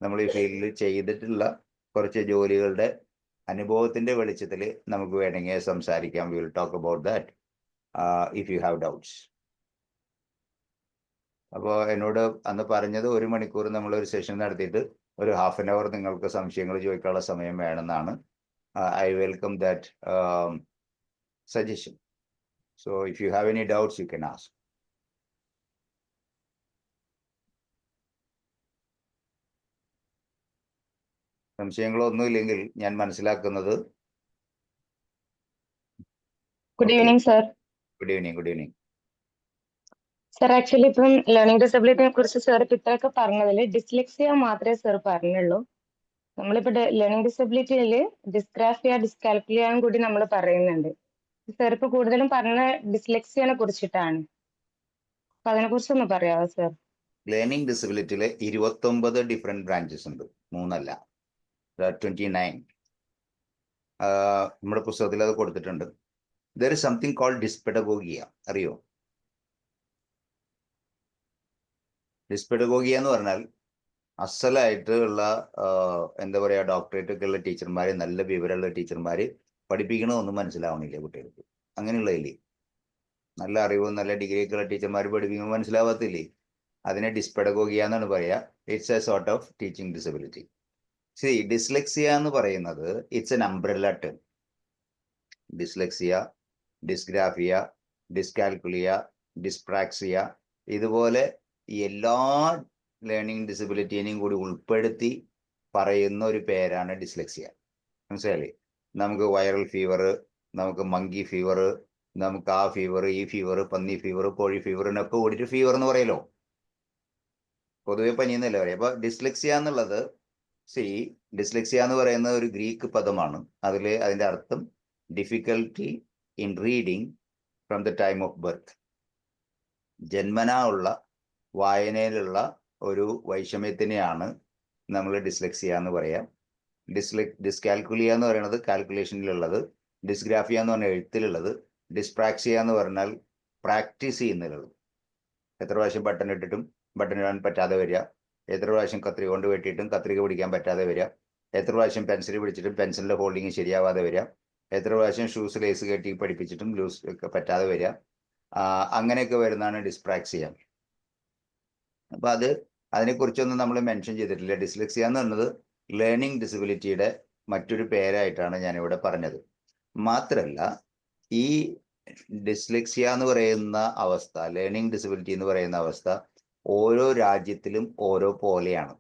നമ്മൾ ഈ ഫീൽഡിൽ ചെയ്തിട്ടുള്ള കുറച്ച് ജോലികളുടെ അനുഭവത്തിന്റെ വെളിച്ചത്തിൽ നമുക്ക് വേണമെങ്കിൽ സംസാരിക്കാം. We will talk about that if you have doubts. അപ്പോൾ എന്നോട് അന്ന് പറഞ്ഞത് 1 മണിക്കൂർ നമ്മളൊരു സെഷൻ നടത്തിയിട്ട് ഒരു ½ an hour നിങ്ങൾക്ക് സംശയങ്ങൾ ചോദിക്കാനുള്ള സമയം വേണമെന്നാണ്. I welcome that suggestion. So if you have any doubts, you can ask. സംശയങ്ങളൊന്നുമില്ലെങ്കിൽ ഞാൻ മനസ്സിലാക്കുന്നത്. Good evening sir. Good evening. Sir actually ഇപ്പം ലേണിംഗ് ഡിസബിലിറ്റിയെ കുറിച്ച് സാർ ഇപ്പം ഇത്രയൊക്കെ പറഞ്ഞതിൽ ഡിസ്ലെക്സിയ മാത്രമേ സാർ പറഞ്ഞുള്ളൂ. നമ്മളിപ്പോ ലേണിംഗ് ഡിസബിലിറ്റിയിൽ ഡിസ്ഗ്രാഫിയ, ഡിസ്കാൽക്കുലിയയും കൂടി നമ്മൾ പറയുന്നുണ്ട്. സാർ ഇപ്പൊ കൂടുതലും പറഞ്ഞ ഡിസ്ലെക്സിയനെ കുറിച്ചിട്ടാണ്. അപ്പൊ അതിനെ കുറിച്ചൊന്ന് പറയാമോ സാർ? ലേണിംഗ് ഡിസബിലിറ്റിയിലെ 29 ഡിഫറെന്റ് ബ്രാഞ്ചസ് ഉണ്ട്, 3 അല്ല. 29. നമ്മുടെ പുസ്തകത്തിൽ അത് കൊടുത്തിട്ടുണ്ട്. There is something called dyspedagogia. അറിയോ? ഡിസ്പെഡഗോഗിയ എന്ന് പറഞ്ഞാൽ അസലായിട്ട് ഉള്ള എന്താ പറയാ, ഡോക്ടറേറ്റ് ഒക്കെ ഉള്ള ടീച്ചർമാര്, നല്ല വിവരമുള്ള ടീച്ചർമാര് പഠിപ്പിക്കണമെന്നും മനസ്സിലാവണില്ല കുട്ടികൾക്ക്. അങ്ങനെയുള്ളതില്ലേ? നല്ല അറിവും നല്ല ഡിഗ്രി ഒക്കെ ഉള്ള ടീച്ചർമാർ പഠിപ്പിക്കുമ്പോൾ മനസ്സിലാവാത്തില്ലേ? അതിനെ ഡിസ്പെഡഗോഗിയ എന്നാണ് പറയാ. It's A sort of teaching disability. Dyslexia എന്ന് പറയുന്നത് it's an umbrella term. Dyslexia, dysgraphia, dyscalculia, dyspraxia, ഇതുപോലെ എല്ലാ ലേണിംഗ് ഡിസബിലിറ്റീനെയും കൂടി ഉൾപ്പെടുത്തി പറയുന്ന ഒരു പേരാണ് ഡിസ്ലെക്സിയ. മനസ്സിലായില്ലേ? നമുക്ക് വൈറൽ ഫീവർ, നമുക്ക് മങ്കി ഫീവർ, നമുക്ക് ആ ഫീവർ, ഈ ഫീവർ, പന്നി ഫീവർ, കോഴി ഫീവറിനൊക്കെ കൂടിയിട്ട് ഫീവർ എന്ന് പറയലോ. പൊതുവെ പനി എന്നല്ലേ പറയാം. അപ്പൊ ഡിസ്ലെക്സിയ എന്നുള്ളത് ഡിസ്ലെക്സിയ എന്ന് പറയുന്ന ഒരു ഗ്രീക്ക് പദമാണ്. അതിന്റെ അർത്ഥം difficulty in reading from the time of birth. ജന്മനാ ഉള്ള വായനയിലുള്ള ഒരു വൈഷമ്യത്തിനെയാണ് നമ്മൾ ഡിസ്ലെക്സിയ എന്ന് പറയാം. ഡിസ്കാൽക്കുലിയ എന്ന് പറയുന്നത് കാൽക്കുലേഷനിലുള്ളത്, ഡിസ്ഗ്രാഫിയ എന്ന് പറഞ്ഞാൽ എഴുത്തിലുള്ളത്, ഡിസ്പ്രാക്സിയ എന്ന് പറഞ്ഞാൽ പ്രാക്ടീസ് ചെയ്യുന്നതിലുള്ളത്. എത്ര പ്രാവശ്യം ബട്ടൺ ഇട്ടിട്ടും ബട്ടൺ ഇടാൻ പറ്റാതെ വരിക, എത്ര പ്രാവശ്യം കത്രിക കൊണ്ട് വെട്ടിയിട്ടും കത്രിക പിടിക്കാൻ പറ്റാതെ വരിക, എത്ര പ്രാവശ്യം പെൻസിൽ പിടിച്ചിട്ടും പെൻസിലിന്റെ ഹോൾഡിങ് ശരിയാവാതെ വരിക, എത്ര പ്രാവശ്യം ഷൂസ് ലേസ് കെട്ടി പഠിപ്പിച്ചിട്ടും ലൂസ് പറ്റാതെ വരിക, അങ്ങനെയൊക്കെ വരുന്നതാണ് ഡിസ്പ്രാക്സിയ. അപ്പൊ അതിനെക്കുറിച്ചൊന്നും നമ്മൾ മെൻഷൻ ചെയ്തിട്ടില്ല. ഡിസ്ലെക്സിയ എന്ന് പറയുന്നത് ലേണിംഗ് ഡിസബിലിറ്റിയുടെ മറ്റൊരു പേരായിട്ടാണ് ഞാനിവിടെ പറഞ്ഞത്. മാത്രല്ല, ഈ ഡിസ്ലെക്സിയ എന്ന് പറയുന്ന അവസ്ഥ, ലേണിംഗ് ഡിസബിലിറ്റി എന്ന് പറയുന്ന അവസ്ഥ ഓരോ രാജ്യത്തിലും ഓരോ പോലെയാണ്.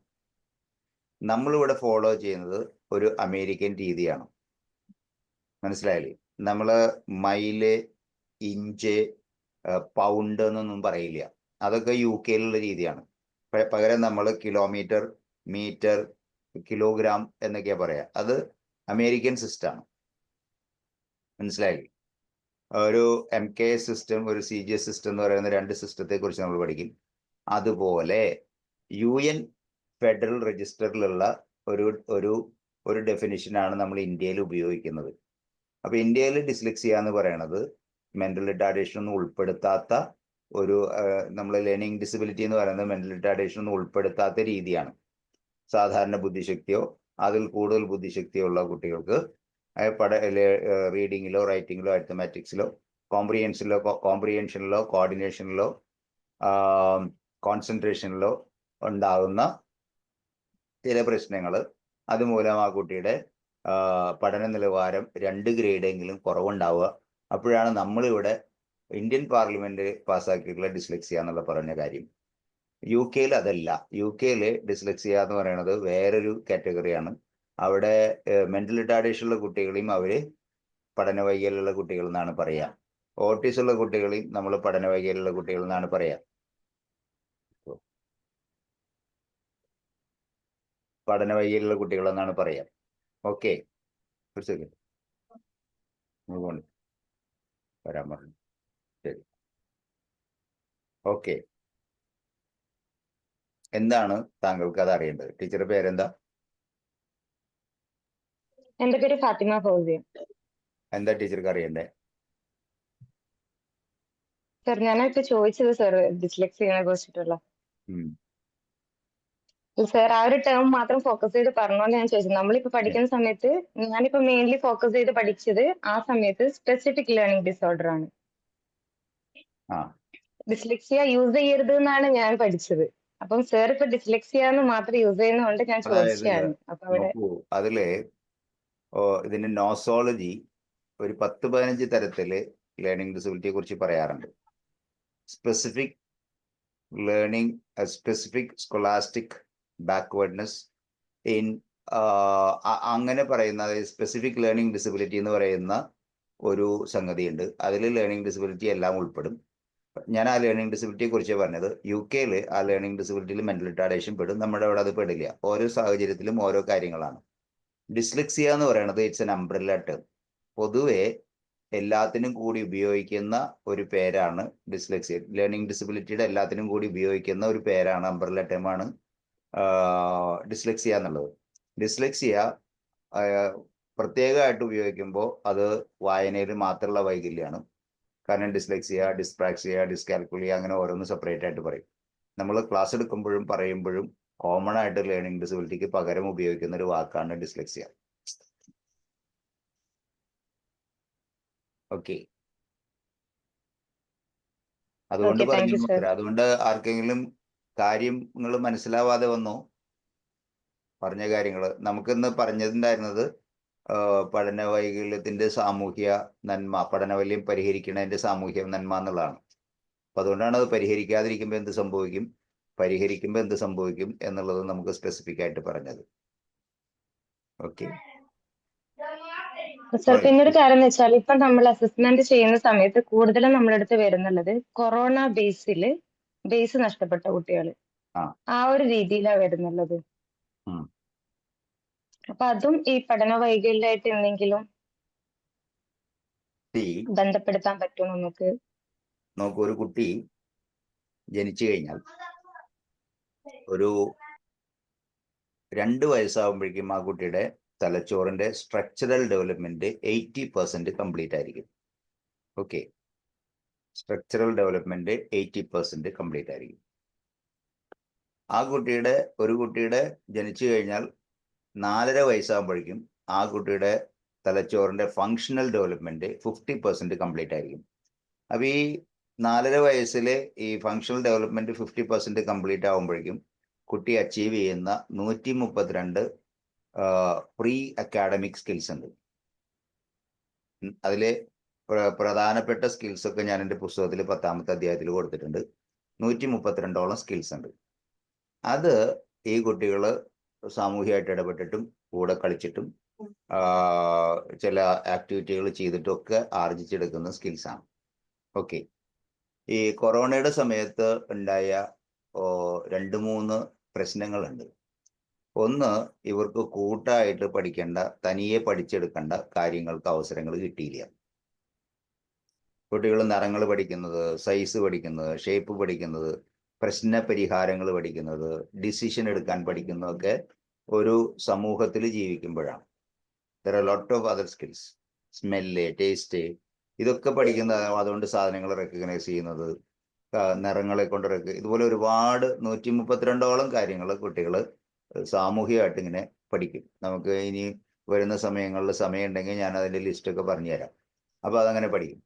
നമ്മളിവിടെ ഫോളോ ചെയ്യുന്നത് ഒരു അമേരിക്കൻ രീതിയാണ്. മനസ്സിലായില്ലേ? നമ്മള് മൈല്, ഇഞ്ച്, പൗണ്ട് എന്നൊന്നും പറയില്ല. അതൊക്കെ UK-യിലുള്ള രീതിയാണ്. പകരം നമ്മൾ കിലോമീറ്റർ, മീറ്റർ, കിലോഗ്രാം എന്നൊക്കെയാ പറയാ. അത് അമേരിക്കൻ സിസ്റ്റമാണ്. മനസ്സിലായില്ലേ? ഒരു MKS സിസ്റ്റം, ഒരു CGS സിസ്റ്റം എന്ന് പറയുന്ന രണ്ട് സിസ്റ്റത്തെ കുറിച്ച് നമ്മൾ പഠിക്കും. അതുപോലെ UN ഫെഡറൽ രജിസ്റ്ററിലുള്ള ഒരു ഡെഫിനിഷനാണ് നമ്മൾ ഇന്ത്യയിൽ ഉപയോഗിക്കുന്നത്. അപ്പൊ ഇന്ത്യയിൽ ഡിസ്ലെക്സിയ എന്ന് പറയുന്നത് മെന്റൽ റിട്ടാർഡേഷൻ ഒന്നും ഉൾപ്പെടുത്താത്ത ഒരു നമ്മൾ ലേണിംഗ് ഡിസബിലിറ്റി എന്ന് പറയുന്നത് മെന്റൽ റിട്ടാർഡേഷൻ ഒന്നും ഉൾപ്പെടുത്താത്ത രീതിയാണ്. സാധാരണ ബുദ്ധിശക്തിയോ അതിൽ കൂടുതൽ ബുദ്ധിശക്തിയോ ഉള്ള കുട്ടികൾക്ക് റീഡിങ്ങിലോ റൈറ്റിങ്ങിലോ അരിത്തമാറ്റിക്സിലോ കോംപ്രിഹെൻഷനിലോ കോർഡിനേഷനിലോ കോൺസെൻട്രേഷനിലോ ഉണ്ടാകുന്ന ചില പ്രശ്നങ്ങൾ, അതുമൂലം ആ കുട്ടിയുടെ പഠന നിലവാരം 2 ഗ്രേഡെങ്കിലും കുറവുണ്ടാവുക. അപ്പോഴാണ് നമ്മളിവിടെ ഇന്ത്യൻ പാർലമെന്റ് പാസ്സാക്കിയിട്ടുള്ള ഡിസ്ലെക്സിയ എന്നുള്ള പറഞ്ഞ കാര്യം. UK-യിൽ അതല്ല. UK-യിൽ ഡിസ്ലെക്സിയ എന്ന് പറയുന്നത് വേറൊരു കാറ്റഗറിയാണ്. അവിടെ മെന്റൽ റിട്ടാർഡേഷൻ ഉള്ള കുട്ടികളെയും അവര് പഠന വൈകല്യമുള്ള കുട്ടികൾ എന്നാണ് പറയാ. ഓട്ടിസം ഉള്ള കുട്ടികളെയും നമ്മൾ പഠന വൈകല്യമുള്ള കുട്ടികൾ എന്നാണ് പറയാ. പഠന വൈകല്യമുള്ള കുട്ടികൾ എന്നാണ് പറയാ. ഓക്കെ, ഒരു സെക്കൻഡ് വരാൻ പറഞ്ഞു. ശരി, ഓക്കെ. എന്താണ് താങ്കൾക്ക് അത് അറിയേണ്ടത്? ടീച്ചറുടെ പേരെന്താ? എന്റെ പേര് ഫാത്തിമ ഫൗസിയ. എന്താ ടീച്ചർക്ക് അറിയണ്ടേ? സർ, ഞാനിപ്പോ ചോദിച്ചത് സർ ഡിസ്ലെക്സിയനെ കുറിച്ചിട്ടുള്ള. സർ, ആ ഒരു ടേം മാത്രം ഫോക്കസ് ചെയ്ത് പറഞ്ഞോണ്ട് ഞാൻ ചോദിച്ചത്. നമ്മളിപ്പോ പഠിക്കുന്ന സമയത്ത് ഞാനിപ്പോ മെയിൻലി ഫോക്കസ് ചെയ്ത് പഠിച്ചത് ആ സമയത്ത് സ്പെസിഫിക് ലേണിംഗ് ഡിസോർഡർ ആണ്. ഡിസ്ലെക്സിയ യൂസ് ചെയ്യരുത് എന്നാണ് ഞാൻ പഠിച്ചത്. അപ്പം സർ ഇപ്പൊ ഡിസ്ലെക്സിയ എന്ന് മാത്രം യൂസ് ചെയ്യുന്നതുകൊണ്ട് ഞാൻ ചോദിച്ചതാണ്. അപ്പൊ അവിടെ അതില് ഇതിന്റെ നോസോളജി ഒരു 10-15 തരത്തില് ലേണിംഗ് ഡിസബിലിറ്റിയെ കുറിച്ച് പറയാറുണ്ട്. Specific learning, specific scholastic backwardness in, അങ്ങനെ പറയുന്ന സ്പെസിഫിക് ലേണിംഗ് ഡിസബിലിറ്റി എന്ന് പറയുന്ന ഒരു സംഗതിയുണ്ട്. അതിൽ ലേണിംഗ് ഡിസബിലിറ്റി എല്ലാം ഉൾപ്പെടും. ഞാൻ ആ ലേണിംഗ് ഡിസബിലിറ്റിയെ കുറിച്ച് പറഞ്ഞത്. UK-യിൽ ആ ലേണിംഗ് ഡിസബിലിറ്റിയിൽ മെന്റൽ റിട്ടാർഡേഷൻ പെടും. നമ്മുടെ അവിടെ അത് പെടില്ല. ഓരോ സാഹചര്യത്തിലും ഓരോ കാര്യങ്ങളാണ്. ഡിസ്ലെക്സിയ എന്ന് പറയുന്നത് ഇറ്റ്സ് എൻ അംബ്രല്ല ടേം. പൊതുവെ എല്ലാത്തിനും കൂടി ഉപയോഗിക്കുന്ന ഒരു പേരാണ് ഡിസ്ലെക്സിയ. ലേണിംഗ് ഡിസബിലിറ്റിയുടെ എല്ലാത്തിനും കൂടി ഉപയോഗിക്കുന്ന ഒരു പേരാണ്, അംബ്രല്ല ടേമാണ് ഡിസ്ലെക്സിയ എന്നുള്ളത്. ഡിസ്ലെക്സിയ പ്രത്യേകമായിട്ട് ഉപയോഗിക്കുമ്പോൾ അത് വായനയിൽ മാത്രമുള്ള വൈകല്യമാണ്. കാരണം ഡിസ്ലെക്സിയ, ഡിസ്പ്രാക്സിയ, ഡിസ്കാൽക്കുലിയ അങ്ങനെ ഓരോന്ന് സെപ്പറേറ്റ് ആയിട്ട് പറയും. നമ്മൾ ക്ലാസ് എടുക്കുമ്പോഴും പറയുമ്പോഴും കോമൺ ആയിട്ട് ലേണിംഗ് ഡിസബിലിറ്റിക്ക് പകരം ഉപയോഗിക്കുന്ന ഒരു വാക്കാണ് ഡിസ്ലെക്സിയ. ഓക്കെ, അതുകൊണ്ട് പറഞ്ഞു. അതുകൊണ്ട് ആർക്കെങ്കിലും കാര്യങ്ങൾ മനസ്സിലാവാതെ വന്നോ? പറഞ്ഞ കാര്യങ്ങൾ നമുക്കിന്ന് പറഞ്ഞിട്ടുണ്ടായിരുന്നത് പഠന വൈകല്യത്തിന്റെ സാമൂഹ്യ നന്മ, പഠനവൈകല്യം പരിഹരിക്കുന്നതിന്റെ സാമൂഹ്യ നന്മ എന്നുള്ളതാണ്. അപ്പൊ അതുകൊണ്ടാണ് അത് പരിഹരിക്കാതിരിക്കുമ്പോൾ എന്ത് സംഭവിക്കും, പരിഹരിക്കുമ്പോൾ എന്ത് സംഭവിക്കും എന്നുള്ളത് നമുക്ക് സ്പെസിഫിക് ആയിട്ട് പറഞ്ഞത്. ഓക്കെ സർ, പിന്നെ ഒരു കാര്യം എന്ന് വെച്ചാൽ ഇപ്പൊ നമ്മൾ അസസ്മെന്റ് ചെയ്യുന്ന സമയത്ത് കൂടുതലും നമ്മുടെ അടുത്ത് വരുന്നുള്ളത് കൊറോണ ബേസ് നഷ്ടപ്പെട്ട കുട്ടികൾ ആ ഒരു രീതിയിലാണ് വരുന്നുള്ളത്. അപ്പൊ അതും ഈ പഠന വൈകല്യമായിട്ട് എന്തെങ്കിലും ബന്ധപ്പെടുത്താൻ പറ്റുമോ നമുക്ക്? ഒരു കുട്ടി ജനിച്ചു കഴിഞ്ഞാൽ ഒരു 2 വയസ്സാകുമ്പോഴേക്കും ആ കുട്ടിയുടെ തലച്ചോറിന്റെ സ്ട്രക്ചറൽ ഡെവലപ്മെന്റ് 80% കംപ്ലീറ്റ് ആയിരിക്കും. ഓക്കെ, സ്ട്രക്ചറൽ ഡെവലപ്മെന്റ് 80% കംപ്ലീറ്റ് ആയിരിക്കും. ഒരു കുട്ടിയുടെ ജനിച്ചു കഴിഞ്ഞാൽ 4.5 വയസ്സാകുമ്പോഴേക്കും ആ കുട്ടിയുടെ തലച്ചോറിന്റെ ഫങ്ഷണൽ ഡെവലപ്മെന്റ് 50% കംപ്ലീറ്റ് ആയിരിക്കും. അപ്പൊ ഈ 4.5 വയസ്സിലെ ഈ ഫങ്ഷണൽ ഡെവലപ്മെന്റ് 50% കംപ്ലീറ്റ് ആകുമ്പോഴേക്കും കുട്ടി അച്ചീവ് ചെയ്യുന്ന 132 പ്രീ അക്കാഡമിക് സ്കിൽസ് ഉണ്ട്. അതിലെ പ്രധാനപ്പെട്ട സ്കിൽസ് ഒക്കെ ഞാൻ എൻ്റെ പുസ്തകത്തിൽ 10ാമത്തെ അധ്യായത്തിൽ കൊടുത്തിട്ടുണ്ട്. 132ഓളം സ്കിൽസ് ഉണ്ട്. അത് ഈ കുട്ടികൾ സാമൂഹികമായിട്ട് ഇടപെട്ടിട്ടും കൂടെ കളിച്ചിട്ടും ചില ആക്ടിവിറ്റികൾ ചെയ്തിട്ടും ഒക്കെ ആർജിച്ചെടുക്കുന്ന സ്കിൽസാണ്. ഓക്കെ, ഈ കൊറോണയുടെ സമയത്ത് ഉണ്ടായ 2-3 പ്രശ്നങ്ങളുണ്ട്. ഒന്ന്, ഇവർക്ക് കൂട്ടായിട്ട് പഠിക്കേണ്ട, തനിയെ പഠിച്ചെടുക്കേണ്ട കാര്യങ്ങൾക്ക് അവസരങ്ങൾ കിട്ടിയില്ല. കുട്ടികൾ നിറങ്ങൾ പഠിക്കുന്നത്, സൈസ് പഠിക്കുന്നത്, ഷേപ്പ് പഠിക്കുന്നത്, പ്രശ്ന പരിഹാരങ്ങൾ പഠിക്കുന്നത്, ഡിസിഷൻ എടുക്കാൻ പഠിക്കുന്നതൊക്കെ ഒരു സമൂഹത്തിൽ ജീവിക്കുമ്പോഴാണ്. There are lot of other skills, smell, taste, ഇതൊക്കെ പഠിക്കുന്നത്. അതുകൊണ്ട് സാധനങ്ങൾ റെക്കഗ്നൈസ് ചെയ്യുന്നത്, നിറങ്ങളെ കൊണ്ട് ഇതുപോലെ ഒരുപാട് 132ഓളം കാര്യങ്ങൾ കുട്ടികൾ സാമൂഹികമായിട്ട് ഇങ്ങനെ പഠിക്കും. നമുക്ക് ഇനി വരുന്ന സമയങ്ങളിൽ സമയം ഉണ്ടെങ്കിൽ ഞാൻ അതിൻ്റെ ലിസ്റ്റൊക്കെ പറഞ്ഞുതരാം. അപ്പോൾ അതങ്ങനെ പഠിക്കും.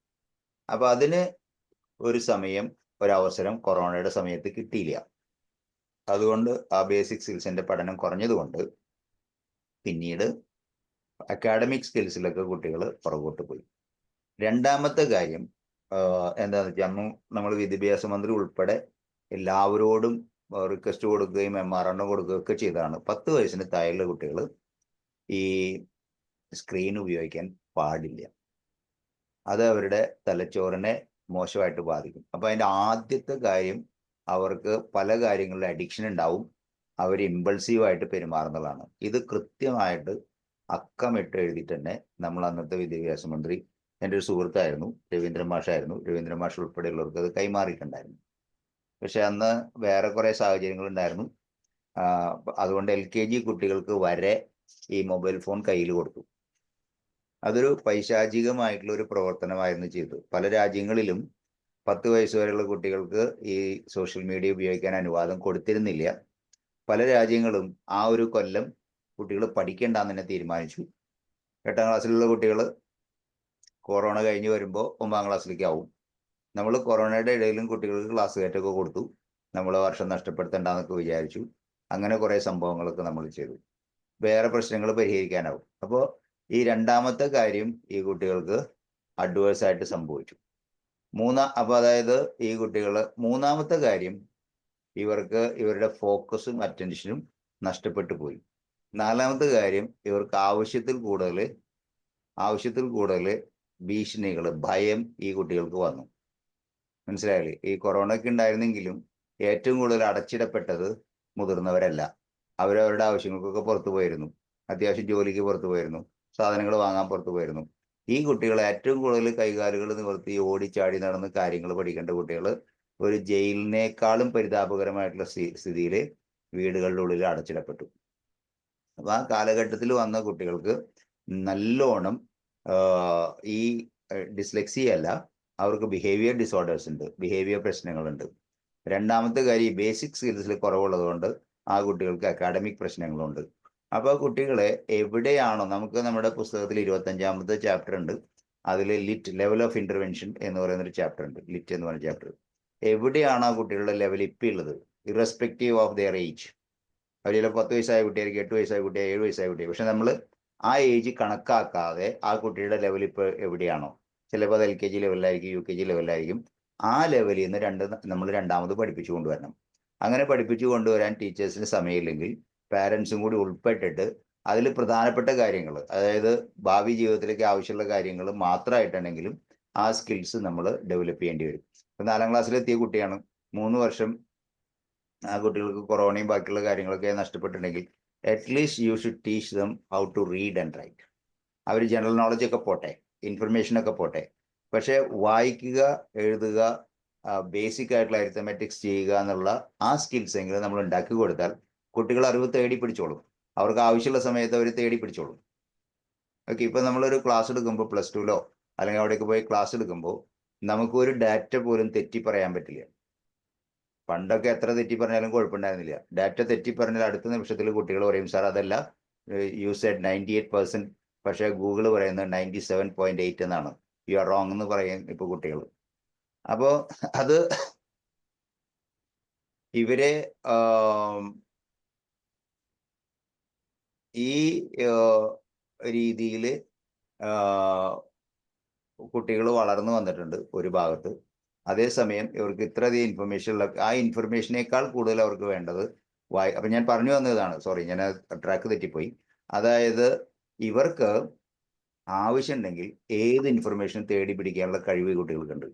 അപ്പോൾ അതിന് ഒരു സമയം, ഒരവസരം കൊറോണയുടെ സമയത്ത് കിട്ടിയില്ല. അതുകൊണ്ട് ആ ബേസിക് സ്കിൽസിന്റെ പഠനം കുറഞ്ഞതുകൊണ്ട് പിന്നീട് അക്കാഡമിക് സ്കിൽസിലൊക്കെ കുട്ടികൾ പുറകോട്ട് പോയി. രണ്ടാമത്തെ കാര്യം എന്താണെന്ന് വെച്ചാൽ, അന്ന് നമ്മൾ വിദ്യാഭ്യാസ മന്ത്രി ഉൾപ്പെടെ എല്ലാവരോടും റിക്വസ്റ്റ് കൊടുക്കുകയും മെമ്മോറാണ്ടം കൊടുക്കുകയൊക്കെ ചെയ്തതാണ് 10 വയസ്സിന് താഴെയുള്ള കുട്ടികൾ ഈ സ്ക്രീൻ ഉപയോഗിക്കാൻ പാടില്ല. അത് അവരുടെ തലച്ചോറിനെ മോശമായിട്ട് ബാധിക്കും. അപ്പൊ അതിന്റെ ആദ്യത്തെ കാര്യം, അവർക്ക് പല കാര്യങ്ങളിലും അഡിക്ഷൻ ഉണ്ടാവും, അവർ ഇമ്പൾസീവായിട്ട് പെരുമാറുന്നതാണ്. ഇത് കൃത്യമായിട്ട് അക്കമിട്ട് എഴുതിയിട്ട് തന്നെ നമ്മൾ അന്നത്തെ വിദ്യാഭ്യാസ മന്ത്രി, എൻ്റെ ഒരു സുഹൃത്തായിരുന്നു, രവീന്ദ്രൻ മാഷ് ഉൾപ്പെടെയുള്ളവർക്ക് അത് കൈമാറിയിട്ടുണ്ടായിരുന്നു. പക്ഷെ അന്ന് വേറെ കുറെ സാഹചര്യങ്ങൾ ഉണ്ടായിരുന്നു. അതുകൊണ്ട് LKG കുട്ടികൾക്ക് വരെ ഈ മൊബൈൽ ഫോൺ കയ്യിൽ കൊടുത്തു. അതൊരു പൈശാചികമായിട്ടുള്ള ഒരു പ്രവർത്തനമായിരുന്നു ചെയ്തത്. പല രാജ്യങ്ങളിലും 10 വയസ്സ് വരെയുള്ള കുട്ടികൾക്ക് ഈ സോഷ്യൽ മീഡിയ ഉപയോഗിക്കാൻ അനുവാദം കൊടുത്തിരുന്നില്ല. പല രാജ്യങ്ങളും ആ ഒരു കൊല്ലം കുട്ടികൾ പഠിക്കേണ്ടെന്ന് തന്നെ തീരുമാനിച്ചു. 8ാം ക്ലാസ്സിലുള്ള കുട്ടികൾ കൊറോണ കഴിഞ്ഞ് വരുമ്പോൾ 9ാം ക്ലാസ്സിലേക്ക് ആവും. നമ്മൾ കൊറോണയുടെ ഇടയിലും കുട്ടികൾക്ക് ക്ലാസ് കയറ്റൊക്കെ കൊടുത്തു. നമ്മൾ വർഷം നഷ്ടപ്പെടുത്തേണ്ടെന്നൊക്കെ വിചാരിച്ചു. അങ്ങനെ കുറേ സംഭവങ്ങളൊക്കെ നമ്മൾ ചെയ്തു. വേറെ പ്രശ്നങ്ങൾ പരിഹരിക്കാനാവും. അപ്പോൾ ഈ രണ്ടാമത്തെ കാര്യം ഈ കുട്ടികൾക്ക് അഡ്വേഴ്സ് ആയിട്ട് സംഭവിച്ചു. അപ്പോൾ അതായത് ഈ കുട്ടികൾ, മൂന്നാമത്തെ കാര്യം, ഇവർക്ക് ഇവരുടെ ഫോക്കസും അറ്റൻഷനും നഷ്ടപ്പെട്ടു പോയി. 4ാമത്തെ കാര്യം, ഇവർക്ക് ആവശ്യത്തിൽ കൂടുതൽ ഭീഷണികൾ, ഭയം ഈ കുട്ടികൾക്ക് വന്നു. മനസ്സിലായില്ലേ? ഈ കൊറോണയ്ക്ക് ഉണ്ടായിരുന്നെങ്കിലും ഏറ്റവും കൂടുതൽ അടച്ചിടപ്പെട്ടത് മുതിർന്നവരല്ല. അവരവരുടെ ആവശ്യങ്ങൾക്കൊക്കെ പുറത്തു പോയിരുന്നു, അത്യാവശ്യം ജോലിക്ക് പുറത്തു പോയിരുന്നു, സാധനങ്ങൾ വാങ്ങാൻ പുറത്തു പോയിരുന്നു. ഈ കുട്ടികൾ ഏറ്റവും കൂടുതൽ കൈകാലുകൾ നിവർത്തി ഓടിച്ചാടി നടന്ന് കാര്യങ്ങൾ പഠിക്കേണ്ട കുട്ടികൾ ഒരു ജയിലിനേക്കാളും പരിതാപകരമായിട്ടുള്ള സ്ഥിതിയിൽ വീടുകളുടെ ഉള്ളിൽ അടച്ചിടപ്പെട്ടു. അപ്പൊ ആ കാലഘട്ടത്തിൽ വന്ന കുട്ടികൾക്ക് നല്ലോണം ഈ ഡിസ്ലെക്സിയ അല്ല, അവർക്ക് ബിഹേവിയർ ഡിസോർഡേഴ്സ് ഉണ്ട്, ബിഹേവിയർ പ്രശ്നങ്ങളുണ്ട്. രണ്ടാമത്തെ കാര്യം, ബേസിക് സ്കിൽസിൽ കുറവുള്ളത് കൊണ്ട് ആ കുട്ടികൾക്ക് അക്കാഡമിക് പ്രശ്നങ്ങളുണ്ട്. അപ്പൊ കുട്ടികളെ എവിടെയാണോ, നമുക്ക് നമ്മുടെ പുസ്തകത്തിൽ 25ാമത്തെ ചാപ്റ്റർ ഉണ്ട്, അതിൽ ലിറ്റ്, ലെവൽ ഓഫ് ഇന്റർവെൻഷൻ എന്ന് പറയുന്നൊരു ചാപ്റ്റർ ഉണ്ട്, ലിറ്റ് എന്ന് പറയുന്ന ചാപ്റ്റർ. എവിടെയാണ് ആ കുട്ടികളുടെ ലെവൽ ഇപ്പം ഉള്ളത്, ഇറസ്പെക്റ്റീവ് ഓഫ് ദെയർ ഏജ്, അവർ ചിലപ്പോൾ 10 വയസ്സായ കുട്ടിയായിരിക്കും, 8 വയസ്സായ കുട്ടിയായി, 7 വയസ്സായ കുട്ടിയായി. പക്ഷെ നമ്മൾ ആ ഏജ് കണക്കാക്കാതെ ആ കുട്ടിയുടെ ലെവൽ ഇപ്പോൾ എവിടെയാണോ, ചിലപ്പോൾ അത് LKG ലെവലിലായിരിക്കും, UKG ലെവലിലായിരിക്കും, ആ ലെവലിൽ നിന്ന് നമ്മൾ രണ്ടാമത് പഠിപ്പിച്ചു കൊണ്ടുവരണം. അങ്ങനെ പഠിപ്പിച്ചു കൊണ്ടുവരാൻ ടീച്ചേഴ്സിന് സമയമില്ലെങ്കിൽ പാരൻസും കൂടി ഉൾപ്പെട്ടിട്ട് അതിൽ പ്രധാനപ്പെട്ട കാര്യങ്ങൾ, അതായത് ഭാവി ജീവിതത്തിലേക്ക് ആവശ്യമുള്ള കാര്യങ്ങൾ മാത്രമായിട്ടാണെങ്കിലും ആ സ്കിൽസ് നമ്മൾ ഡെവലപ്പ് ചെയ്യേണ്ടി വരും. ഇപ്പം 4ാം ക്ലാസ്സിലെത്തിയ കുട്ടിയാണ്, 3 വർഷം ആ കുട്ടികൾക്ക് കൊറോണയും ബാക്കിയുള്ള കാര്യങ്ങളൊക്കെ നഷ്ടപ്പെട്ടിട്ടുണ്ടെങ്കിൽ at least you should teach them how to read and write. അവർ ജനറൽ നോളജ് ഒക്കെ പോട്ടെ, ഇൻഫർമേഷൻ ഒക്കെ പോട്ടെ, പക്ഷെ വായിക്കുക, എഴുതുക, ബേസിക് ആയിട്ടുള്ള അരിത്തമെറ്റിക്സ് ചെയ്യുക എന്നുള്ള ആ സ്കിൽസ് എങ്കിലും നമ്മൾ ഉണ്ടാക്കി കൊടുത്താൽ കുട്ടികൾ അറിവ് തേടി പിടിച്ചോളും. അവർക്ക് ആവശ്യമുള്ള സമയത്ത് അവർ തേടി പിടിച്ചോളും. ഓക്കെ, ഇപ്പം നമ്മളൊരു ക്ലാസ് എടുക്കുമ്പോൾ +2ലോ അല്ലെങ്കിൽ അവിടേക്ക് പോയി ക്ലാസ് എടുക്കുമ്പോൾ നമുക്ക് ഒരു ഡാറ്റ പോലും തെറ്റി പറയാൻ പറ്റില്ല. പണ്ടൊക്കെ എത്ര തെറ്റി പറഞ്ഞാലും കുഴപ്പമുണ്ടായിരുന്നില്ല. ഡാറ്റ തെറ്റി പറഞ്ഞാൽ അടുത്ത നിമിഷത്തിൽ കുട്ടികൾ പറയും, സാർ അതല്ല, യു സെഡ് 98%, പക്ഷേ ഗൂഗിൾ പറയുന്നത് 97.8 എന്നാണ്, യു ആർ റോങ് എന്ന് പറയും ഇപ്പോൾ കുട്ടികൾ. അപ്പോൾ അത് ഇവരെ ഈ രീതിയിൽ കുട്ടികൾ വളർന്നു വന്നിട്ടുണ്ട് ഒരു ഭാഗത്ത്. അതേസമയം ഇവർക്ക് ഇത്രയധികം ഇൻഫർമേഷൻ ഉള്ള, ആ ഇൻഫർമേഷനേക്കാൾ കൂടുതൽ അവർക്ക് വേണ്ടത് അപ്പം ഞാൻ പറഞ്ഞു വന്നതാണ്, സോറി ഞാൻ ട്രാക്ക് തെറ്റിപ്പോയി. അതായത് ഇവർക്ക് ആവശ്യമുണ്ടെങ്കിൽ ഏത് ഇൻഫർമേഷനും തേടി പിടിക്കാനുള്ള കഴിവ് കുട്ടികൾക്കുണ്ട്.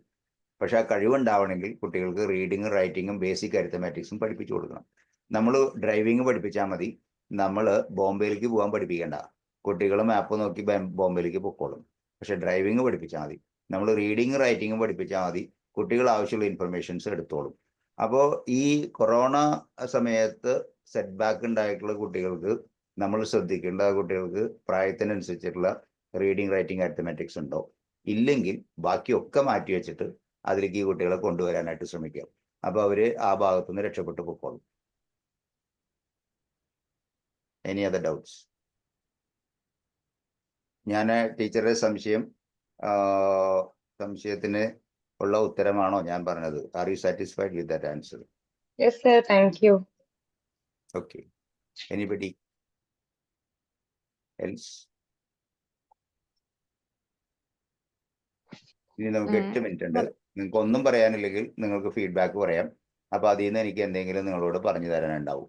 പക്ഷെ ആ കഴിവുണ്ടാവണമെങ്കിൽ കുട്ടികൾക്ക് റീഡിങ്ങും റൈറ്റിങ്ങും ബേസിക് അരിത്തമാറ്റിക്സും പഠിപ്പിച്ചു കൊടുക്കണം. നമ്മൾ ഡ്രൈവിംഗ് പഠിപ്പിച്ചാൽ മതി, നമ്മൾ ബോംബെയിലേക്ക് പോകാൻ പഠിപ്പിക്കേണ്ട. കുട്ടികൾ മാപ്പ് നോക്കി ബോംബെയിലേക്ക് പൊക്കോളും. പക്ഷെ ഡ്രൈവിംഗ് പഠിപ്പിച്ചാൽ മതി, നമ്മൾ റീഡിങ്ങും റൈറ്റിങ്ങും പഠിപ്പിച്ചാൽ മതി, കുട്ടികൾ ആവശ്യമുള്ള ഇൻഫർമേഷൻസ് എടുത്തോളും. അപ്പോൾ ഈ കൊറോണ സമയത്ത് സെറ്റ് ബാക്ക് ഉണ്ടായിട്ടുള്ള കുട്ടികൾക്ക് നമ്മൾ ശ്രദ്ധിക്കേണ്ട, കുട്ടികൾക്ക് പ്രായത്തിനനുസരിച്ചിട്ടുള്ള റീഡിങ് റൈറ്റിംഗ് അരിത്തമാറ്റിക്സ് ഉണ്ടോ, ഇല്ലെങ്കിൽ ബാക്കിയൊക്കെ മാറ്റി വെച്ചിട്ട് അതിലേക്ക് ഈ കുട്ടികളെ കൊണ്ടുവരാനായിട്ട് ശ്രമിക്കുക. അപ്പോൾ അവർ ആ ഭാഗത്തുനിന്ന് രക്ഷപ്പെട്ടു പൊക്കോളും. Any other doubts? ഞാൻ ടീച്ചറുടെ സംശയത്തിന് ഉള്ള ഉത്തരമാണോ ഞാൻ പറഞ്ഞത്? Are you satisfied with that answer? Yes, sir. Thank you. Okay. Anybody else? ഇനി നമുക്ക് 8 മിനിറ്റ് ഉണ്ട്. നിങ്ങൾക്ക് ഒന്നും പറയാനില്ലെങ്കിൽ നിങ്ങൾക്ക് ഫീഡ്ബാക്ക് പറയാം. അപ്പൊ അതിൽ നിന്ന് എനിക്ക് എന്തെങ്കിലും നിങ്ങളോട് പറഞ്ഞു തരാനുണ്ടാവും.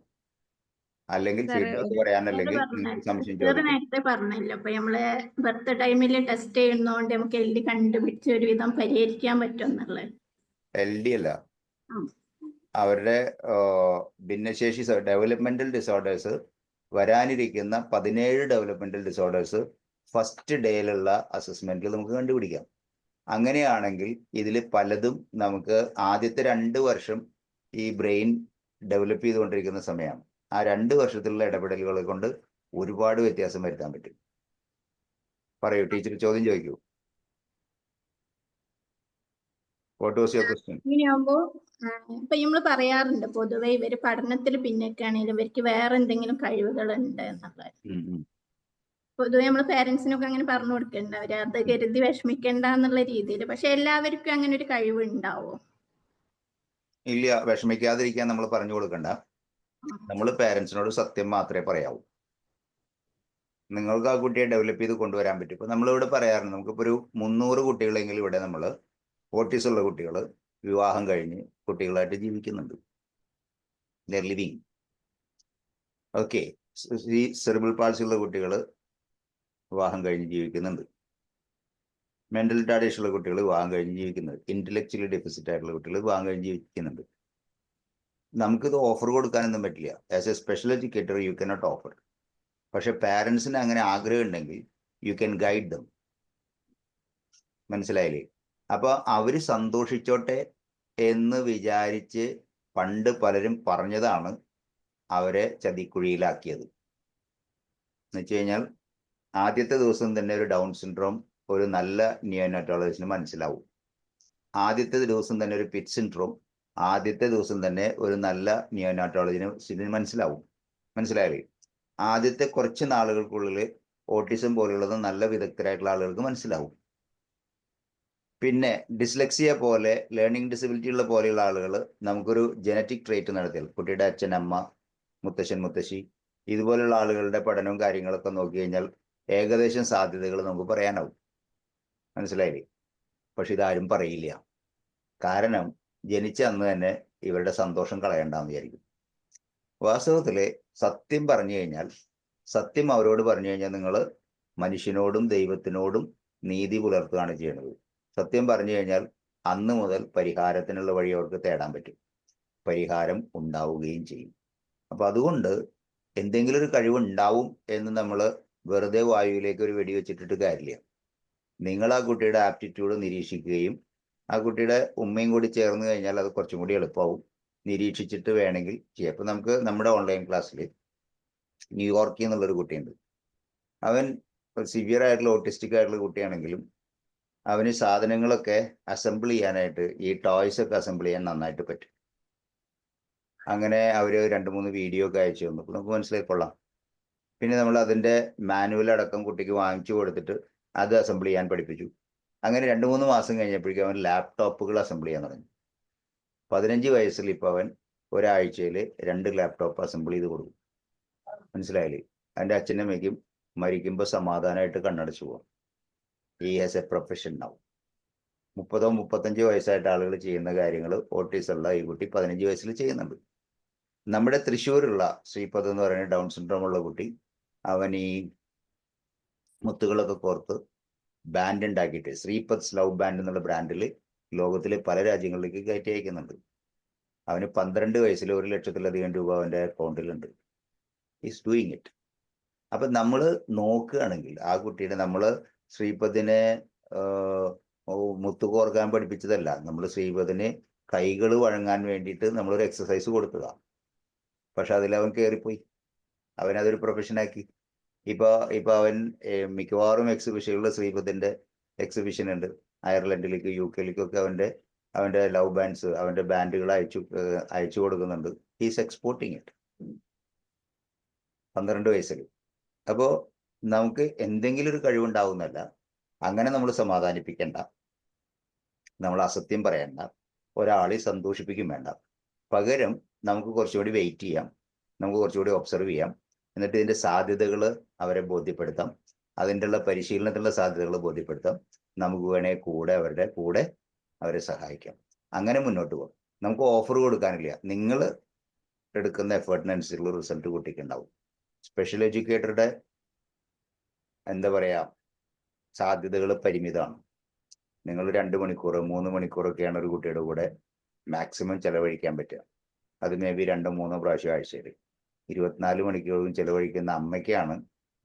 അല്ലെങ്കിൽ ഫീഡ്ബാക്ക് പറയാനല്ലെങ്കിൽ നിങ്ങൾക്ക് സംശയം ചോദിക്കാം. നേരത്തെ പറഞ്ഞല്ലോ, അപ്പൊ നമ്മള് ബർത്ത് ടൈമിൽ ടെസ്റ്റ് ചെയ്യുന്നോണ്ട് നമുക്ക് LD കണ്ടുപിടിച്ച് ഒരുവിധം പരിഹരിക്കാൻ പറ്റുമെന്നുള്ളത്. LD അല്ല, അവരുടെ ഭിന്നശേഷി ഡെവലപ്മെന്റൽ ഡിസോർഡേഴ്സ് വരാനിരിക്കുന്ന 17 ഡെവലപ്മെന്റൽ ഡിസോർഡേഴ്സ് ഫസ്റ്റ് ഡേയിലുള്ള അസസ്മെന്റിൽ നമുക്ക് കണ്ടുപിടിക്കാം. അങ്ങനെയാണെങ്കിൽ ഇതിൽ പലതും നമുക്ക് ആദ്യത്തെ 2 വർഷം ഈ ബ്രെയിൻ ഡെവലപ്പ് ചെയ്തുകൊണ്ടിരിക്കുന്ന സമയമാണ്. ആ 2 വർഷത്തിലുള്ള ഇടപെടലുകളെ കൊണ്ട് ഒരുപാട് വ്യത്യാസം വരുത്താൻ പറ്റും. പറയൂ ടീച്ചർ, ചോദ്യം ചോദിക്കൂ. What was your question? ഇങ്ങനെയാകുമ്പോ ഇപ്പൊ നമ്മള് പറയാറുണ്ട് പൊതുവെ ഇവര് പഠനത്തിൽ പിന്നൊക്കെയാണെങ്കിലും ഇവർക്ക് വേറെ എന്തെങ്കിലും കഴിവുകൾ ഉണ്ട് എന്നുള്ളത്. പൊതുവെ നമ്മള് പേരൻസിനൊക്കെ അങ്ങനെ പറഞ്ഞു കൊടുക്കണ്ട, അവര് അത് കരുതി വിഷമിക്കണ്ട എന്നുള്ള രീതിയിൽ. പക്ഷെ എല്ലാവർക്കും അങ്ങനെ ഒരു കഴിവ് ഉണ്ടാവോ? ഇല്ല, വിഷമിക്കാതിരിക്കാൻ നമ്മൾ പറഞ്ഞു കൊടുക്കണ്ട. നമ്മൾ പേരൻസിനോട് സത്യം മാത്രമേ പറയാവൂ. നിങ്ങൾക്ക് ആ കുട്ടിയെ ഡെവലപ്പ് ചെയ്ത് കൊണ്ടുവരാൻ പറ്റും. ഇപ്പൊ നമ്മളിവിടെ പറയാറുണ്ട്, നമുക്കിപ്പോൾ ഒരു 300 കുട്ടികളെങ്കിലും ഇവിടെ നമ്മൾ ഓട്ടിസം ഉള്ള കുട്ടികൾ വിവാഹം കഴിഞ്ഞ് കുട്ടികളായിട്ട് ജീവിക്കുന്നുണ്ട്. There living. ഓക്കെ, ഈ സെറിബ്രൽ പാൾസി ഉള്ള കുട്ടികൾ വിവാഹം കഴിഞ്ഞ് ജീവിക്കുന്നുണ്ട്. മെന്റൽ റിട്ടാർഡേഷൻ ഉള്ള കുട്ടികൾ വിവാഹം കഴിഞ്ഞ് ജീവിക്കുന്നുണ്ട്. ഇന്റലക്ച്വലി ഡെഫിസിറ്റ് ആയിട്ടുള്ള കുട്ടികൾ വിവാഹം കഴിഞ്ഞ് ജീവിക്കുന്നുണ്ട്. നമുക്കിത് ഓഫർ കൊടുക്കാനൊന്നും പറ്റില്ല. As A special educator you cannot offer. പക്ഷെ പാരൻസിന് അങ്ങനെ ആഗ്രഹം ഉണ്ടെങ്കിൽ യു ക്യാൻ ഗൈഡ് ദം. മനസ്സിലായില്ലേ? അപ്പോൾ അവർ സന്തോഷിച്ചോട്ടെ എന്ന് വിചാരിച്ച് പണ്ട് പലരും പറഞ്ഞതാണ് അവരെ ചതിക്കുഴിയിലാക്കിയത്. എന്ന് വെച്ച് കഴിഞ്ഞാൽ ആദ്യത്തെ ദിവസം തന്നെ ഒരു ഡൗൺ സിൻഡ്രോം ഒരു നല്ല നിയോനാറ്റോളജിസ്റ്റിന് മനസ്സിലാവും. ആദ്യത്തെ ദിവസം തന്നെ ഒരു പിറ്റ് സിൻഡ്രോം ആദ്യത്തെ ദിവസം തന്നെ ഒരു നല്ല നിയോനാറ്റോളജിന് മനസ്സിലാവും. മനസ്സിലായില്ലേ? ആദ്യത്തെ കുറച്ച് നാളുകൾക്കുള്ളിൽ ഓട്ടിസം പോലെയുള്ളത് നല്ല വിദഗ്ധരായിട്ടുള്ള ആളുകൾക്ക് മനസ്സിലാവും. പിന്നെ ഡിസ്ലെക്സിയ പോലെ ലേണിംഗ് ഡിസബിലിറ്റി ഉള്ള പോലെയുള്ള ആളുകൾ നമുക്കൊരു ജനറ്റിക് ട്രേറ്റ് നടത്തിയാൽ, കുട്ടിയുടെ അച്ഛൻ അമ്മ മുത്തശ്ശൻ മുത്തശ്ശി ഇതുപോലുള്ള ആളുകളുടെ പഠനവും കാര്യങ്ങളൊക്കെ നോക്കി കഴിഞ്ഞാൽ ഏകദേശം സാധ്യതകൾ നമുക്ക് പറയാനാവും. മനസ്സിലായില്ലേ? പക്ഷെ ഇതാരും പറയില്ല. കാരണം ജനിച്ച അന്ന് തന്നെ ഇവരുടെ സന്തോഷം കളയണ്ടെന്ന് വിചാരിക്കും. വാസ്തവത്തില് സത്യം പറഞ്ഞു കഴിഞ്ഞാൽ, സത്യം അവരോട് പറഞ്ഞു കഴിഞ്ഞാൽ നിങ്ങൾ മനുഷ്യനോടും ദൈവത്തിനോടും നീതി പുലർത്തുകയാണ് ചെയ്യുന്നത്. സത്യം പറഞ്ഞു കഴിഞ്ഞാൽ അന്ന് മുതൽ പരിഹാരത്തിനുള്ള വഴി അവർക്ക് തേടാൻ പറ്റും, പരിഹാരം ഉണ്ടാവുകയും ചെയ്യും. അപ്പൊ അതുകൊണ്ട് എന്തെങ്കിലും ഒരു കഴിവുണ്ടാവും എന്ന് നമ്മൾ വെറുതെ വായുവിലേക്ക് ഒരു വെടി വെച്ചിട്ടിട്ട് കാര്യമില്ല. നിങ്ങൾ ആ കുട്ടിയുടെ ആപ്റ്റിറ്റ്യൂഡ് നിരീക്ഷിക്കുകയും ആ കുട്ടിയുടെ ഉമ്മയും കൂടി ചേർന്ന് കഴിഞ്ഞാൽ അത് കുറച്ചും കൂടി എളുപ്പമാവും. നിരീക്ഷിച്ചിട്ട് വേണമെങ്കിൽ ചെയ്യാം. ഇപ്പൊ നമുക്ക് നമ്മുടെ ഓൺലൈൻ ക്ലാസ്സിൽ ന്യൂയോർക്കിൽ നിന്നുള്ളൊരു കുട്ടിയുണ്ട്. അവൻ സിവിയർ ആയിട്ടുള്ള ഓട്ടിസ്റ്റിക് ആയിട്ടുള്ള കുട്ടിയാണെങ്കിലും അവന് സാധനങ്ങളൊക്കെ അസംബിൾ ചെയ്യാനായിട്ട്, ഈ ടോയ്സ് ഒക്കെ അസംബിൾ ചെയ്യാൻ നന്നായിട്ട് പറ്റും. അങ്ങനെ അവർ 2-3 വീഡിയോ ഒക്കെ അയച്ചു തന്നു. നമുക്ക് മനസ്സിലായിക്കൊള്ളാം. പിന്നെ നമ്മൾ അതിൻ്റെ മാനുവൽ അടക്കം കുട്ടിക്ക് വാങ്ങിച്ചു കൊടുത്തിട്ട് അത് അസംബിൾ ചെയ്യാൻ പഠിപ്പിച്ചു. അങ്ങനെ 2-3 മാസം കഴിഞ്ഞപ്പോഴേക്കും അവൻ ലാപ്ടോപ്പുകൾ അസംബിൾ ചെയ്യാൻ തുടങ്ങി. 15 വയസ്സിൽ ഇപ്പോൾ അവൻ ഒരാഴ്ചയിൽ 2 ലാപ്ടോപ്പ് അസംബിൾ ചെയ്ത് കൊടുക്കും. മനസ്സിലായില്ലേ? അവൻ്റെ അച്ഛനും അമ്മയ്ക്കും മരിക്കുമ്പോൾ സമാധാനമായിട്ട് കണ്ണടച്ചു പോകാം. ഈ ആസ് എ പ്രൊഫഷൻ ആവും. 30-35 വയസ്സായിട്ട് ആളുകൾ ചെയ്യുന്ന കാര്യങ്ങൾ ഓട്ടീസ് ഉള്ള ഈ കുട്ടി 15 വയസ്സിൽ ചെയ്യുന്നുണ്ട്. നമ്മുടെ തൃശ്ശൂരുള്ള ശ്രീപദ് എന്ന് പറയുന്ന ഡൗൺ സിൻഡ്രോം ഉള്ള കുട്ടി, അവൻ ഈ മുത്തുകളൊക്കെ കോർത്ത് ബാൻഡ് ഉണ്ടാക്കിയിട്ട് ശ്രീപദ്സ് ലവ് ബാൻഡ് എന്നുള്ള ബ്രാൻഡിൽ ലോകത്തിലെ പല രാജ്യങ്ങളിലേക്ക് കയറ്റി അയക്കുന്നുണ്ട്. അവന് 12 വയസ്സിൽ 1 ലക്ഷത്തിലധികം രൂപ അവൻ്റെ അക്കൗണ്ടിലുണ്ട്. Is doing it. അപ്പൊ നമ്മൾ നോക്കുകയാണെങ്കിൽ ആ കുട്ടിയുടെ, നമ്മൾ ശ്രീപദിനെ മുത്തു കോർക്കാൻ പഠിപ്പിച്ചതല്ല, നമ്മൾ ശ്രീപദിന് കൈകൾ വഴങ്ങാൻ വേണ്ടിയിട്ട് നമ്മളൊരു എക്സസൈസ് കൊടുത്തതാ. പക്ഷെ അതിലവൻ കയറിപ്പോയി, അവനതൊരു പ്രൊഫഷനാക്കി. ഇപ്പൊ അവൻ മിക്കവാറും എക്സിബിഷനുകളിൽ ശ്രീപദിന്റെ എക്സിബിഷൻ ഉണ്ട്. അയർലൻഡിലേക്ക്, UK-ലേക്കൊക്കെ അവന്റെ ലവ് ബാൻഡ്സ്, അവന്റെ ബാൻഡുകൾ അയച്ചു കൊടുക്കുന്നുണ്ട്. ഹീസ് എക്സ്പോർട്ടിങ് ഇറ്റ് 12 വയസ്സിൽ. അപ്പോ നമുക്ക് എന്തെങ്കിലും ഒരു കഴിവുണ്ടാവുന്നല്ല. അങ്ങനെ നമ്മൾ സമാധാനിപ്പിക്കേണ്ട, നമ്മൾ അസത്യം പറയണ്ട, ഒരാളെ സന്തോഷിപ്പിക്കും വേണ്ട. പകരം നമുക്ക് കുറച്ചുകൂടി വെയിറ്റ് ചെയ്യാം, നമുക്ക് കുറച്ചുകൂടി ഒബ്സർവ് ചെയ്യാം. എന്നിട്ട് ഇതിന്റെ സാധ്യതകൾ അവരെ ബോധ്യപ്പെടുത്താം, അതിൻ്റെ ഉള്ള പരിശീലനത്തിലുള്ള സാധ്യതകൾ ബോധ്യപ്പെടുത്താം. നമുക്ക് വേണേൽ അവരുടെ കൂടെ അവരെ സഹായിക്കാം. അങ്ങനെ മുന്നോട്ട് പോകാം. നമുക്ക് ഓഫർ കൊടുക്കാനില്ല. നിങ്ങൾ എടുക്കുന്ന എഫേർട്ടിനനുസരിച്ചുള്ള റിസൾട്ട് കുട്ടിക്ക് ഉണ്ടാവും. സ്പെഷ്യൽ എഡ്യൂക്കേറ്ററുടെ എന്താ പറയാ, സാധ്യതകൾ പരിമിതമാണ്. നിങ്ങൾ 2 മണിക്കൂർ 3 മണിക്കൂറൊക്കെയാണ് ഒരു കുട്ടിയുടെ കൂടെ മാക്സിമം ചെലവഴിക്കാൻ പറ്റുക. അത് മേ ബി 2-3 പ്രാവശ്യം ആഴ്ചയിൽ. 24 മണിക്കൂറും ചെലവഴിക്കുന്ന അമ്മയ്ക്കാണ്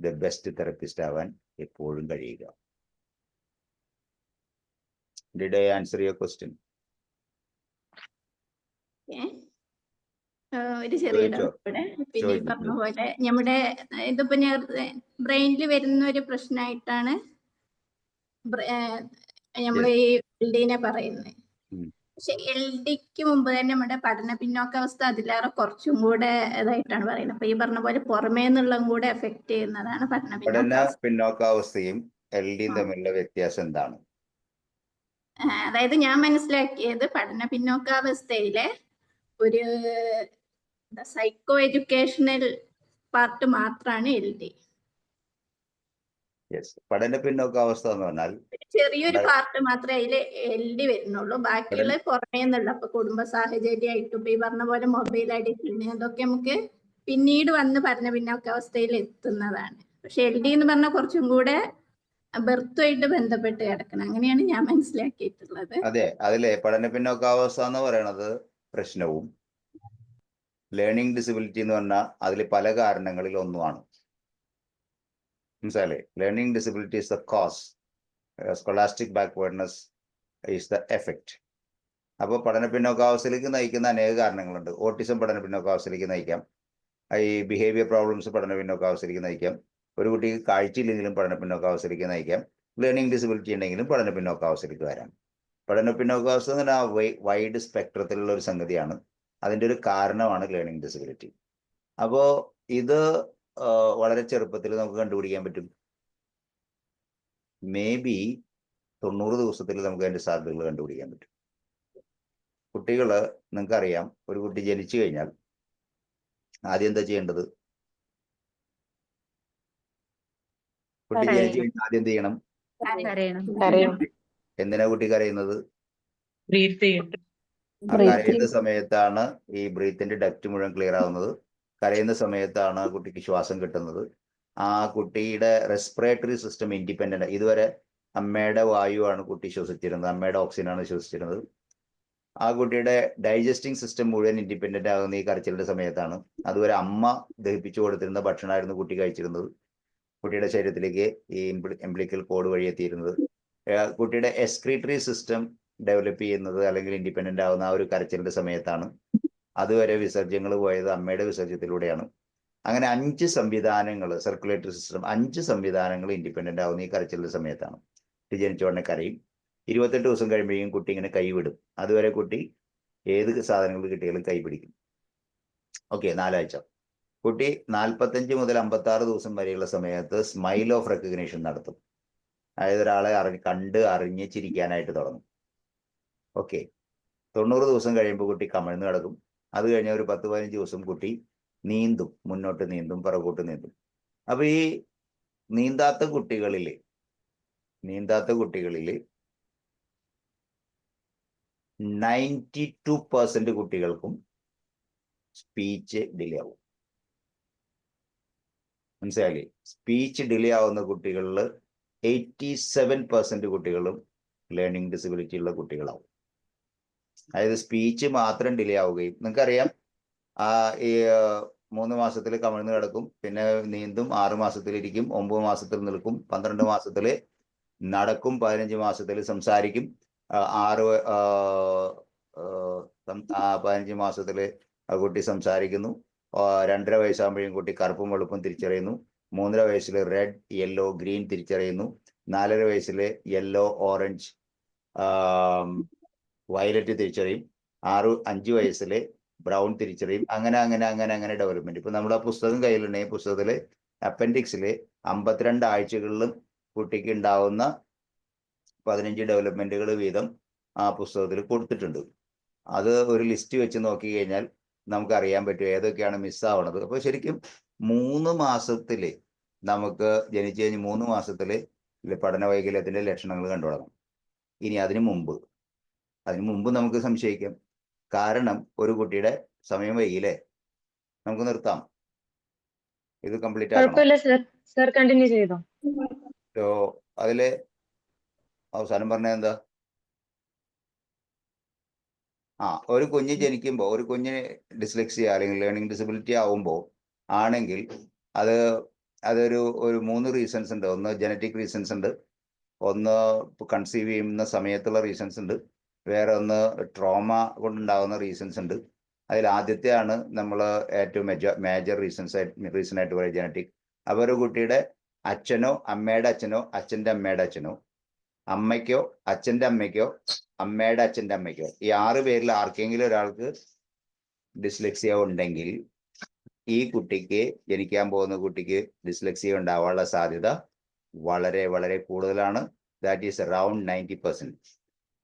ദ ബെസ്റ്റ് തെറപ്പിസ്റ്റ് ആവാൻ എപ്പോഴും കഴിയുക. Did I answer your question? ഒരു ചെറിയ ഡൗട്ട് ഇവിടെ. പിന്നെ ഈ പറഞ്ഞ പോലെ നമ്മുടെ ഇതിപ്പോ ബ്രെയിനിൽ വരുന്ന ഒരു പ്രശ്നമായിട്ടാണ് നമ്മൾ ഈ LD-നെ പറയുന്നത്. പക്ഷെ LD-ക്ക് മുമ്പ് തന്നെ നമ്മുടെ പഠന പിന്നോക്കാവസ്ഥ അതിലേറെ കുറച്ചും കൂടെ ഇതായിട്ടാണ് പറയുന്നത്. അപ്പൊ ഈ പറഞ്ഞ പോലെ പുറമേ നിന്നുള്ളതും കൂടെ എഫക്ട് ചെയ്യുന്നതാണ് പഠന പിന്നോക്കാവസ്ഥയും LD-യും തമ്മിലുള്ള വ്യത്യാസം എന്താണ്? അതായത് ഞാൻ മനസ്സിലാക്കിയത് പഠന പിന്നോക്കാവസ്ഥയിലെ ഒരു സൈക്കോ എഡ്യൂക്കേഷണൽ പാർട്ട് മാത്രമാണ് LD. പഠന പിന്നോക്കാവസ്ഥ എന്ന് പറഞ്ഞാൽ ചെറിയൊരു പാർട്ട് മാത്രമേ അതിൽ LD വരുന്നുള്ളൂ. ബാക്കിയുള്ള പുറമേ നിന്നുള്ള, ഇപ്പൊ കുടുംബ സാഹചര്യമായിട്ടും ഇപ്പൊ ഈ പറഞ്ഞ പോലെ മൊബൈൽ അഡിക്ഷൻ, അതൊക്കെ നമുക്ക് പിന്നീട് വന്ന് പഠന പിന്നോക്കാവസ്ഥയിൽ എത്തുന്നതാണ്. പക്ഷെ LD എന്ന് പറഞ്ഞാൽ കുറച്ചും കൂടെ ബർത്തുമായിട്ട് ബന്ധപ്പെട്ട് കിടക്കണം. അങ്ങനെയാണ് ഞാൻ മനസ്സിലാക്കിയിട്ടുള്ളത്. അതെ, അതിലെ പഠന പിന്നോക്കാവസ്ഥ എന്ന് പറയുന്നത് പ്രശ്നവും ലേണിംഗ് ഡിസബിലിറ്റി എന്ന് പറഞ്ഞാൽ അതിൽ പല കാരണങ്ങളിൽ ഒന്നുമാണ്. മനസ്സിലായില്ലേ? Learning disability is the cause, scholastic backwardness is the effect. അപ്പോൾ പഠന പിന്നോക്കാവസ്ഥയിലേക്ക് നയിക്കുന്ന അനേക കാരണങ്ങളുണ്ട്. ഓട്ടിസം പഠന പിന്നോക്കാവസ്ഥയിലേക്ക് നയിക്കാം. ഈ ബിഹേവിയർ പ്രോബ്ലംസ് പഠന പിന്നോക്കാവസ്ഥയിലേക്ക് നയിക്കാം. ഒരു കുട്ടിക്ക് കാഴ്ചയില്ലെങ്കിലും പഠന പിന്നോക്കാവസ്ഥയിലേക്ക് നയിക്കാം. ലേണിംഗ് ഡിസബിലിറ്റി ഉണ്ടെങ്കിലും പഠന പിന്നോക്കാവസ്ഥയിലേക്ക് വരാം. പഠന പിന്നോക്കാവസ്ഥ എന്ന് പറഞ്ഞാൽ വൈഡ് സ്പെക്ട്രത്തിലുള്ള ഒരു സംഗതിയാണ്. അതിൻ്റെ ഒരു കാരണമാണ് ലേണിംഗ് ഡിസബിലിറ്റി. അപ്പോൾ ഇത് വളരെ ചെറുപ്പത്തിൽ നമുക്ക് കണ്ടുപിടിക്കാൻ പറ്റും. മേ ബി 90 ദിവസത്തിൽ നമുക്ക് അതിൻ്റെ സാധ്യതകൾ കണ്ടുപിടിക്കാൻ പറ്റും. കുട്ടികൾ, നിങ്ങൾക്കറിയാം, ഒരു കുട്ടി ജനിച്ചു കഴിഞ്ഞാൽ ആദ്യം എന്താ ചെയ്യേണ്ടത്? കുട്ടി കരയും. ജനിച്ചു കഴിഞ്ഞാൽ ആദ്യം എന്ത് ചെയ്യണം? കരയണം. കരയും. എന്തിനാ കുട്ടി കരയുന്നത്? ബ്രീത്ത് ചെയ്യും. ആ കരയുന്ന സമയത്താണ് ഈ ബ്രീത്തിന്റെ ഡക്റ്റ് മുഴുവൻ ക്ലിയർ ആവുന്നത്. കരയുന്ന സമയത്താണ് കുട്ടിക്ക് ശ്വാസം കിട്ടുന്നത്. ആ കുട്ടിയുടെ റെസ്പിറേറ്ററി സിസ്റ്റം ഇൻഡിപെൻഡന്റ്. ഇതുവരെ അമ്മയുടെ വായുവാണ് കുട്ടി ശ്വസിച്ചിരുന്നത്, അമ്മയുടെ ഓക്സിജനാണ് ശ്വസിച്ചിരുന്നത്. ആ കുട്ടിയുടെ ഡൈജസ്റ്റിംഗ് സിസ്റ്റം മുഴുവൻ ഇൻഡിപെൻഡന്റ് ആകുന്ന ഈ കരച്ചിലിന്റെ സമയത്താണ്. അതുവരെ അമ്മ ദഹിപ്പിച്ചു കൊടുത്തിരുന്ന ഭക്ഷണമായിരുന്നു കുട്ടി കഴിച്ചിരുന്നത്, കുട്ടിയുടെ ശരീരത്തിലേക്ക് ഈ എംബ്ലിക്കൽ കോഡ് വഴി എത്തിയിരുന്നത്. കുട്ടിയുടെ എക്സ്ക്രീറ്ററി സിസ്റ്റം ഡെവലപ്പ് ചെയ്യുന്നത് അല്ലെങ്കിൽ ഇൻഡിപെൻഡന്റ് ആവുന്ന ആ ഒരു കരച്ചിലിന്റെ സമയത്താണ്. അതുവരെ വിസർജ്യങ്ങൾ പോയത് അമ്മയുടെ വിസർജ്യത്തിലൂടെയാണ്. അങ്ങനെ 5 സംവിധാനങ്ങൾ, സർക്കുലേറ്ററി സിസ്റ്റം 5 സംവിധാനങ്ങൾ ഇൻഡിപെൻഡന്റ് ആവുന്ന ഈ കരച്ചിലിന്റെ സമയത്താണ്. കുട്ടി ജനിച്ച ഉടനെ കരയും. 28 ദിവസം കഴിയുമ്പോഴേക്കും കുട്ടി ഇങ്ങനെ കൈവിടും. അതുവരെ കുട്ടി ഏത് സാധനങ്ങൾ കിട്ടിയാലും കൈ പിടിക്കും. ഓക്കെ, 4 ആഴ്ച. കുട്ടി 45 മുതൽ 56 ദിവസം വരെയുള്ള സമയത്ത് സ്മൈൽ ഓഫ് റെക്കഗ്നേഷൻ നടത്തും. അതായത് ഒരാളെ കണ്ട് അറിഞ്ഞ് ചിരിക്കാനായിട്ട് തുടങ്ങും. ഓക്കെ, 90 ദിവസം കഴിയുമ്പോൾ കുട്ടി കമിഴ്ന്ന് കിടക്കും. അത് കഴിഞ്ഞ ഒരു 10-15 ദിവസം കുട്ടി നീന്തും, മുന്നോട്ട് നീന്തും, പിറകോട്ട് നീന്തും. അപ്പൊ ഈ നീന്താത്ത കുട്ടികളിൽ 92% കുട്ടികൾക്കും സ്പീച്ച് ഡിലേ ആവും. മനസ്സിലായില്ലേ? സ്പീച്ച് ഡിലേ ആവുന്ന കുട്ടികളിൽ 87% കുട്ടികളും ലേണിംഗ് ഡിസബിലിറ്റി ഉള്ള കുട്ടികളാവും. അതായത് സ്പീച്ച് മാത്രം ഡിലേ ആവുകയും, നിങ്ങൾക്കറിയാം ഈ 3 മാസത്തിൽ കമിഴ്ന്ന് കിടക്കും, പിന്നെ നീന്തും, 6 മാസത്തിലിരിക്കും, 9 മാസത്തിൽ നിൽക്കും, 12 മാസത്തിൽ നടക്കും, 15 മാസത്തിൽ സംസാരിക്കും, 15 മാസത്തിൽ കുട്ടി സംസാരിക്കുന്നു, 2.5 വയസ്സാകുമ്പോഴേക്കും കുട്ടി കറുപ്പും വെളുപ്പും തിരിച്ചറിയുന്നു, 3.5 വയസ്സിൽ റെഡ്, യെല്ലോ, ഗ്രീൻ തിരിച്ചറിയുന്നു, 4.5 വയസ്സിൽ യെല്ലോ, ഓറഞ്ച്, വയലറ്റ് തിരിച്ചറിയും, 5 വയസ്സിൽ ബ്രൗൺ തിരിച്ചറിയും. അങ്ങനെ ഡെവലപ്മെന്റ്. ഇപ്പൊ നമ്മുടെ പുസ്തകം കയ്യിലുണ്ടെങ്കിൽ പുസ്തകത്തില് അപ്പൻഡിക്സിൽ 52 ആഴ്ചകളിലും കുട്ടിക്ക് ഉണ്ടാവുന്ന 15 ഡെവലപ്മെന്റുകൾ വീതം ആ പുസ്തകത്തിൽ കൊടുത്തിട്ടുണ്ട്. അത് ഒരു ലിസ്റ്റ് വെച്ച് നോക്കി കഴിഞ്ഞാൽ നമുക്ക് അറിയാൻ പറ്റും ഏതൊക്കെയാണ് മിസ്സാവണത്. അപ്പൊ ശരിക്കും 3 മാസത്തില് നമുക്ക് ജനിച്ചു കഴിഞ്ഞ് 3 മാസത്തില് പഠന വൈകല്യത്തിന്റെ ലക്ഷണങ്ങൾ കണ്ടു തുടങ്ങും. ഇനി അതിനു മുമ്പ് നമുക്ക് സംശയിക്കാം. കാരണം ഒരു കുട്ടിയുടെ സമയം വൈകില്ലേ, നമുക്ക് നിർത്താം. ഇത് കംപ്ലീറ്റ് ആക്കണം. കുഴപ്പമില്ല സർ, സർ കണ്ടിന്യൂ ചെയ്തോ. അതില് അവസാനം പറഞ്ഞ എന്താ? ഒരു കുഞ്ഞ് ജനിക്കുമ്പോൾ, ഒരു കുഞ്ഞിന് ഡിസ്ലെക്സിയ അല്ലെങ്കിൽ ലേണിംഗ് ഡിസബിലിറ്റി ആണെങ്കിൽ അതൊരു 3 റീസൺസ് ഉണ്ട്. ഒന്ന് ജനറ്റിക് റീസൺസ് ഉണ്ട്, ഒന്ന് കൺസീവ് ചെയ്യുന്ന സമയത്തുള്ള റീസൺസ് ഉണ്ട്, വേറെ ഒന്ന് ട്രോമ കൊണ്ടുണ്ടാകുന്ന റീസൺസ് ഉണ്ട്. അതിൽ ആദ്യത്തെയാണ് നമ്മൾ ഏറ്റവും മേജർ റീസൺ ആയിട്ട് പറയുക, ജനറ്റിക്. അപ്പോൾ ഒരു കുട്ടിയുടെ അച്ഛനോ അമ്മയുടെ അച്ഛനോ അച്ഛൻ്റെ അമ്മയുടെ അച്ഛനോ, അമ്മയ്ക്കോ അച്ഛൻ്റെ അമ്മയ്ക്കോ അമ്മയുടെ അച്ഛൻ്റെ അമ്മയ്ക്കോ, ഈ 6 പേരിൽ ആർക്കെങ്കിലും ഒരാൾക്ക് ഡിസ്ലെക്സിയ ഉണ്ടെങ്കിൽ ഈ കുട്ടിക്ക്, ജനിക്കാൻ പോകുന്ന കുട്ടിക്ക് ഡിസ്ലെക്സിയ ഉണ്ടാവാനുള്ള സാധ്യത വളരെ വളരെ കൂടുതലാണ്. That is around 90%.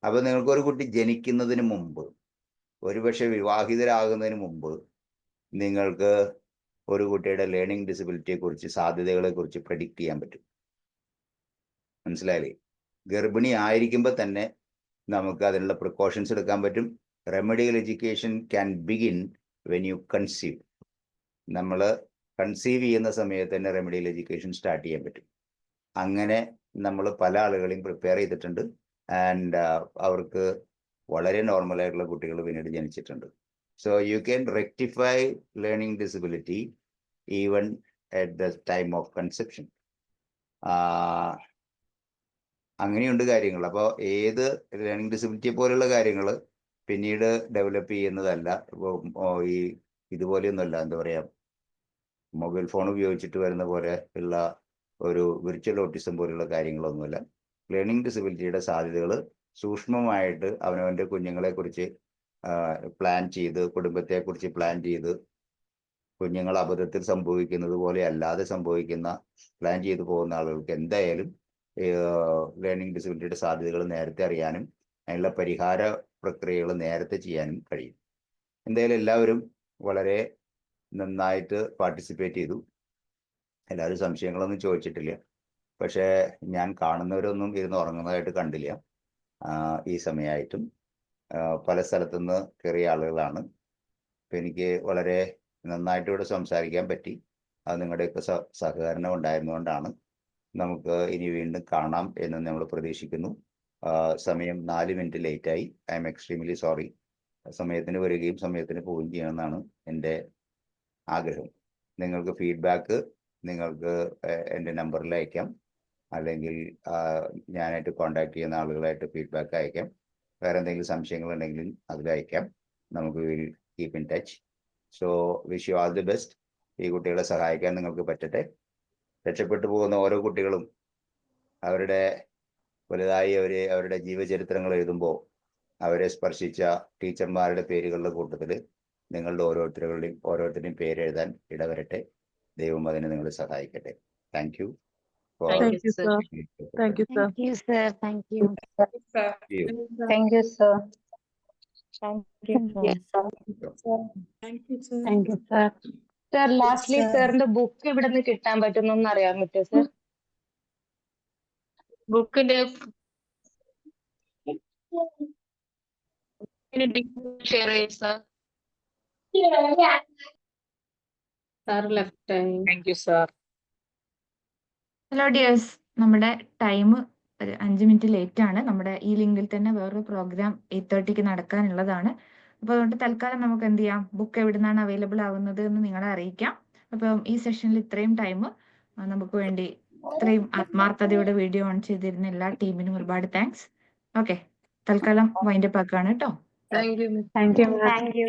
അപ്പൊ നിങ്ങൾക്ക് ഒരു കുട്ടി ജനിക്കുന്നതിന് മുമ്പ്, ഒരുപക്ഷെ വിവാഹിതരാകുന്നതിന് മുമ്പ് നിങ്ങൾക്ക് ഒരു കുട്ടിയുടെ ലേണിംഗ് ഡിസബിലിറ്റിയെ കുറിച്ച്, സാധ്യതകളെ കുറിച്ച് പ്രെഡിക്റ്റ് ചെയ്യാൻ പറ്റും. മനസ്സിലായില്ലേ? ഗർഭിണി ആയിരിക്കുമ്പോൾ തന്നെ നമുക്ക് അതിനുള്ള പ്രിക്കോഷൻസ് എടുക്കാൻ പറ്റും. Remedial education can begin when you conceive. നമ്മൾ കൺസീവ് ചെയ്യുന്ന സമയത്ത് തന്നെ റെമഡിയൽ എഡ്യൂക്കേഷൻ സ്റ്റാർട്ട് ചെയ്യാൻ പറ്റും. അങ്ങനെ നമ്മൾ പല ആളുകളെയും പ്രിപ്പയർ ചെയ്തിട്ടുണ്ട്. ആൻഡ് അവർക്ക് വളരെ നോർമൽ ആയിട്ടുള്ള കുട്ടികൾ പിന്നീട് ജനിച്ചിട്ടുണ്ട്. So you can rectify learning disability even at the time of conception. അങ്ങനെയുണ്ട് കാര്യങ്ങൾ. അപ്പോൾ ഏത് ലേണിംഗ് ഡിസബിലിറ്റിയെ പോലെയുള്ള കാര്യങ്ങൾ പിന്നീട് ഡെവലപ്പ് ചെയ്യുന്നതല്ല. ഇപ്പോൾ ഈ ഇതുപോലെയൊന്നുമല്ല, എന്താ പറയുക, മൊബൈൽ ഫോൺ ഉപയോഗിച്ചിട്ട് വരുന്ന പോലെ ഉള്ള ഒരു വിർച്വൽ ഓട്ടിസം പോലുള്ള കാര്യങ്ങളൊന്നുമില്ല. ലേണിംഗ് ഡിസബിലിറ്റിയുടെ സാധ്യതകൾ സൂക്ഷ്മമായിട്ട് അവനവൻ്റെ കുഞ്ഞുങ്ങളെക്കുറിച്ച് പ്ലാൻ ചെയ്ത്, കുടുംബത്തെക്കുറിച്ച് പ്ലാൻ ചെയ്ത്, കുഞ്ഞുങ്ങൾ അബദ്ധത്തിൽ സംഭവിക്കുന്നത് പോലെ അല്ലാതെ സംഭവിക്കുന്ന പ്ലാൻ ചെയ്തു പോകുന്ന ആളുകൾക്ക് എന്തായാലും ലേണിംഗ് ഡിസബിലിറ്റിയുടെ സാധ്യതകൾ നേരത്തെ അറിയാനും അതിനുള്ള പരിഹാര പ്രക്രിയകൾ നേരത്തെ ചെയ്യാനും കഴിയും. എന്തായാലും എല്ലാവരും വളരെ നന്നായിട്ട് പാർട്ടിസിപ്പേറ്റ് ചെയ്തു. എല്ലാവരും സംശയങ്ങളൊന്നും ചോദിച്ചിട്ടില്ല. പക്ഷേ ഞാൻ കാണുന്നവരൊന്നും ഇരുന്ന് ഉറങ്ങുന്നതായിട്ട് കണ്ടില്ല. ഈ സമയമായിട്ടും പല സ്ഥലത്തുനിന്ന് കയറിയ ആളുകളാണ്. അപ്പം എനിക്ക് വളരെ നന്നായിട്ട് ഇവിടെ സംസാരിക്കാൻ പറ്റി. അത് നിങ്ങളുടെയൊക്കെ സഹകരണം ഉണ്ടായിരുന്നുകൊണ്ടാണ്. നമുക്ക് ഇനി വീണ്ടും കാണാം എന്ന് നമ്മൾ പ്രതീക്ഷിക്കുന്നു. സമയം 4 മിനിറ്റ് ലേറ്റായി. I am extremely sorry. സമയത്തിന് വരികയും സമയത്തിന് പോവുകയും ചെയ്യണമെന്നാണ് എൻ്റെ ആഗ്രഹം. നിങ്ങൾക്ക് ഫീഡ്ബാക്ക് നിങ്ങൾക്ക് എൻ്റെ നമ്പറിൽ അയക്കാം, അല്ലെങ്കിൽ ഞാനായിട്ട് കോൺടാക്ട് ചെയ്യുന്ന ആളുകളായിട്ട് ഫീഡ്ബാക്ക് അയക്കാം. വേറെ എന്തെങ്കിലും സംശയങ്ങളുണ്ടെങ്കിൽ അതിൽ അയക്കാം. നമുക്ക് will keep in touch. So wish you all the best. ഈ കുട്ടികളെ സഹായിക്കാൻ നിങ്ങൾക്ക് പറ്റട്ടെ. രക്ഷപ്പെട്ടു പോകുന്ന ഓരോ കുട്ടികളും അവരുടെ വലുതായി അവരുടെ ജീവചരിത്രങ്ങൾ എഴുതുമ്പോൾ അവരെ സ്പർശിച്ച ടീച്ചർമാരുടെ പേരുകളുടെ കൂട്ടത്തിൽ നിങ്ങളുടെ ഓരോരുത്തരുടെയും പേര് എഴുതാൻ ഇടവരട്ടെ. ദൈവം അതിനെ നിങ്ങളെ സഹായിക്കട്ടെ. Thank you. Thank you, sir. Thank you, sir. Thank you, sir. Thank you. Thank you, sir. Thank you, sir. Thank you, sir. Sir, lastly, സാറിന്റെ ബുക്ക് ഇവിടെ നിന്ന് കിട്ടാൻ പറ്റുന്നൊന്ന് അറിയാൻ പറ്റുമോ സർ? ബുക്കിന്റെ ഷെയർ ചെയ്യും sir. Sir left. Thank you sir. Hello dears, നമ്മുടെ ടൈം ഒരു 5 മിനിറ്റ് ലേറ്റ് ആണ്. നമ്മുടെ ഈ ലിങ്കിൽ തന്നെ വേറൊരു പ്രോഗ്രാം 8:30 നടക്കാനുള്ളതാണ്. അപ്പോൾ അതുകൊണ്ട് തൽക്കാലം നമുക്ക് എന്ത് ചെയ്യാം, ബുക്ക് എവിടെ നിന്നാണ് അവൈലബിൾ ആവുന്നത് എന്ന് നിങ്ങളെ അറിയിക്കാം. അപ്പം ഈ സെഷനിൽ ഇത്രയും ടൈം നമുക്ക് വേണ്ടി ഇത്രയും ആത്മാർത്ഥതയോടെ വീഡിയോ ഓൺ ചെയ്തിരുന്ന എല്ലാ ടീമിനും ഒരുപാട് താങ്ക്സ്. ഓക്കെ, തൽക്കാലം വൈൻഡപ്പ് ആക്കുകയാണ് കേട്ടോ. Thank you, Miss. Thank you.